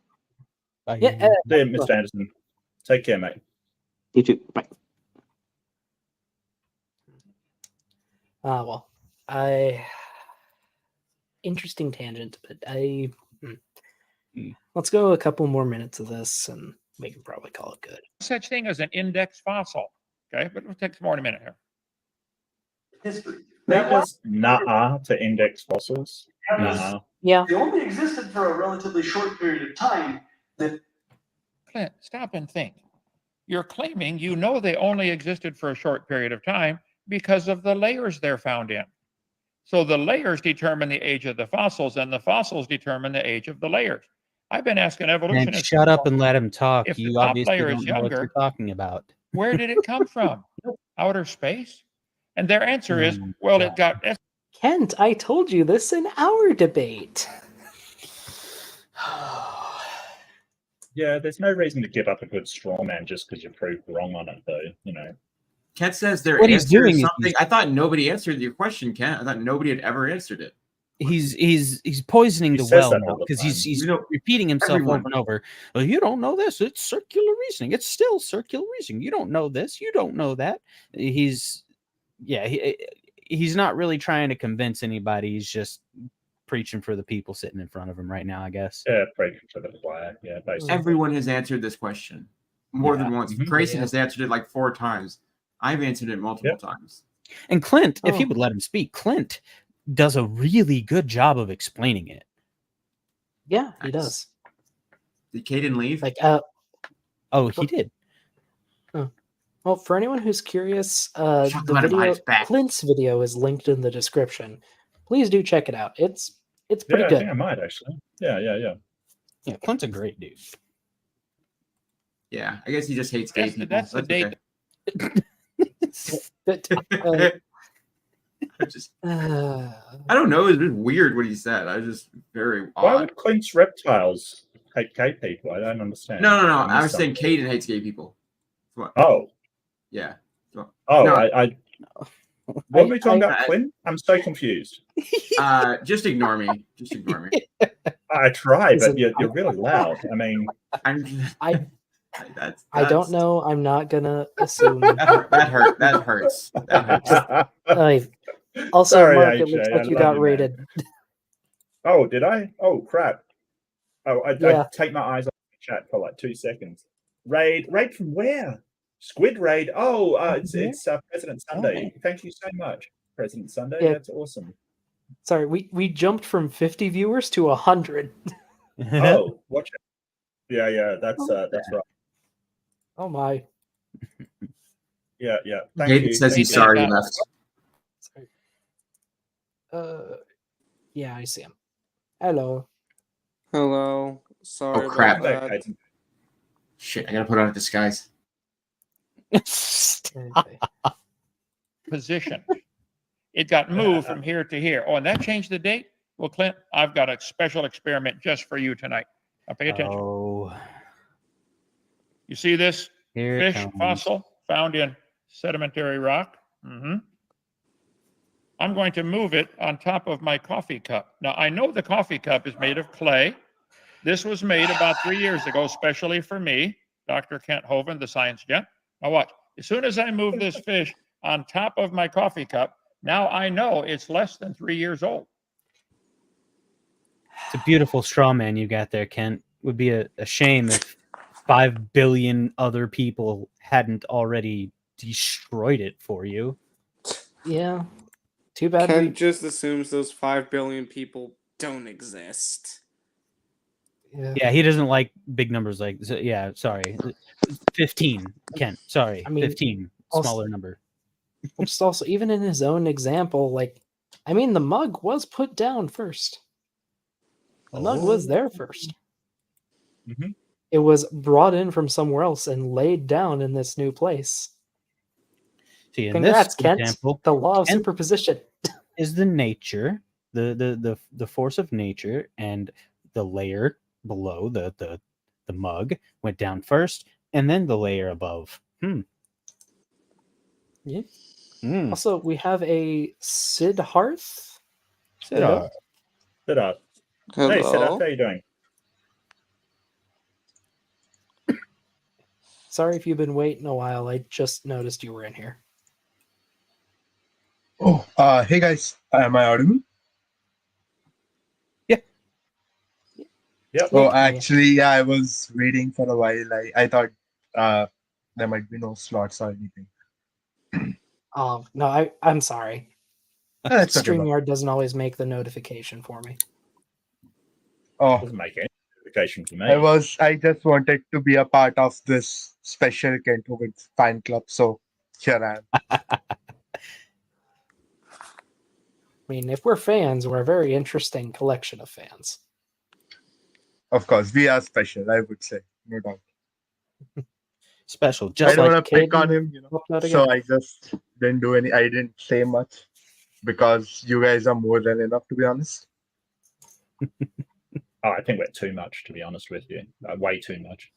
Bye.
Yeah,
There, Mr. Anderson. Take care, mate.
You too. Bye.
Well, interesting tangent, but let's go a couple more minutes of this, and we can probably call it good.
Such thing as an index fossil. Okay, but we'll take more in a minute here.
History.
That was nah to index fossils. Nah.
Yeah.
They only existed for a relatively short period of time.
Clint, stop and think. You're claiming you know they only existed for a short period of time because of the layers they're found in. So the layers determine the age of the fossils, and the fossils determine the age of the layers. I've been asking
And
evolutionists.
shut up and let him talk.
If the
You
top
obviously
layer
don't
is
know what you're
younger,
talking about.
where did it come from? Outer space? And their answer is, well, it got.
Kent, I told you this in our debate.
Yeah, there's no reason to give up a good straw man just because you're proved wrong on it, though.
Kent says their
What he's
answer
doing
is
is
something. I thought nobody answered your question, Kent. I thought nobody had ever answered it.
He's poisoning
He
the
says
well
that
now
all the
because
time.
he's repeating himself
everyone.
over and over. Well, you don't know this. It's circular reasoning. It's still circular reasoning. You don't know this. You don't know that. He's not really trying to convince anybody. He's just preaching for the people sitting in front of him right now, I guess.
Yeah, preaching for the choir. Yeah, basically.
Everyone has answered this question more than once.
Mhm.
Grayson has answered it like 4 times. I've answered it multiple times.
And Clint, if he
Oh.
would let him speak, Clint does a really good job of explaining it.
Yeah, he
Nice.
does.
Did Caden leave?
Like,
Oh, he did.
well, for anyone who's curious,
Talk
the
about him behind
video,
his back.
Clint's video, is linked in the description. Please do check it out. It's pretty
I
good.
think I might actually. Yeah.
Yeah, Clint's a great dude.
Yeah, I guess he just hates gay people.
That's the date.
okay.
But,
I don't know. It was just weird what he said. I was just very
Why
odd.
would Clint's reptiles hate gay people? I don't understand.
No. I
missed
was saying
something.
Caden hates gay people. What?
Oh.
Yeah.
Oh,
No.
I What are we talking about, Clint? I'm so confused.
Just ignore me. Just ignore me.
I try, but you're really loud. I mean,
I
that's
don't know. I'm not gonna assume.
That hurts. That hurts.
Also,
Sorry,
Mark,
AJ,
it looks
I
like you
love
got
you, man.
rated.
Oh, did I? Oh, crap. Oh, I
Yeah.
take my eyes off the chat for like 2 seconds. Raid from where? Squid Raid. Oh, it's President Sunday. Thank you so much, President Sunday.
Yeah.
That's awesome.
Sorry, we jumped from 50 viewers to 100.
Oh, watch it. Yeah, that's right.
Oh my.
Yeah. Thank
David
you.
says he's sorry he left.
Sorry. Yeah, I see him. Hello.
Hello. Sorry
Oh crap!
about that.
Shit, I gotta put on a disguise.
Position. It got moved from here to here. Oh, and that changed the date? Well, Clint, I've got a special experiment just for you tonight. Now pay attention.
Oh.
You see this
Here
fish
comes.
fossil found in sedimentary rock? I'm going to move it on top of my coffee cup. Now, I know the coffee cup is made of clay. This was made about 3 years ago, especially for me, Dr. Kent Hovind, the science gent. Now watch. As soon as I move this fish on top of my coffee cup, now I know it's less than 3 years old.
It's a beautiful straw man you got there, Kent. Would be a shame if 5 billion other people hadn't already destroyed it for you.
Yeah. Too bad.
Ken just assumes those 5 billion people don't exist.
Yeah, he doesn't like big numbers like so, yeah, sorry. 15, Kent. Sorry.
I mean,
15. Smaller number.
Just also, even in his own example, like, I mean, the mug was put down first. The mug was there first. It was brought in from somewhere else and laid down in this new place.
See, in
Congrats,
this
Kent.
example,
The law of
Kent
superposition
is the nature, the force of nature, and the layer below the mug went down first, and then the layer above.
Yeah. Also, we have a Siddharth.
Siddharth.
Siddharth.
Hello.
Hey, Siddharth, how are you doing?
Sorry if you've been waiting a while. I just noticed you were in here.
Oh, hey guys. Am I audible?
Yeah.
Yep.
Oh, actually, yeah, I was waiting for a while. I thought there might be no slots or anything.
Oh, no, I'm sorry.
That's okay,
StreamYard doesn't always make the notification for me.
Oh,
doesn't make any notification for me.
I just wanted to be a part of this special Kent Hovind fan club, so here I am.
I mean, if we're fans, we're a very interesting collection of fans.
Of course, we are special, I would say, no doubt.
Special,
I
just
don't
like
want to pick on him, so I just didn't do any. I didn't say much because you guys are more than enough, to be honest.
Oh, I think we're too much, to be honest with you. Way too much.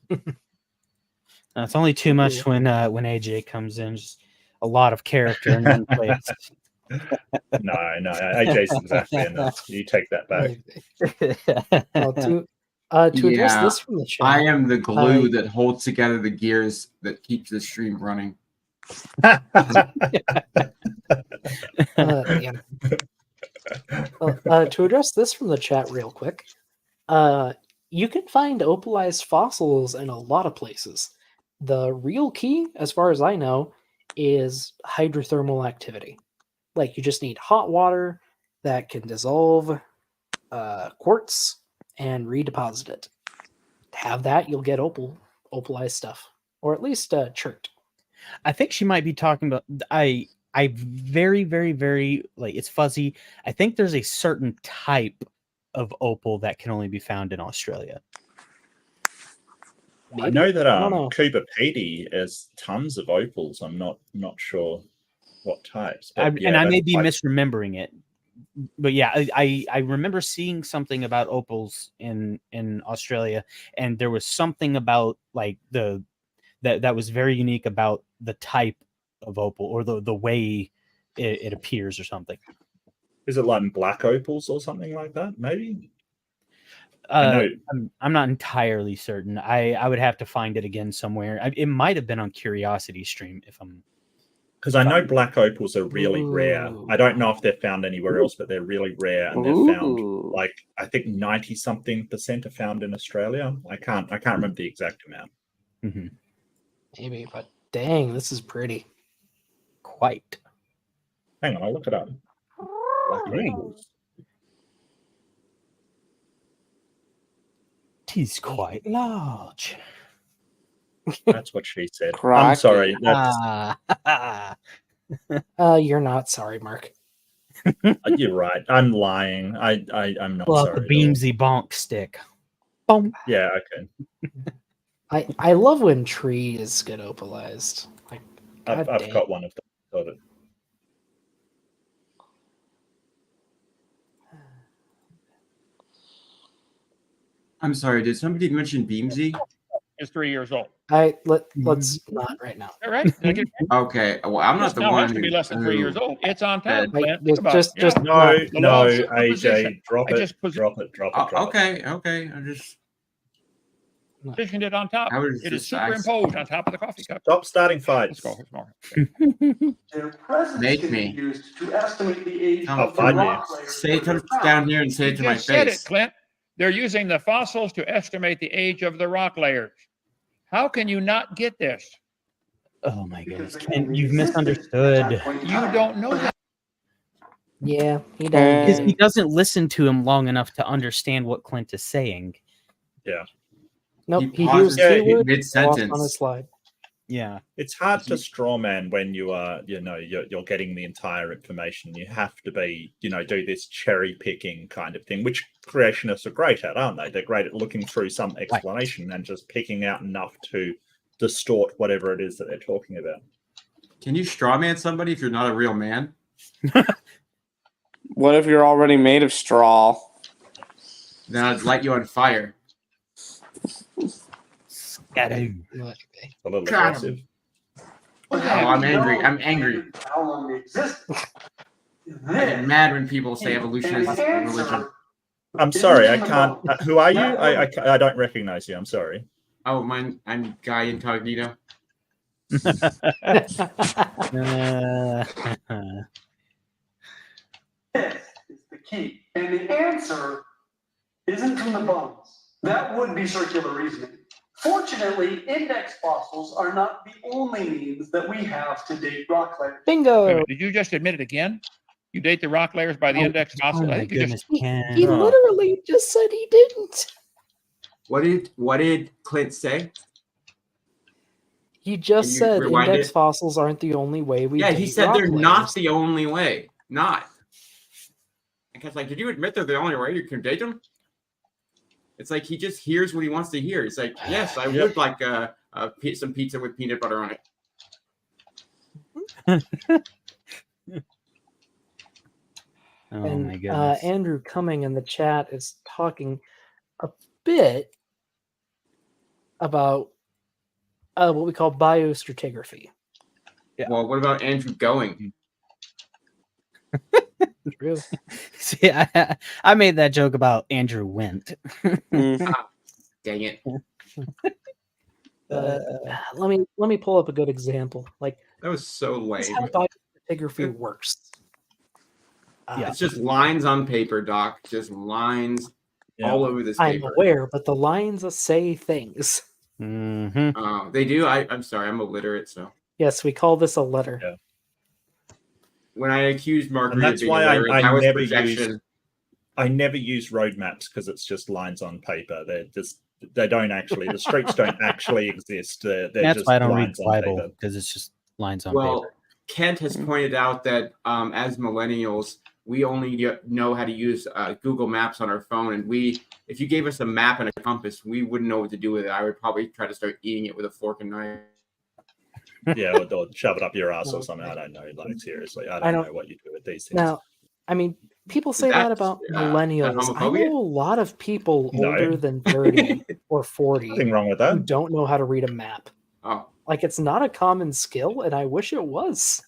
It's only too much when AJ comes in. Just a lot of character in one place.
No, AJ's exactly enough. You take that back.
Well, to address this from the chat,
I am the glue that holds together the gears that keeps the stream running.
Yeah. To address this from the chat real quick, you can find opalized fossils in a lot of places. The real key, as far as I know, is hydrothermal activity. Like, you just need hot water that can dissolve quartz and redeposit it. To have that, you'll get opalized stuff, or at least chert.
I think she might be talking about. I very, very, very, like, it's fuzzy. I think there's a certain type of opal that can only be found in Australia.
I know that Cooper Petey has tons of opals. I'm not sure what types. But
and I may be misremembering it. But yeah, I remember seeing something about opals in Australia, and there was something about like that was very unique about the type of opal or the way it appears or something.
Is it like black opals or something like that? Maybe. I know.
I'm not entirely certain. I would have to find it again somewhere. It might have been on Curiosity Stream if I'm.
Because I know black opals are really rare. I don't know if they're found anywhere else, but they're really rare, and they're found like I think 90-something% are found in Australia. I can't remember the exact amount.
Mm-hmm.
Maybe, but dang, this is pretty.
Quite.
Hang on, I'll look it up. Black opals.
Tis quite large.
That's what she said. I'm sorry.
You're not sorry, Mark.
You're right. I'm lying. I'm not
Well,
sorry.
the Beamsy bonk stick. Boom.
Yeah, okay.
I love when trees get opalized. Like,
I've got one of them. Got it.
I'm sorry, did somebody mention Beamsy?
Is 3 years old.
Let's not right now.
All right.
Okay. Well, I'm not
This
the
now
one
has to be less than 3 years old. It's on
that-
tab, Clint.
Just-
Think about
just-
it.
just-
No,
The
no,
law of
AJ,
superposition.
drop
I
it.
just
Drop it.
Okay. I just
positioned it on top.
I was
It is
just asked-
superimposed on top of the coffee cup.
Stop starting fights.
Let's go. Here's more.
Their presence
Make
can
me.
be used to estimate the age
I'll
of the
find
rock
you.
layers.
Say it
that are found.
down here and say
You
it to my
just said it,
face.
Clint. They're using the fossils to estimate the age of the rock layers. How can you not get this?
Oh my
Because
goodness,
they
Ken,
only
you've
existed at
misunderstood.
that point in
You
time.
don't know that.
Yeah, he
Because
does.
he doesn't listen to him long enough to understand what Clint is saying.
Yeah.
Nope,
He
he
pauses
hears two words
mid-sentence.
on his slide.
Yeah.
It's hard to straw man when you are, you're getting the entire information. You have to be, do this cherry picking kind of thing, which creationists are great at, aren't they? They're great at looking through some explanation and just picking out enough to distort whatever it is that they're talking about.
Can you straw man somebody if you're not a real man?
What if you're already made of straw?
Then I'd light you on fire.
Scatter.
A little
Got
aggressive.
Oh, I'm angry. I'm angry.
How long they existed.
I get mad when people say evolution is a religion.
I'm sorry, I can't. Who are you? I don't recognize you. I'm sorry.
Oh, I'm Guy Incognito.
This is the key. And the answer isn't from the bones. That would be circular reasoning. Fortunately, index fossils are not the only means that we have to date rock layers.
Bingo!
Wait a minute, did you just admit it again? You date the rock layers by the index fossil? I think you just.
He literally just said he didn't.
What did Clint say?
He just
Can you
said
rewind
index
it?
fossils aren't the only way we
Yeah,
date
he said
rock
they're
layers.
not the only way. Not. Because, like, did you admit they're the only way you can date them? It's like he just hears what he wants to hear. It's like, yes, I would like some pizza with peanut butter on it.
Oh
And
my goodness.
Andrew Cumming in the chat is talking a bit about what we call biostratigraphy.
Yeah.
Well, what about Andrew Going?
True.
See, I made that joke about Andrew Went.
Mm.
Dang it.
Let me pull up a good example. Like,
That was so
this is
lame.
how biostratigraphy works.
It's just lines on paper, Doc. Just lines all over this
I'm
paper.
aware, but the lines say things.
Mm-hmm.
They do. I'm sorry. I'm illiterate, so.
Yes, we call this a letter.
Yeah.
When I accused Margaret
And
of
that's
being
why
illiterate, that was
I never use road maps because it's just lines on paper. They don't actually, the streets don't actually exist. They're
That's
just
why I don't read
lines
the
on
Bible,
paper.
because it's just lines on
Well,
paper.
Kent has pointed out that as millennials, we only know how to use Google Maps on our phone. And if you gave us a map and a compass, we wouldn't know what to do with it. I would probably try to start eating it with a fork and knife.
Yeah, or shove it up your ass or something. I don't know. Like, seriously, I don't know what you do with these things.
Now, I mean, people say that about millennials. I
homophobia?
know a lot of people
No.
older than 30 or 40
Nothing wrong with that.
who don't know how to read a map.
Oh.
Like, it's not a common skill, and I wish it was.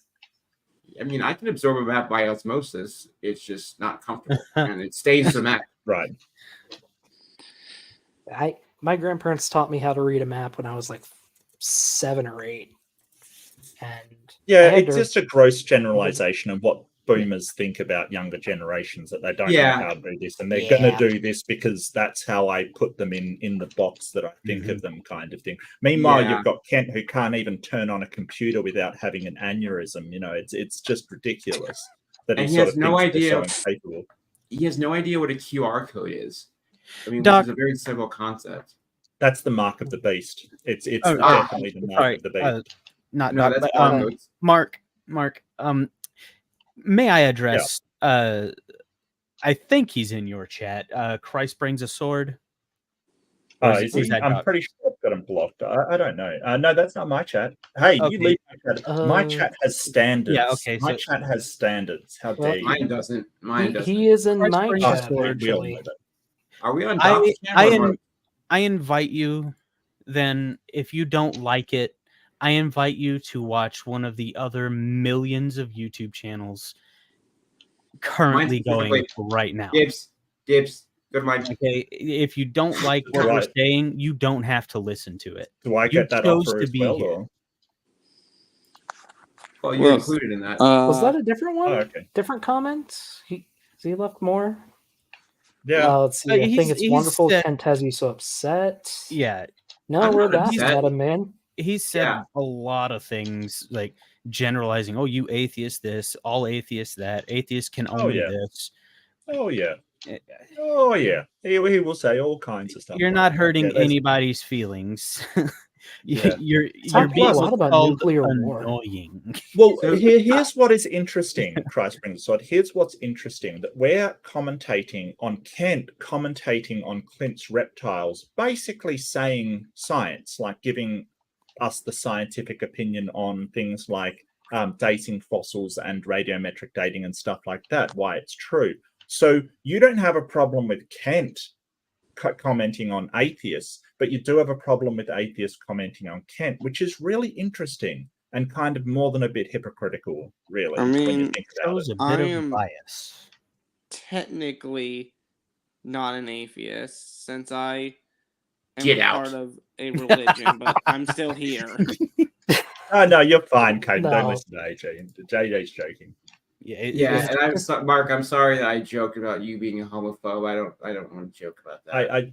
I mean, I can absorb a map by osmosis. It's just not comfortable, and it stains the map.
Right.
My grandparents taught me how to read a map when I was like 7 or 8. And
yeah, it's just a gross generalization of what boomers think about younger generations, that they don't know how to do this, and they're going to do this because that's how I put them in the box that I think of them, kind of thing. Meanwhile, you've got Kent, who can't even turn on a computer without having an aneurysm. You know, it's just ridiculous that
And
he
he
sort
has
of
no
thinks
idea.
they're so incapable.
He has no idea what a QR code is. I mean,
Doc,
which is a very simple concept.
That's the mark of the beast. It's definitely the mark of the beast.
Not
No,
Doc,
that's
but Mark, may I address? I think he's in your chat. Christ brings a sword.
Is he? I'm pretty sure I've got him blocked. I don't know. No, that's not my chat. Hey, you leave my chat. My chat has standards.
Yeah, okay.
My chat has standards. How dare you?
Mine doesn't. Mine doesn't.
He is in
Christ
my
brings a
chat,
sword.
actually.
Are we on Doc's channel?
I invite you. Then, if you don't like it, I invite you to watch one of the other millions of YouTube channels currently going right now.
Gibbs, go to mine.
Okay, if you don't like what we're saying, you don't have to listen to it.
Do I get that offer as well? Or?
Well, you're included in that.
Was that a different one?
Oh, okay.
Different comment? He left more?
Yeah.
Let's see. I think it's wonderful Kent has you so upset.
Yeah.
No, we're laughing at him, man.
He said a lot of things, like generalizing, oh, you atheist this, all atheists that, atheists can only this.
Oh, yeah. Oh, yeah. He will say all kinds of stuff.
You're not hurting anybody's feelings. You're being
a lot about nuclear
annoying.
Well, here's what is interesting, Christ brings us on. Here's what's interesting, that we're commentating on Kent, commentating on Clint's reptiles, basically saying science, like giving us the scientific opinion on things like dating fossils and radiometric dating and stuff like that, why it's true. So you don't have a problem with Kent commenting on atheists, but you do have a problem with atheists commenting on Kent, which is really interesting and kind of more than a bit hypocritical, really.
I mean,
when you think about it.
A bit of bias.
Technically not an atheist, since I am
Get
part of a religion, but I'm still here.
Oh, no, you're fine, Kate.
No.
Don't listen to AJ. JJ's joking.
Yeah, and Mark, I'm sorry that I joked about you being a homophobe. I don't want to joke about that.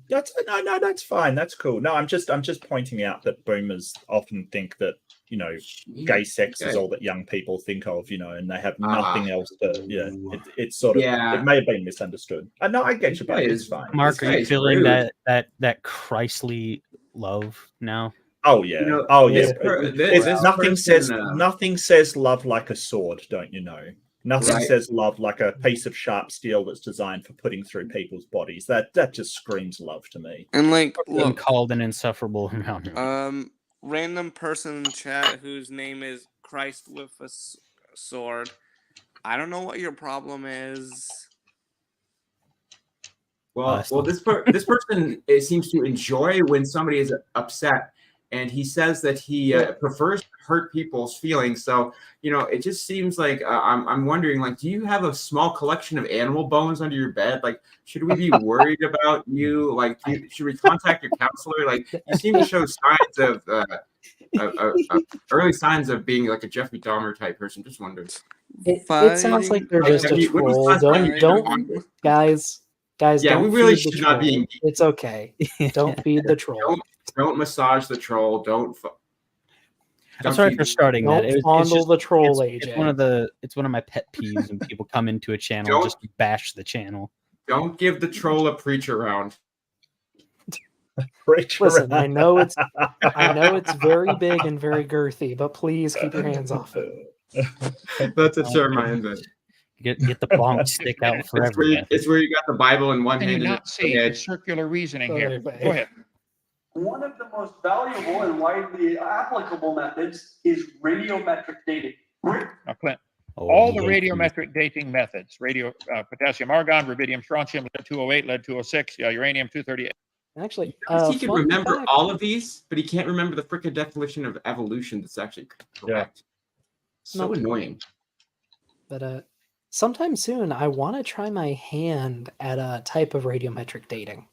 That's fine. That's cool. No, I'm just pointing out that boomers often think that, you know, gay sex is all that young people think of, you know, and they have nothing else to. It's sort of it may have been misunderstood. No, I get you, but it's fine.
Mark, are you feeling that Christly love now?
Oh yeah.
You know,
nothing says love like a sword, don't you know? Nothing says love like a piece of sharp steel that's designed for putting through people's bodies. That just screams love to me.
And like,
look, called an insufferable amount.
Random person in chat whose name is Christ with a sword. I don't know what your problem is.
Well, this person seems to enjoy when somebody is upset. And he says that he prefers to hurt people's feelings. So, you know, it just seems like I'm wondering, like, do you have a small collection of animal bones under your bed? Like, should we be worried about you? Like, should we contact your counselor? Like, you seem to show signs of early signs of being like a Jeffrey Dahmer type person. Just wondering.
It sounds like they're just a troll. Don't guys.
Yeah,
don't
we really
feed the
should not
troll.
be.
It's okay. Don't feed the troll.
Don't massage the troll.
I'm sorry for starting that.
Don't fondle the troll, AJ.
It's one of my pet peeves when people come into a channel just to bash the channel.
Don't give the troll a preach around.
Listen, I know it's very big and very girthy, but please keep your hands off it.
That's a term I invented.
Get the bonk stick out forever.
It's where you got the Bible in one hand.
Can you not see the circular reasoning here? Go ahead.
One of the most valuable and widely applicable methods is radiometric dating.
Now, Clint, all the radiometric dating methods, potassium argon, rubidium strontium, lead-208, lead-206, uranium-238.
Actually,
he can remember all of these, but he can't remember the frickin' definition of evolution that's actually correct. So annoying.
But sometime soon, I want to try my hand at a type of radiometric dating.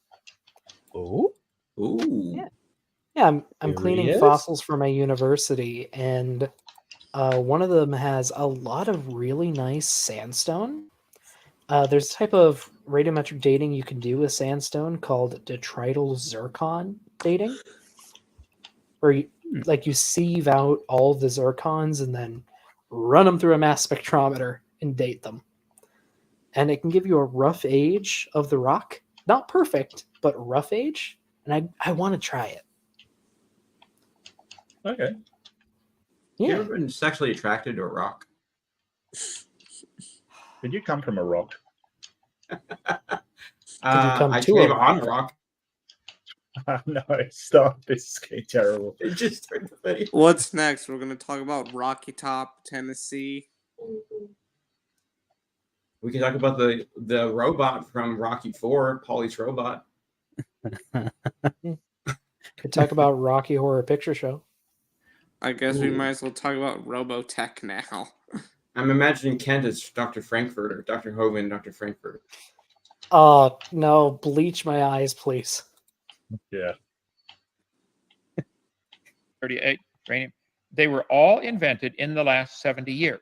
Oh,
Ooh.
Yeah, I'm cleaning
Curious?
fossils for my university, and one of them has a lot of really nice sandstone. There's a type of radiometric dating you can do with sandstone called detrital zircon dating, where you sieve out all the zircons and then run them through a mass spectrometer and date them. And it can give you a rough age of the rock. Not perfect, but rough age. And I want to try it.
Okay.
You
Yeah.
ever been sexually attracted to a rock?
Did you come from a rock?
I came on a rock.
No, stop. This is getting terrible.
It just started funny.
What's next? We're going to talk about Rocky Top, Tennessee.
We can talk about the robot from Rocky 4, Polly's robot.
Could talk about Rocky Horror Picture Show.
I guess we might as well talk about Robotech now.
I'm imagining Kent as Dr. Frankfurt or Dr. Hovind, Dr. Frankfurt.
Oh, no. Bleach my eyes, please.
Yeah.
38 uranium. They were all invented in the last 70 years.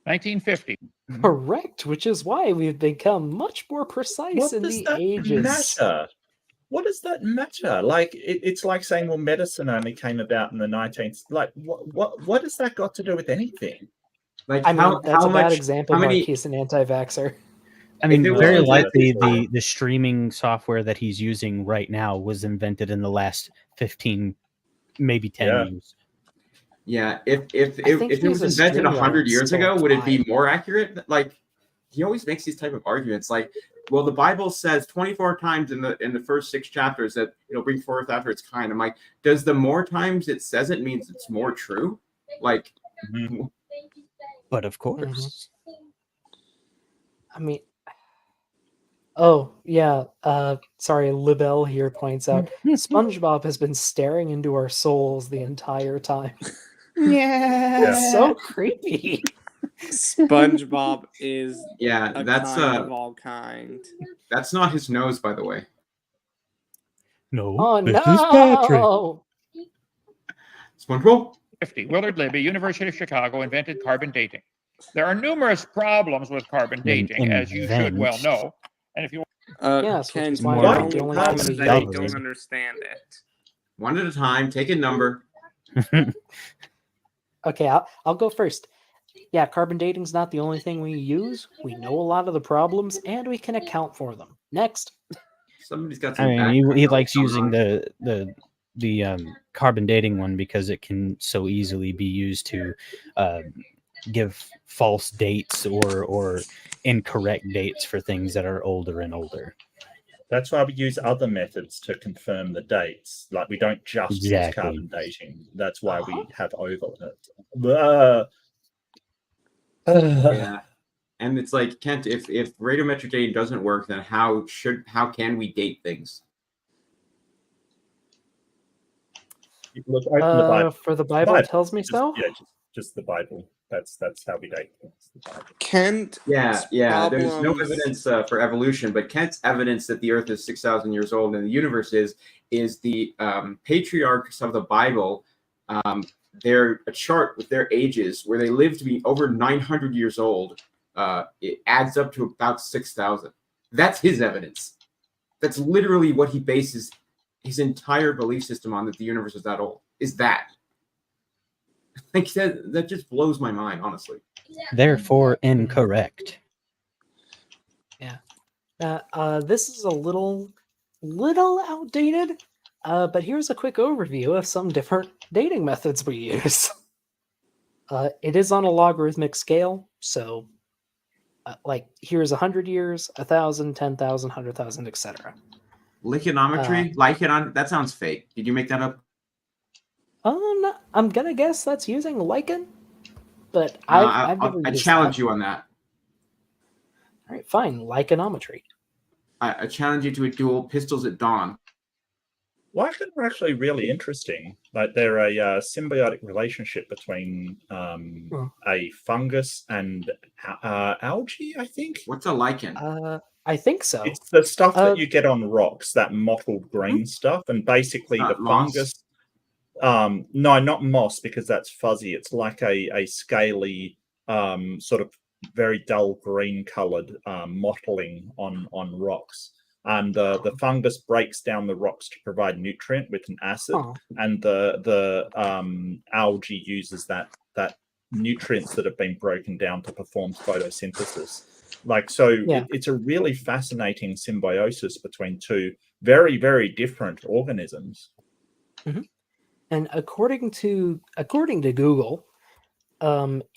1950.
Correct, which is why we've become much more precise in the ages.
Matter? What does that matter? Like, it's like saying, well, medicine only came about in the 19th. Like, what has that got to do with anything?
Like,
I mean, that's a bad example, Mark. He's an anti-vaxxer.
I mean, very likely the streaming software that he's using right now was invented in the last 15, maybe 10 years.
Yeah, if it was invented 100 years ago, would it be more accurate? Like, he always makes these type of arguments. Like, well, the Bible says 24 times in the first 6 chapters that it'll bring forth after its kind. I'm like, does the more times it says it means it's more true? Like,
but of course.
I mean, oh yeah. Sorry, Libel here points out SpongeBob has been staring into our souls the entire time.
Yeah,
it's so creepy.
SpongeBob is
that's
kind of all kind.
That's not his nose, by the way.
No.
Oh
this is Patrick.
no!
SpongeBob.
50. Willard Libby, University of Chicago, invented carbon dating. There are numerous problems with carbon dating, as you should well know. And if you
yes,
Ken,
why
the
I
only
don't
problem
have
is
any
that you
doubt.
don't understand it.
One at a time. Take a number.
Okay, I'll go first. Yeah, carbon dating's not the only thing we use. We know a lot of the problems, and we can account for them. Next.
Somebody's got some.
I mean, he likes using the carbon dating one because it can so easily be used to give false dates or incorrect dates for things that are older and older.
That's why we use other methods to confirm the dates. Like, we don't just use carbon dating. That's why we have overlap.
Yeah, and it's like, Kent, if radiometric dating doesn't work, then how can we date things?
Look, open the Bible.
For the Bible tells me so.
Yeah, just the Bible. That's how we date things.
Kent.
Yeah. There's no evidence for evolution, but Kent's evidence that the Earth is 6,000 years old and the universe is the patriarchs of the Bible. They're a chart with their ages where they live to be over 900 years old. It adds up to about 6,000. That's his evidence. That's literally what he bases his entire belief system on, that the universe is that old. Is that? Like, that just blows my mind, honestly.
Therefore, incorrect.
Yeah. This is a little outdated, but here's a quick overview of some different dating methods we use. It is on a logarithmic scale, so like here's 100 years, 1,000, 10,000, 100,000, etc.
Lichenometry? That sounds fake. Did you make that up?
I'm gonna guess that's using lichen, but I've never
I
used
challenge
that.
you on that.
All right, fine. Lichenometry.
I challenge you to a duel, pistols at dawn.
Lichen are actually really interesting. Like they're a symbiotic relationship between a fungus and algae, I think.
What's a lichen?
I think so.
It's the stuff that you get on rocks, that mottled green stuff, and basically the
moss?
fungus. No, not moss, because that's fuzzy. It's like a scaly, sort of very dull green colored mottling on rocks. And the fungus breaks down the rocks to provide nutrient with an acid, and the algae uses that nutrients that have been broken down to perform photosynthesis. Like, so it's a really fascinating symbiosis between two very, very different organisms.
Mm-hmm. And according to Google,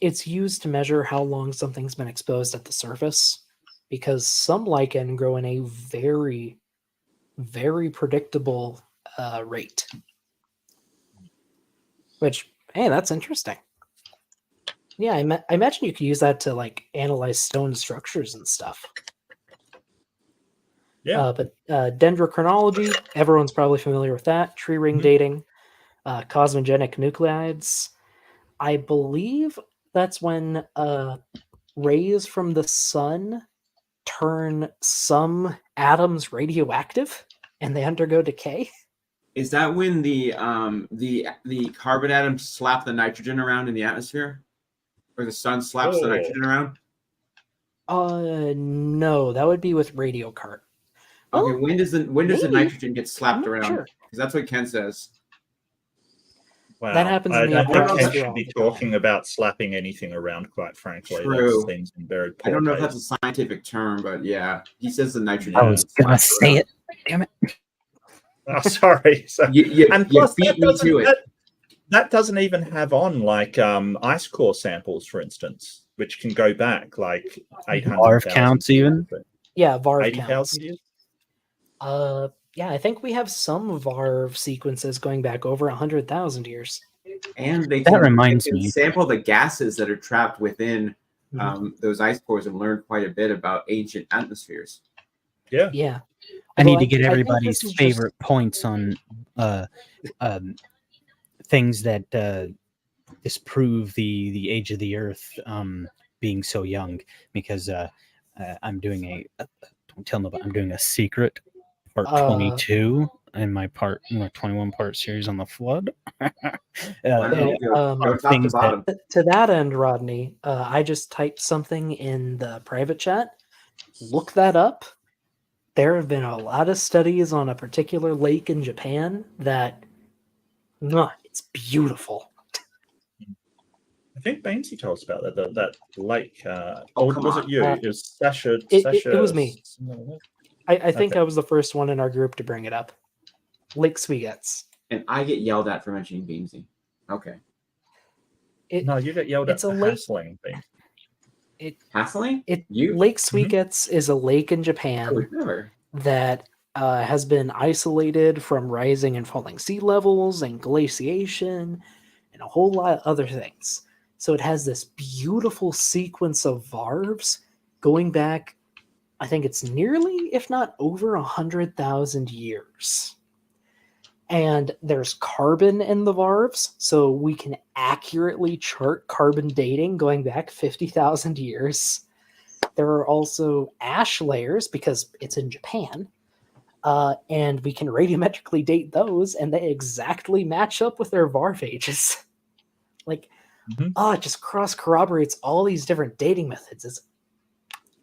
it's used to measure how long something's been exposed at the surface, because some lichen grow in a very, very predictable rate. Which, hey, that's interesting. Yeah, I imagine you could use that to like analyze stone structures and stuff.
Yeah.
But dendrochronology, everyone's probably familiar with that. Tree ring dating, cosmogenic nuclides. I believe that's when rays from the sun turn some atoms radioactive and they undergo decay.
Is that when the carbon atoms slap the nitrogen around in the atmosphere? Or the sun slaps the nitrogen around?
No, that would be with radiocart.
Okay, when does the nitrogen get slapped around?
Sure.
Because that's what Ken says.
Wow.
That happens in the
I don't think
atmosphere
should be talking about slapping anything around, quite frankly.
True.
That seems in very poor
I don't know if
taste.
that's a scientific term, but yeah, he says the nitrogen.
I was gonna say it. Damn it.
Oh, sorry. So, and plus,
beat me to it.
That doesn't even have on like ice core samples, for instance, which can go back like 800
Varv counts even.
Yeah, Varv
80,000
counts.
years.
Yeah, I think we have some Varv sequences going back over 100,000 years.
And they
that reminds me.
Sample the gases that are trapped within those ice cores and learn quite a bit about ancient atmospheres.
Yeah.
Yeah.
I need to get everybody's favorite points on things that disprove the age of the Earth being so young, because I'm doing don't tell nobody, I'm doing a secret part 22 in my 21 part series on the flood.
To that end, Rodney, I just typed something in the private chat. Look that up. There have been a lot of studies on a particular lake in Japan that it's beautiful.
I think Bainsy told us about that lake. Was it you? It was Sasha.
It was me. I think I was the first one in our group to bring it up. Lake Sweegets.
And I get yelled at for mentioning Beamsy. Okay.
No, you get yelled at for hassling things.
Hassling?
Lake Sweegets is a lake in Japan that has been isolated from rising and falling sea levels and glaciation and a whole lot of other things. So it has this beautiful sequence of varves going back, I think it's nearly, if not over 100,000 years. And there's carbon in the varves, so we can accurately chart carbon dating going back 50,000 years. There are also ash layers, because it's in Japan, and we can radiometrically date those, and they exactly match up with their varv ages. Like, it just cross-corroborates all these different dating methods.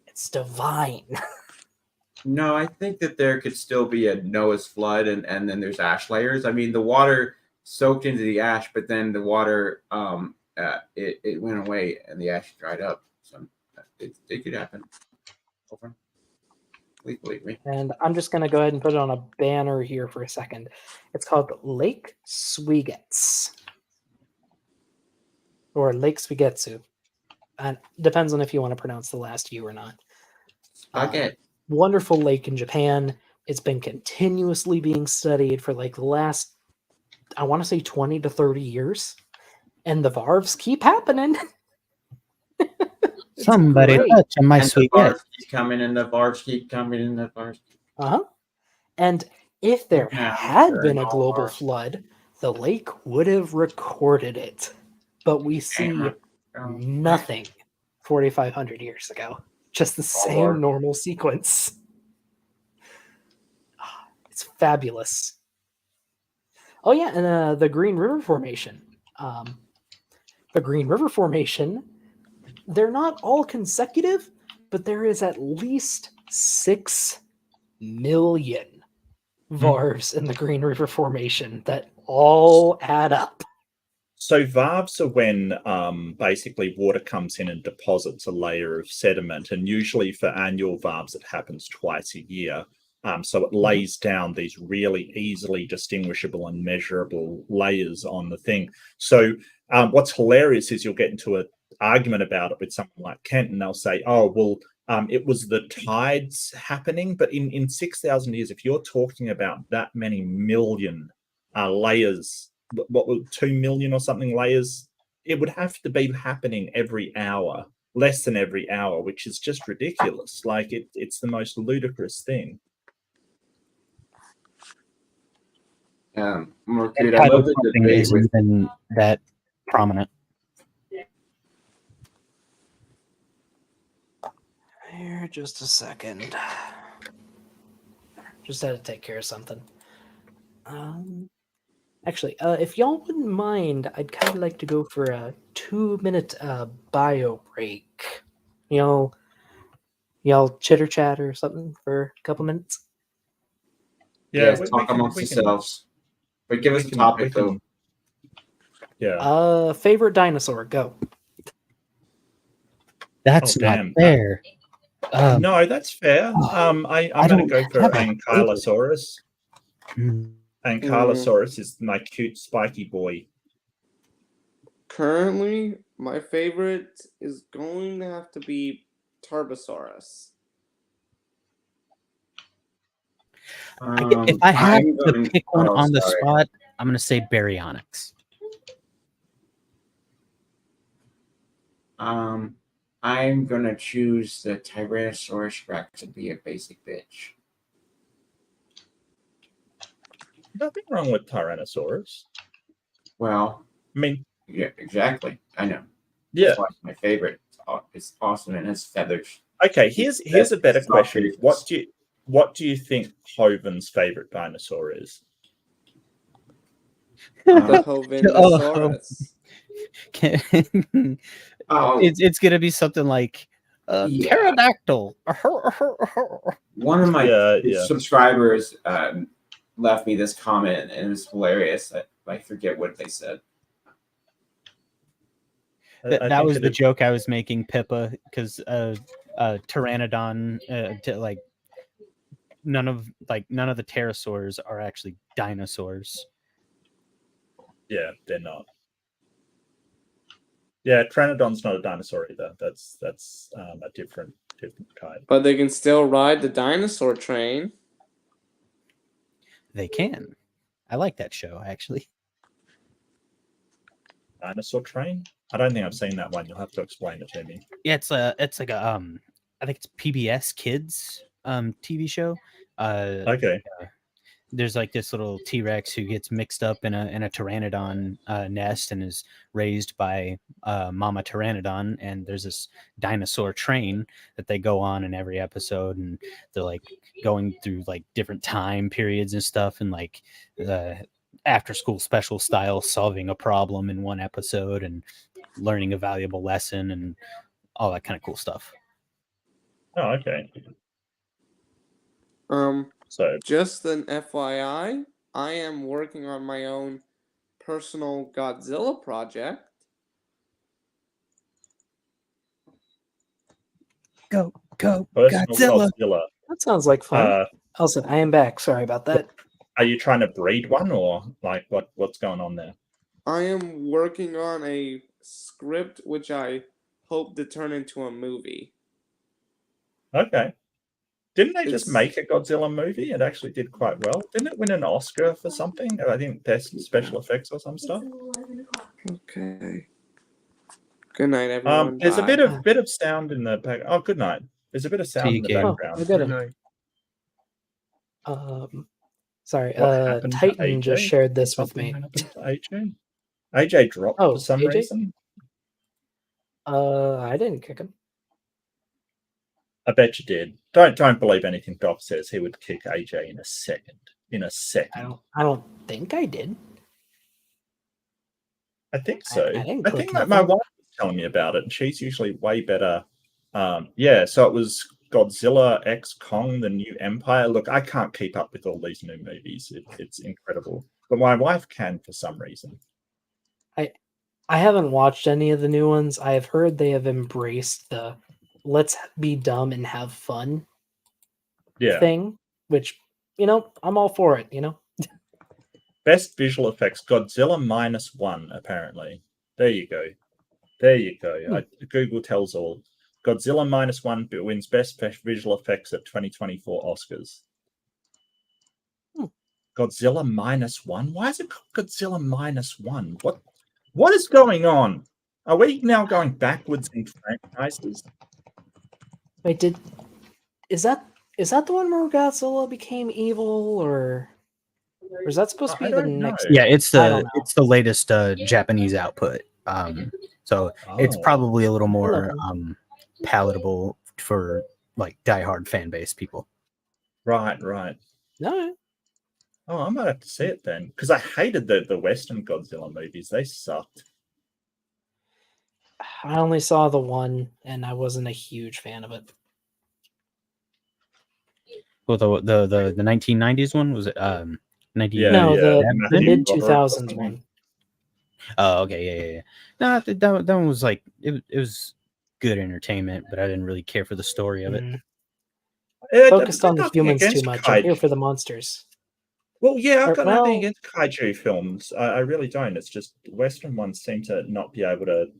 It's divine.
No, I think that there could still be a Noah's flood, and then there's ash layers. I mean, the water soaked into the ash, but then the water it went away and the ash dried up. So it could happen. Over. Please believe me.
And I'm just going to go ahead and put it on a banner here for a second. It's called Lake Sweegets. Or Lake Swegetsu. And depends on if you want to pronounce the last U or not.
Okay.
Wonderful lake in Japan. It's been continuously being studied for like the last, I want to say 20 to 30 years. And the varves keep happening.
Somebody touch on my sweet
varves keep coming, and the varves keep coming, and the varves.
And If there
Yeah,
had
sure,
been a
no
global
more.
flood, the lake would have recorded it. But we see nothing 4,500 years ago. Just the same
Lord.
normal sequence. It's fabulous. Oh yeah, and the Green River Formation. The Green River Formation, they're not all consecutive, but there is at least 6 million varves in the Green River Formation that all add up.
So varves are when basically water comes in and deposits a layer of sediment, and usually for annual varves it happens twice a year. So it lays down these really easily distinguishable and measurable layers on the thing. So what's hilarious is you'll get into an argument about it with someone like Kent, and they'll say, "Oh, well, it was the tides happening." But in 6,000 years, if you're talking about that many million layers, what 2 million or something layers, it would have to be happening every hour, less than every hour, which is just ridiculous. Like it's the most ludicrous thing.
More cute. I love the debate with
even that prominent.
Here, just a second. Just had to take care of something. Actually, if y'all wouldn't mind, I'd kind of like to go for a 2-minute bio break. Y'all chitter chat or something for a couple minutes.
Yeah, talk amongst yourselves. But give us a topic though.
Yeah.
Favorite dinosaur, go.
That's not fair.
No, that's fair. I'm going to go for Ankylosaurus. Ankylosaurus is my cute spiky boy.
Currently, my favorite is going to have to be Tarbosaurus.
If I had to pick one on the spot, I'm going to say Baryonyx.
I'm going to choose the Tyrannosaurus Rex to be a basic bitch.
Nothing wrong with Tyrannosaurus.
Well,
I mean,
yeah, exactly. I know.
Yeah,
that's why it's my favorite. It's awesome and it has feathers.
Okay, here's a better question. What do you think Hovind's favorite dinosaur is?
The Hovindosaurus.
It's gonna be something like pterodactyl.
One of my subscribers left me this comment and it was hilarious. I forget what they said.
That was the joke I was making, Pippa, because Pteranodon, none of the pterosaurs are actually dinosaurs.
Yeah, they're not. Yeah, Pteranodon's not a dinosaur either. That's a different kind.
But they can still ride the dinosaur train.
They can. I like that show, actually.
Dinosaur train? I don't think I've seen that one. You'll have to explain it to me.
Yeah, it's like a I think it's PBS Kids TV show.
Okay.
There's like this little T-Rex who gets mixed up in a pteranodon nest and is raised by Mama Pteranodon, and there's this dinosaur train that they go on in every episode, and they're like going through like different time periods and stuff, and like after school special style, solving a problem in one episode and learning a valuable lesson and all that kind of cool stuff.
Oh, okay.
So just an FYI, I am working on my own personal Godzilla project.
Go
Godzilla.
That sounds like fun. Elson, I am back. Sorry about that.
Are you trying to breed one, or like what's going on there?
I am working on a script which I hope to turn into a movie.
Okay. Didn't they just make a Godzilla movie? It actually did quite well. Didn't it win an Oscar for something? I think best special effects or some stuff.
Okay. Good night, everyone.
There's
Bye.
a bit of sound in the back. Oh, good night. There's a bit of sound in the background.
Good night. Sorry,
What happened to
Titan just
AJ?
shared this with
Something
me.
happened to AJ? AJ dropped
Oh,
for some
AJ?
reason.
I didn't kick him.
I bet you did. Don't believe anything Doc says. He would kick AJ in a second. In a second.
I don't think I did.
I think so.
I didn't
I
click
think that my
nothing.
wife was telling me about it, and she's usually way better. Yeah, so it was Godzilla X Kong, the New Empire. Look, I can't keep up with all these new movies. It's incredible. But my wife can for some reason.
I haven't watched any of the new ones. I have heard they have embraced the let's be dumb and have fun thing, which, I'm all for it,
Best visual effects, Godzilla -1, apparently. There you go. There you go. Google tells all. Godzilla -1 wins Best Visual Effects at 2024 Oscars. Godzilla -1? Why is it called Godzilla -1? What is going on? Are we now going backwards in franchises?
Wait, is that the one where Godzilla became evil, or is that supposed to be the next?
Yeah, it's the latest Japanese output. So it's probably a little more palatable for like diehard fan base people.
Right.
No.
Oh, I might have to see it then, because I hated the Western Godzilla movies. They sucked.
I only saw the one, and I wasn't a huge fan of it.
Well, the 1990s one, was it 90?
No, the mid 2000s one.
Oh, okay, yeah. No, that one was like it was good entertainment, but I didn't really care for the story of it.
Focused on the humans too much. I'm here for the monsters.
Well, yeah, I've got nothing against kaiju films. I really don't. It's just Western ones seem to not be able to,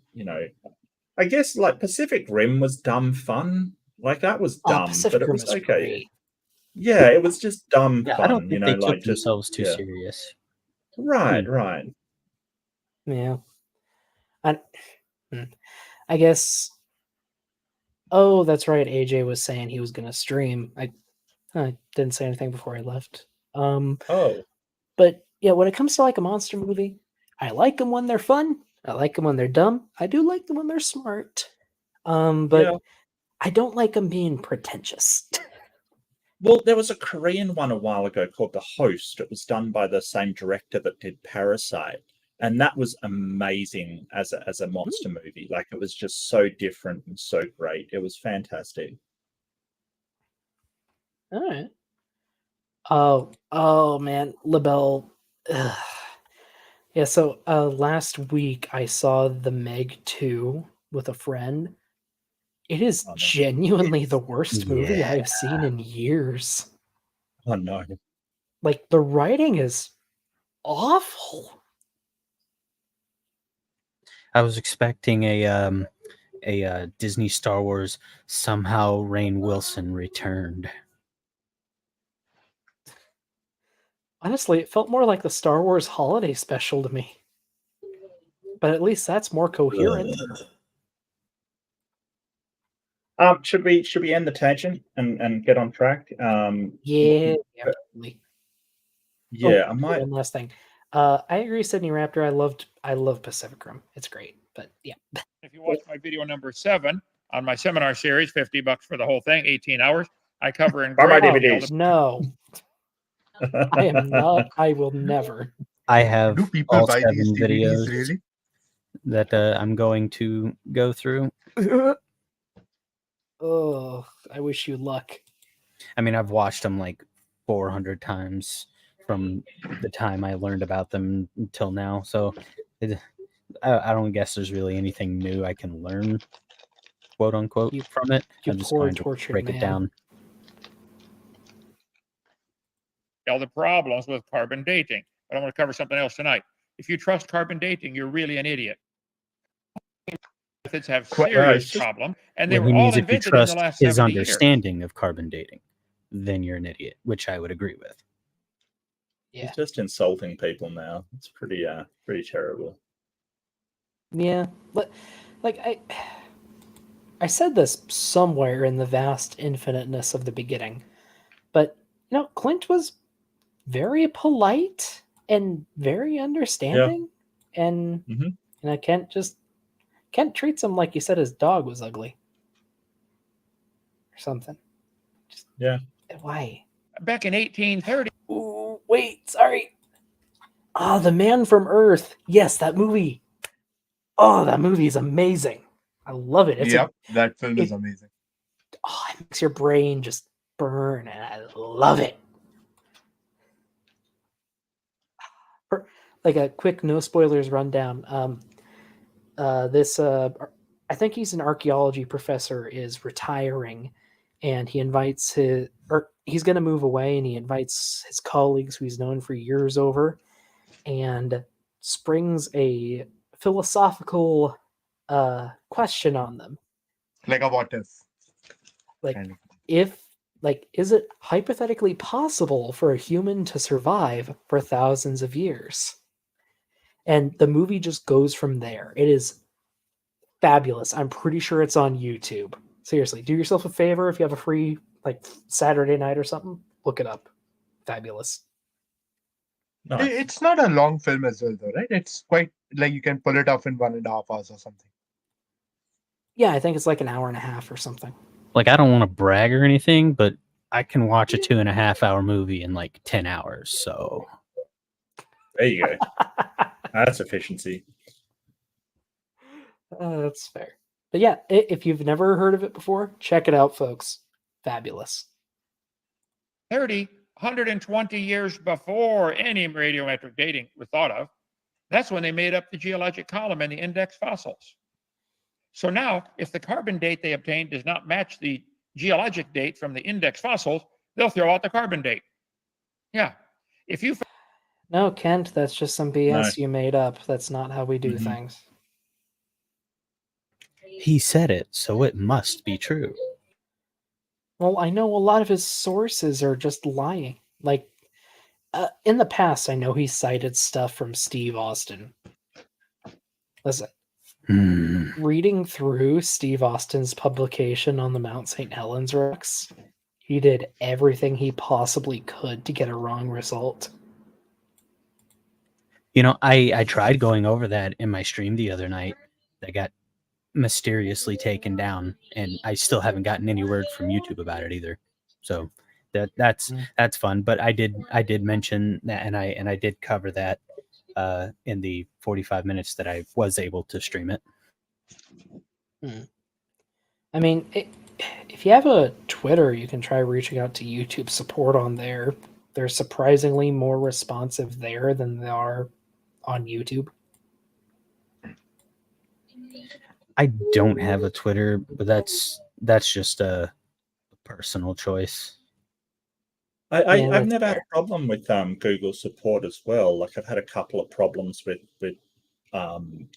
I guess like Pacific Rim was dumb fun. Like that was dumb, but it was okay.
Great.
Yeah, it was just dumb fun.
I don't think they
like
took themselves too serious.
Right.
Yeah. I guess. Oh, that's right. AJ was saying he was going to stream. I didn't say anything before I left. But yeah, when it comes to like a monster movie, I like them when they're fun. I like them when they're dumb. I do like them when they're smart. But I don't like them being pretentious.
Well, there was a Korean one a while ago called The Host. It was done by the same director that did Parasite. And that was amazing as a monster movie. Like it was just so different and so great. It was fantastic.
All right. Oh man, LaBelle. Yeah, so last week I saw The Meg 2 with a friend. It is genuinely the worst movie I've seen in years.
Oh no.
Like the writing is awful.
I was expecting a Disney Star Wars somehow Rainn Wilson returned.
Honestly, it felt more like the Star Wars holiday special to me. But at least that's more coherent.
Should we end the tangent and get on track?
Yeah, probably.
Yeah, I might.
One last thing. I agree, Sydney Raptor. I love Pacific Rim. It's great. But yeah.
If you watch my video number 7 on my seminar series, $50 for the whole thing, 18 hours, I cover in great detail.
No. I am not. I will never.
I have all 7 videos
really?
that I'm going to go through.
Oh, I wish you luck.
I mean, I've watched them like 400 times from the time I learned about them until now. So I don't guess there's really anything new I can learn, quote unquote, from it. I'm just going to break it down.
All the problems with carbon dating. But I'm going to cover something else tonight. If you trust carbon dating, you're really an idiot. Methods have serious problems, and they were all invented in the last 70 years.
His understanding of carbon dating, then you're an idiot, which I would agree with.
Yeah.
He's just insulting people now. It's pretty terrible.
Yeah, but like I said this somewhere in the vast infiniteness of the beginning, but Clint was very polite and very understanding. And Kent treats him like you said his dog was ugly or something. Just, why?
Back in 1830.
Ooh, wait, sorry. Oh, The Man from Earth. Yes, that movie. Oh, that movie is amazing. I love it.
That film is amazing.
Oh, it makes your brain just burn, and I love it. Like a quick no spoilers rundown. I think he's an archaeology professor, is retiring, and he invites he's going to move away, and he invites his colleagues who he's known for years over, and springs a philosophical question on them.
Like a what if?
Like, is it hypothetically possible for a human to survive for thousands of years? And the movie just goes from there. It is fabulous. I'm pretty sure it's on YouTube. Seriously, do yourself a favor if you have a free Saturday night or something. Look it up. Fabulous.
Nice. It's not a long film as well, though, right? It's quite like you can pull it off in 1.5 hours or something.
Yeah, I think it's like an hour and a half or something.
Like, I don't want to brag or anything, but I can watch a 2.5 hour movie in like 10 hours. So
there you go. That's efficiency.
That's fair. But yeah, if you've never heard of it before, check it out, folks. Fabulous.
120 years before any radiometric dating was thought of, that's when they made up the geologic column and the index fossils. So now, if the carbon date they obtained does not match the geologic date from the index fossils, they'll throw out the carbon date. Yeah. If you...
No, Kent, that's just some BS you made up. That's not how we do things.
He said it, so it must be true.
Well, I know a lot of his sources are just lying. Like, in the past, I know he cited stuff from Steve Austin. Listen, reading through Steve Austin's publication on the Mount St. Helens rocks, he did everything he possibly could to get a wrong result.
You know, I tried going over that in my stream the other night. I got mysteriously taken down, and I still haven't gotten any word from YouTube about it either. So that's fun. But I did mention that, and I did cover that in the 45 minutes that I was able to stream it.
I mean, if you have a Twitter, you can try reaching out to YouTube support on there. They're surprisingly more responsive there than they are on YouTube.
I don't have a Twitter, but that's just a personal choice.
I've never had a problem with Google support as well. Like, I've had a couple of problems with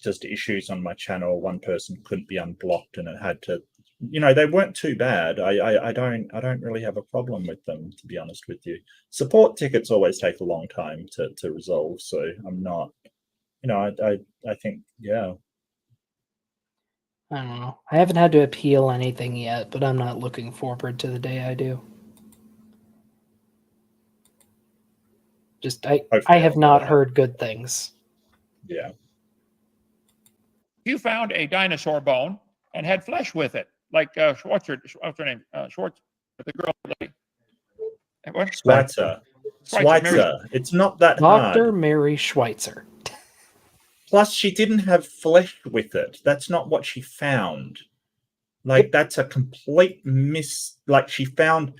just issues on my channel. One person couldn't be unblocked, and it had to, they weren't too bad. I don't really have a problem with them, to be honest with you. Support tickets always take a long time to resolve, so I'm not, I think, yeah.
I don't know. I haven't had to appeal anything yet, but I'm not looking forward to the day I do. Just I have not heard good things.
Yeah.
You found a dinosaur bone and had flesh with it, like what's her name? Schwartz, the girl lady. What?
Schweitzer. It's not that hard.
Dr. Mary Schweitzer.
Plus, she didn't have flesh with it. That's not what she found. Like, that's a complete like, she found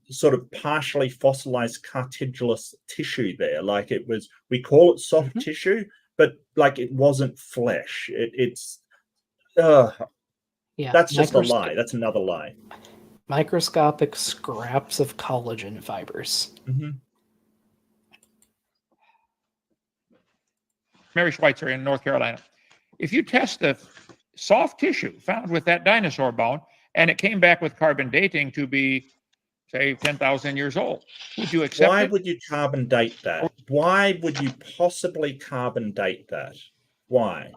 sort of partially fossilized cartilaginous tissue there. Like, it was, we call it soft tissue, but like, it wasn't flesh. It's that's just a lie. That's another lie.
Microscopic scraps of collagen fibers.
Mary Schweitzer in North Carolina. If you test the soft tissue found with that dinosaur bone and it came back with carbon dating to be, say, 10,000 years old, would you accept it?
Why would you carbon date that? Why would you possibly carbon date that? Why?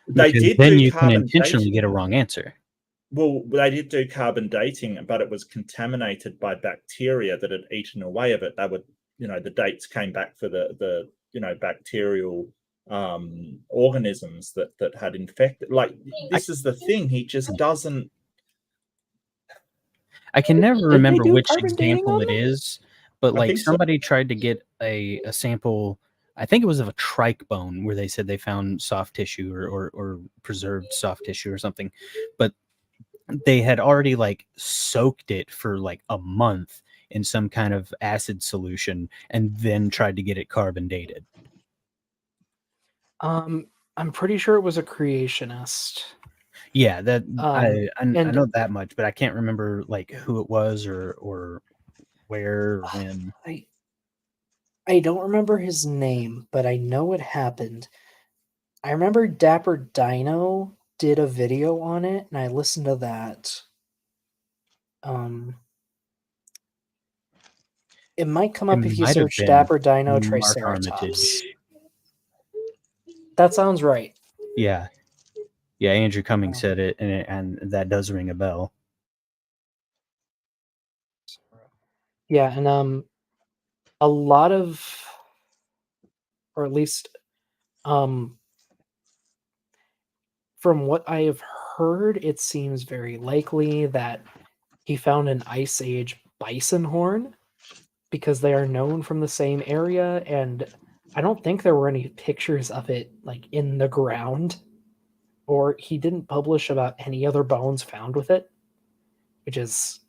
Then you can intentionally get a wrong answer.
Well, they did do carbon dating, but it was contaminated by bacteria that had eaten away of it. They were the dates came back for the bacterial organisms that had infected. Like, this is the thing, he just doesn't.
I can never remember which
carbon dating
example
on
it
them?
is, but
I
like
think so.
somebody tried to get a sample. I think it was of a trike bone where they said they found soft tissue or preserved soft tissue or something, but they had already like soaked it for like a month in some kind of acid solution and then tried to get it carbon dated.
I'm pretty sure it was a creationist.
Yeah, that I
and
know that much, but I can't remember like who it was or where or when.
I don't remember his name, but I know it happened. I remember Dapper Dino did a video on it, and I listened to that. It might come up if you search Dapper Dino Triceratops. That sounds right.
Yeah. Yeah, Andrew Cummings said it, and that does ring a bell.
Yeah, and a lot of, or at least from what I have heard, it seems very likely that he found an Ice Age bison horn because they are known from the same area, and I don't think there were any pictures of it like in the ground, or he didn't publish about any other bones found with it, which is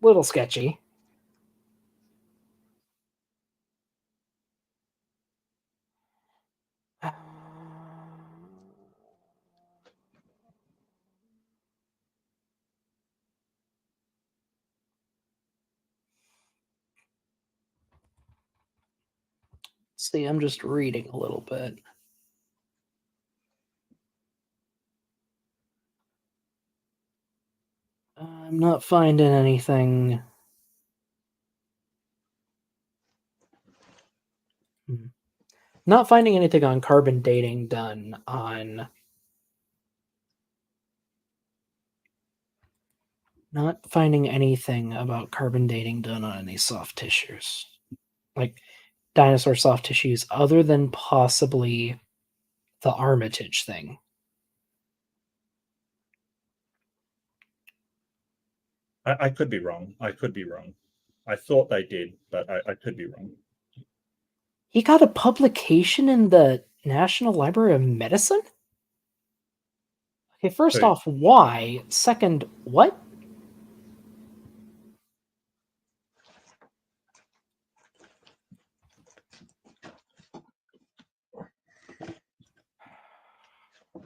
a little sketchy. See, I'm just reading a little bit. I'm not finding anything. Not finding anything on carbon dating done on. Not finding anything about carbon dating done on any soft tissues. Like dinosaur soft tissues, other than possibly the Armitage thing.
I could be wrong. I thought they did, but I could be wrong.
He got a publication in the National Library of Medicine? Okay, first off, why? Second, what?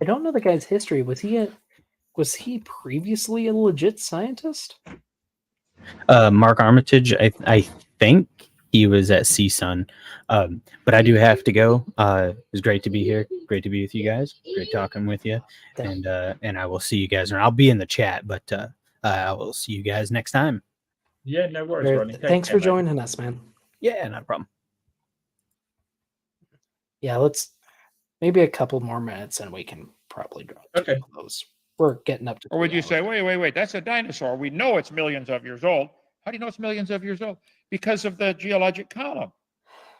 I don't know the guy's history. Was he previously a legit scientist?
Mark Armitage, I think he was at CSUN, but I do have to go. It was great to be here. Great to be with you guys. Great talking with you, and I will see you guys. I'll be in the chat, but I will see you guys next time.
Yeah, no worries, Rodney.
Thanks for joining us, man.
Yeah, not a problem.
Yeah, let's maybe a couple more minutes, and we can probably drop those. We're getting up to.
Or would you say, wait, that's a dinosaur. We know it's millions of years old. How do you know it's millions of years old? Because of the geologic column.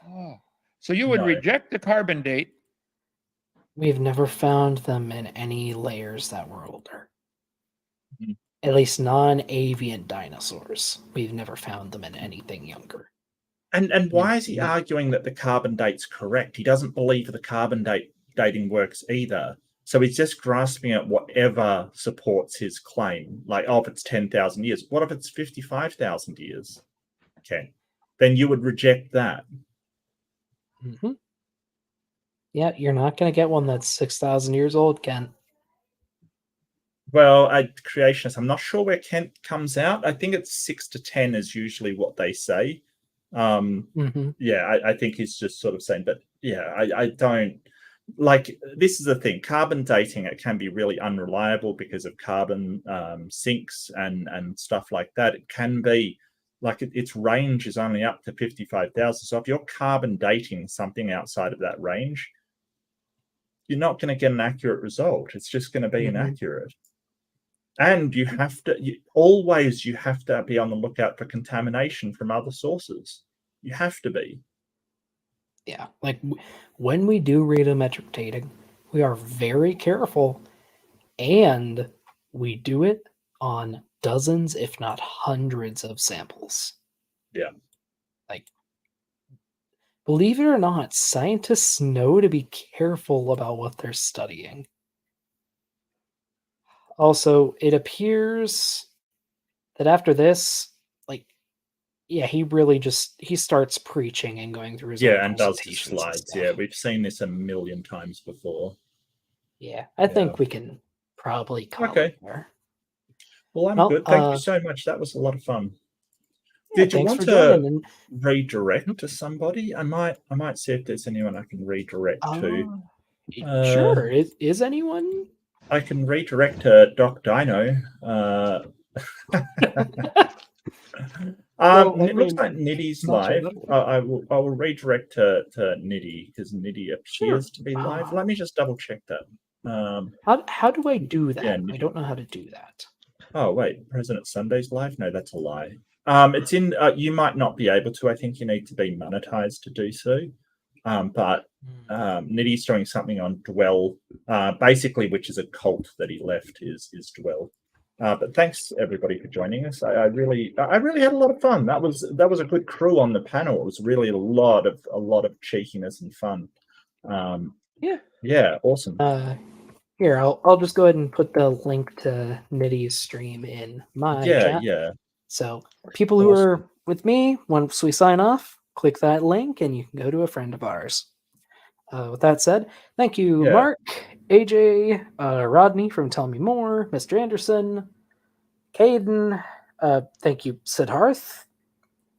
Oh. So you would reject the carbon date.
We've never found them in any layers that were older. At least non-avian dinosaurs. We've never found them in anything younger.
And why is he arguing that the carbon date's correct? He doesn't believe the carbon dating works either. So he's just grasping at whatever supports his claim. Like, if it's 10,000 years. What if it's 55,000 years? Okay. Then you would reject that.
Mm-hmm. Yeah, you're not going to get one that's 6,000 years old, Kent.
Well, creationists, I'm not sure where Kent comes out. I think it's 6 to 10 is usually what they say. Yeah, I think he's just sort of saying, but yeah, I don't like, this is the thing, carbon dating, it can be really unreliable because of carbon sinks and stuff like that. It can be like its range is only up to 55,000. So if you're carbon dating something outside of that range, you're not going to get an accurate result. It's just going to be inaccurate. And you have to always be on the lookout for contamination from other sources. You have to be.
Yeah, like when we do radiometric dating, we are very careful, and we do it on dozens, if not hundreds, of samples.
Yeah.
Like, believe it or not, scientists know to be careful about what they're studying. Also, it appears that after this, like, yeah, he starts preaching and going through his own
And does the
presentations and
slides.
stuff.
Yeah, we've seen this a million times before.
Yeah, I think we can probably call it there.
Well, I'm good. Thank you so much. That was a lot of fun.
Yeah,
Did you want to redirect to somebody? I might see if there's anyone I can redirect to.
Sure. Is anyone?
I can redirect to Doc Dino. It looks like Nitty's live. I will redirect to Nitty because Nitty appears to be live. Let me just double check that.
How do I do that?
Yeah,
I don't know how to do that.
Oh wait, President Sunday's live? No, that's a lie. It's in. You might not be able to. I think you need to be monetized to do so. But Nitty's doing something on Dwell, basically, which is a cult that he left. Is Dwell. But thanks everybody for joining us. I really had a lot of fun. That was a good crew on the panel. It was really a lot of cheekiness and fun. Yeah, awesome.
Here, I'll just go ahead and put the link to Nitty's stream in my chat.
Yeah.
So people who are with me, once we sign off, click that link and you can go to a friend of ours. With that said, thank you, Mark, AJ, Rodney from Tell Me More, Mr. Anderson, Caden. Thank you, Siddharth.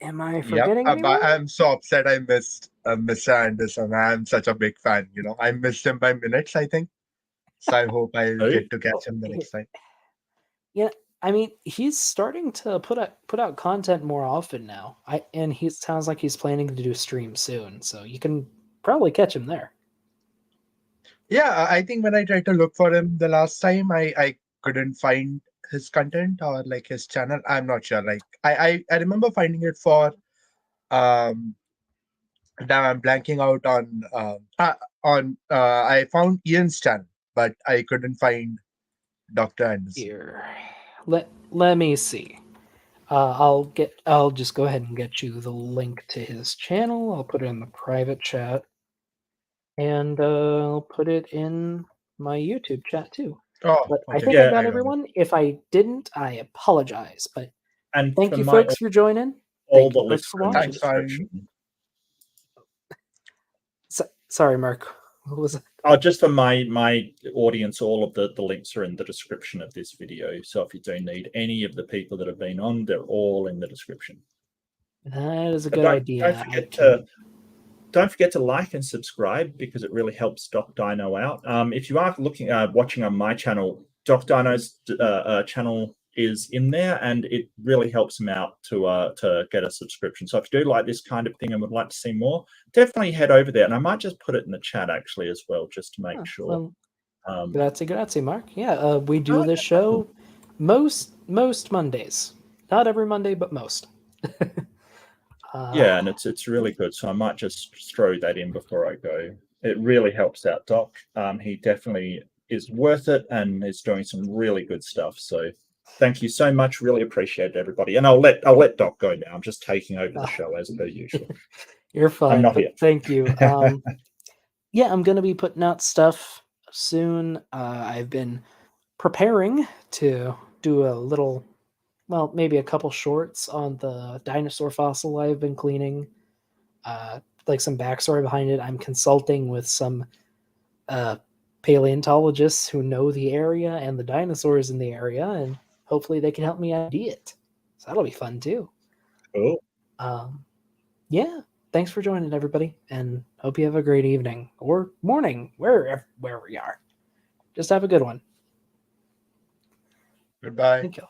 Am I forgetting anyone?
I'm so upset I missed Mr. Anderson. I'm such a big fan. I missed him by minutes, I think. So I hope I'll get to catch him the next time.
Yeah, I mean, he's starting to put out content more often now. And he sounds like he's planning to do a stream soon, so you can probably catch him there.
Yeah, I think when I tried to look for him the last time, I couldn't find his content or like his channel. I'm not sure. Like I remember finding it for now I'm blanking out on I found Ian's channel, but I couldn't find Dr. Anderson.
Here, let me see. I'll just go ahead and get you the link to his channel. I'll put it in the private chat, and I'll put it in my YouTube chat too. But I think I got everyone. If I didn't, I apologize. But thank you, folks, for joining.
All the links for watching.
Sorry, Mark. What was it?
Just for my audience, all of the links are in the description of this video. So if you do need any of the people that have been on, they're all in the description.
That is a good idea.
Don't forget to like and subscribe because it really helps Doc Dino out. If you are watching on my channel, Doc Dino's channel is in there, and it really helps him out to get a subscription. So if you do like this kind of thing and would like to see more, definitely head over there. And I might just put it in the chat actually as well, just to make sure.
Grazie, Mark. Yeah, we do this show most Mondays. Not every Monday, but most.
Yeah, and it's really good. So I might just throw that in before I go. It really helps out Doc. He definitely is worth it and is doing some really good stuff. So thank you so much. Really appreciate it, everybody. And I'll let Doc go now. I'm just taking over the show as per usual.
You're fine.
I'm not here.
Thank you. Yeah, I'm going to be putting out stuff soon. I've been preparing to do a little, well, maybe a couple shorts on the dinosaur fossil I've been cleaning. Like some backstory behind it. I'm consulting with some paleontologists who know the area and the dinosaurs in the area, and hopefully they can help me ID it. So that'll be fun too.
Cool.
Yeah. Thanks for joining, everybody, and hope you have a great evening or morning, wherever you are. Just have a good one.
Goodbye.
Thank you.